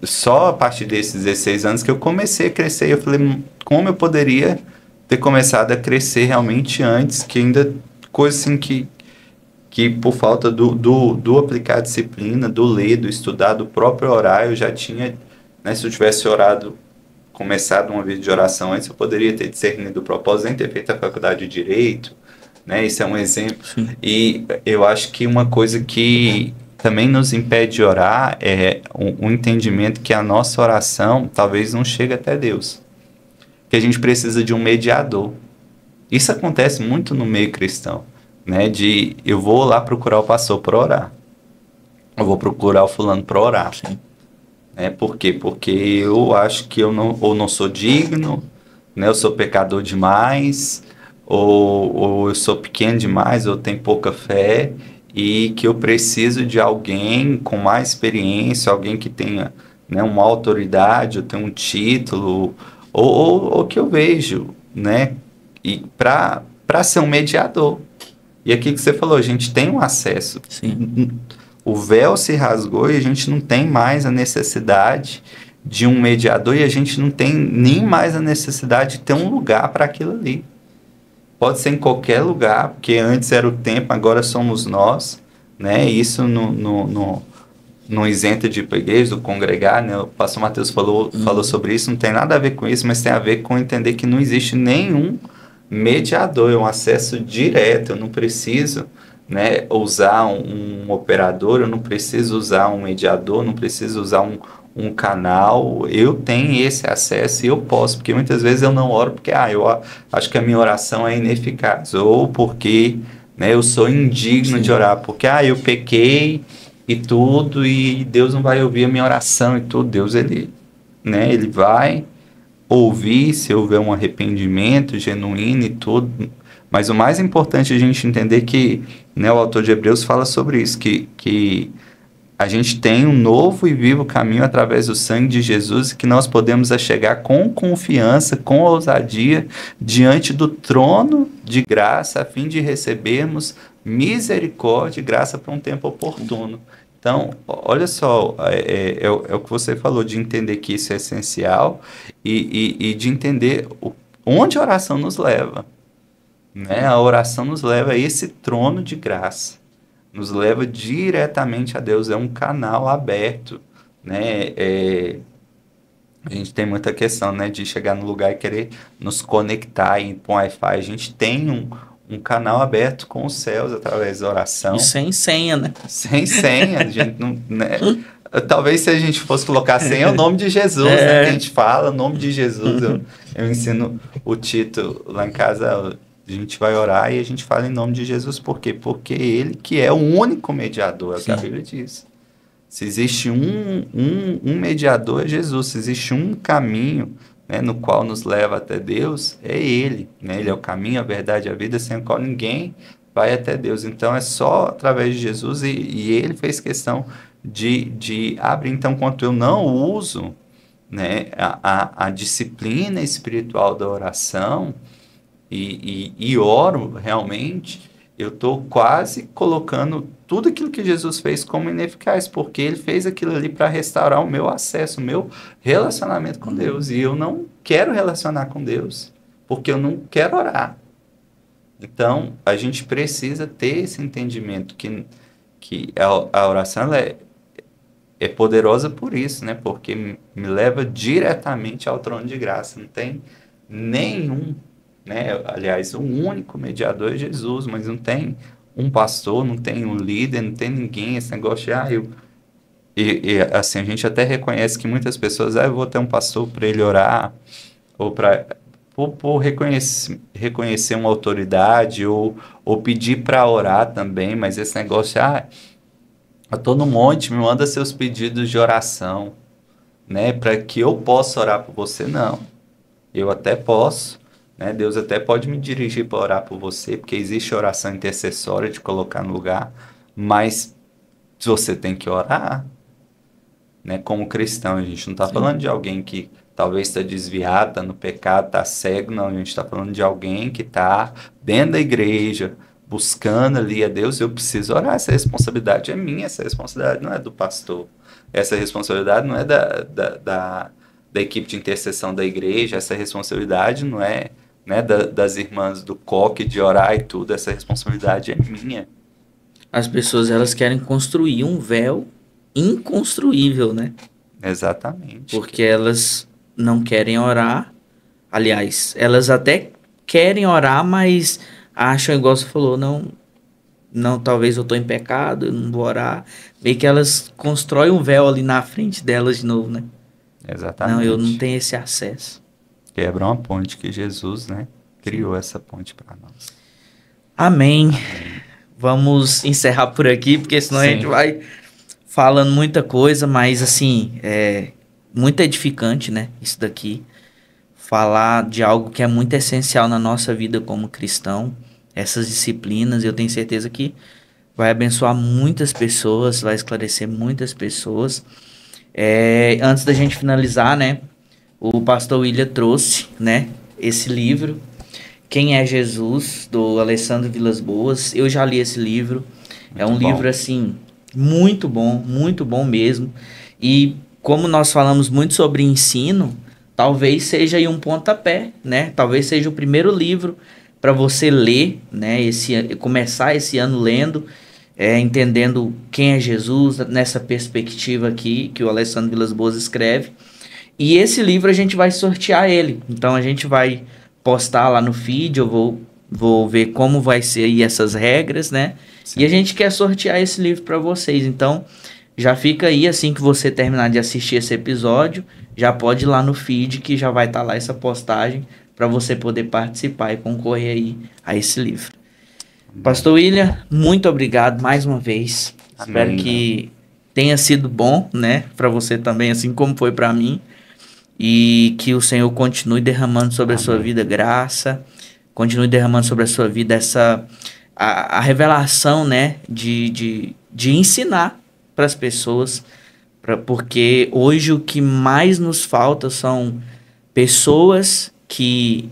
só a partir desses 16 anos que eu comecei a crescer, eu falei, como eu poderia ter começado a crescer realmente antes, que ainda, coisa assim que por falta do aplicar a disciplina, do ler, do estudar, do próprio orar, eu já tinha, né, se eu tivesse orado, começado uma vida de oração antes, eu poderia ter discernido o propósito, nem ter feito a faculdade de Direito, né, isso é um exemplo. Sim. E eu acho que uma coisa que também nos impede de orar é um entendimento que a nossa oração talvez não chegue até Deus, que a gente precisa de um mediador. Isso acontece muito no meio cristão, né? De eu vou lá procurar o pastor para orar. Eu vou procurar o fulano para orar. Sim. Por quê? Porque eu acho que eu não, ou não sou digno, né? Eu sou pecador demais, ou eu sou pequeno demais, ou tenho pouca fé, e que eu preciso de alguém com mais experiência, alguém que tenha, né, uma autoridade, ou tenha um título, ou que eu vejo, né? E para ser um mediador. E aqui que você falou, a gente tem um acesso. Sim. O véu se rasgou e a gente não tem mais a necessidade de um mediador e a gente não tem nem mais a necessidade de ter um lugar para aquilo ali. Pode ser em qualquer lugar, porque antes era o tempo, agora somos nós, né? Isso não isenta de ir para a igreja, do congregar, né? O pastor Mateus falou sobre isso, não tem nada a ver com isso, mas tem a ver com entender que não existe nenhum mediador, é um acesso direto, eu não preciso, né, usar um operador, eu não preciso usar um mediador, não preciso usar um canal, eu tenho esse acesso e eu posso, porque muitas vezes eu não oro porque eu acho que a minha oração é ineficaz, ou porque, né, eu sou indigno Sim. de orar, porque eu pequei e tudo, e Deus não vai ouvir a minha oração e tudo, Deus, ele vai ouvir se houver um arrependimento genuíno e tudo, mas o mais importante é a gente entender que, né, o autor de Hebreus fala sobre isso, que a gente tem um novo e vivo caminho através do sangue de Jesus, que nós podemos chegar com confiança, com ousadia, diante do trono de graça, a fim de recebermos misericórdia e graça para um tempo oportuno. Então, olha só, é o que você falou, de entender que isso é essencial e de entender onde a oração nos leva. Né? A oração nos leva a esse trono de graça, nos leva diretamente a Deus, é um canal aberto. Né? A gente tem muita questão, né, de chegar no lugar e querer nos conectar e ir para um Wi-Fi. A gente tem um canal aberto com os céus através da oração. E sem senha, né? Sem senha, a gente não, né? Talvez se a gente fosse colocar senha, é o nome de Jesus, né? Que a gente fala, o nome de Jesus. Eu ensino o Tito lá em casa, a gente vai orar e a gente fala em nome de Jesus. Por quê? Porque ele que é o único mediador, é o que a Bíblia diz. Se existe um mediador, é Jesus. Se existe um caminho, né, no qual nos leva até Deus, é Ele. Né? Ele é o caminho, a verdade e a vida, sem o qual ninguém vai até Deus. Então, é só através de Jesus e Ele fez questão de abrir. Então, quanto eu não uso, né, a disciplina espiritual da oração e oro realmente, eu estou quase colocando tudo aquilo que Jesus fez como ineficaz, porque ele fez aquilo ali para restaurar o meu acesso, o meu relacionamento com Deus. E eu não quero relacionar com Deus, porque eu não quero orar. Então, a gente precisa ter esse entendimento que a oração ela é poderosa por isso, né? Porque me leva diretamente ao trono de graça. Não tem nenhum, né? Aliás, o único mediador é Jesus, mas não tem um pastor, não tem um líder, não tem ninguém, esse negócio de, assim, a gente até reconhece que muitas pessoas, eu vou ter um pastor para ele orar, ou por reconhecer uma autoridade, ou pedir para orar também, mas esse negócio, eu estou no monte, me manda seus pedidos de oração, né, para que eu possa orar por você. Não, eu até posso, né, Deus até pode me dirigir para orar por você, porque existe oração intercessória de colocar no lugar, mas você tem que orar, né? Como cristão, a gente não está falando de alguém que talvez está desviado, está no pecado, está cego, não. A gente está falando de alguém que está dentro da igreja, buscando ali a Deus. Eu preciso orar, essa responsabilidade é minha, essa responsabilidade não é do pastor. Essa responsabilidade não é da equipe de intercessão da igreja, essa responsabilidade não é, né, das irmãs do coque de orar e tudo, essa responsabilidade é minha. As pessoas, elas querem construir um véu inconstruível, né? Exatamente. Porque elas não querem orar. Aliás, elas até querem orar, mas acham, igual você falou, não, talvez eu tô em pecado, eu não vou orar. Meio que elas constroem um véu ali na frente delas de novo, né? Exatamente. Não, eu não tenho esse acesso. Quebra uma ponte que Jesus, né, criou essa ponte para nós. Amém. Vamos encerrar por aqui, porque senão a gente vai falando muita coisa, mas assim, é muito edificante, né? Isso daqui. Falar de algo que é muito essencial na nossa vida como cristão. Essas disciplinas, eu tenho certeza que vai abençoar muitas pessoas, vai esclarecer muitas pessoas. Antes da gente finalizar, né? O pastor William trouxe, né? Esse livro, Quem é Jesus, do Alessandro Vilas Boas. Eu já li esse livro. É um livro, assim, muito bom mesmo. E como nós falamos muito sobre ensino, talvez seja aí um pontapé, né? Talvez seja o primeiro livro para você ler, né? Começar esse ano lendo, entendendo quem é Jesus, nessa perspectiva aqui que o Alessandro Vilas Boas escreve. E esse livro a gente vai sortear ele. Então a gente vai postar lá no feed, eu vou ver como vai ser aí essas regras, né? Sim. E a gente quer sortear esse livro para vocês. Então, já fica aí, assim que você terminar de assistir esse episódio, já pode ir lá no feed que já vai estar lá essa postagem para você poder participar e concorrer aí a esse livro. Pastor William, muito obrigado mais uma vez. Amém. Espero que tenha sido bom, né, para você também, assim como foi para mim. E que o Senhor continue derramando sobre a sua vida graça, continue derramando sobre a sua vida a revelação, né, de ensinar para as pessoas, porque hoje o que mais nos falta são pessoas que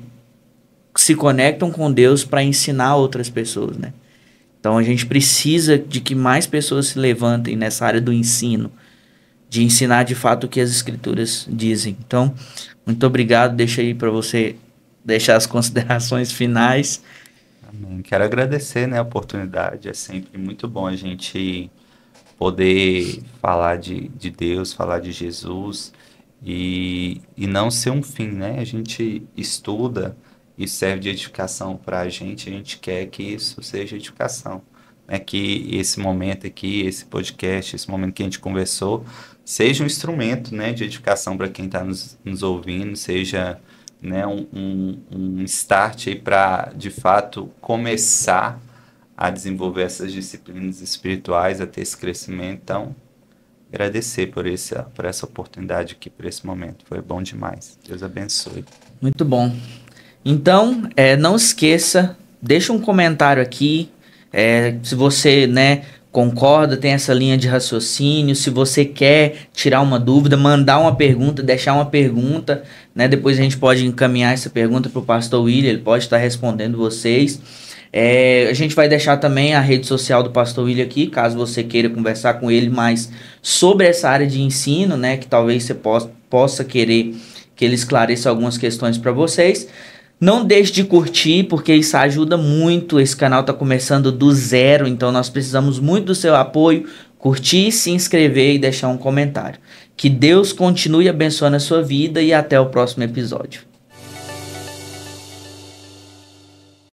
se conectam com Deus para ensinar outras pessoas, né? Então a gente precisa de que mais pessoas se levantem nessa área do ensino, de ensinar de fato o que as escrituras dizem. Então, muito obrigado. Deixa aí para você deixar as considerações finais. Amém. Quero agradecer, né, a oportunidade. É sempre muito bom a gente poder falar de Deus, falar de Jesus e não ser um fim, né? A gente estuda e serve de edificação para a gente quer que isso seja edificação. Que esse momento aqui, esse podcast, esse momento que a gente conversou, seja um instrumento, né, de edificação para quem está nos ouvindo, seja, né, um start para, de fato, começar a desenvolver essas disciplinas espirituais, a ter esse crescimento. Então, agradecer por essa oportunidade aqui, por esse momento. Foi bom demais. Deus abençoe. Muito bom. Então, não esqueça, deixa um comentário aqui, se você, né, concorda, tem essa linha de raciocínio, se você quer tirar uma dúvida, mandar uma pergunta, deixar uma pergunta, né, depois a gente pode encaminhar essa pergunta para o pastor William, ele pode estar respondendo vocês. A gente vai deixar também a rede social do pastor William aqui, caso você queira conversar com ele mais sobre essa área de ensino, né, que talvez você possa querer que ele esclareça algumas questões para vocês. Não deixe de curtir, porque isso ajuda muito. Esse canal está começando do zero, então nós precisamos muito do seu apoio. Curtir, se inscrever e deixar um comentário. Que Deus continue abençoando a sua vida e até o próximo episódio.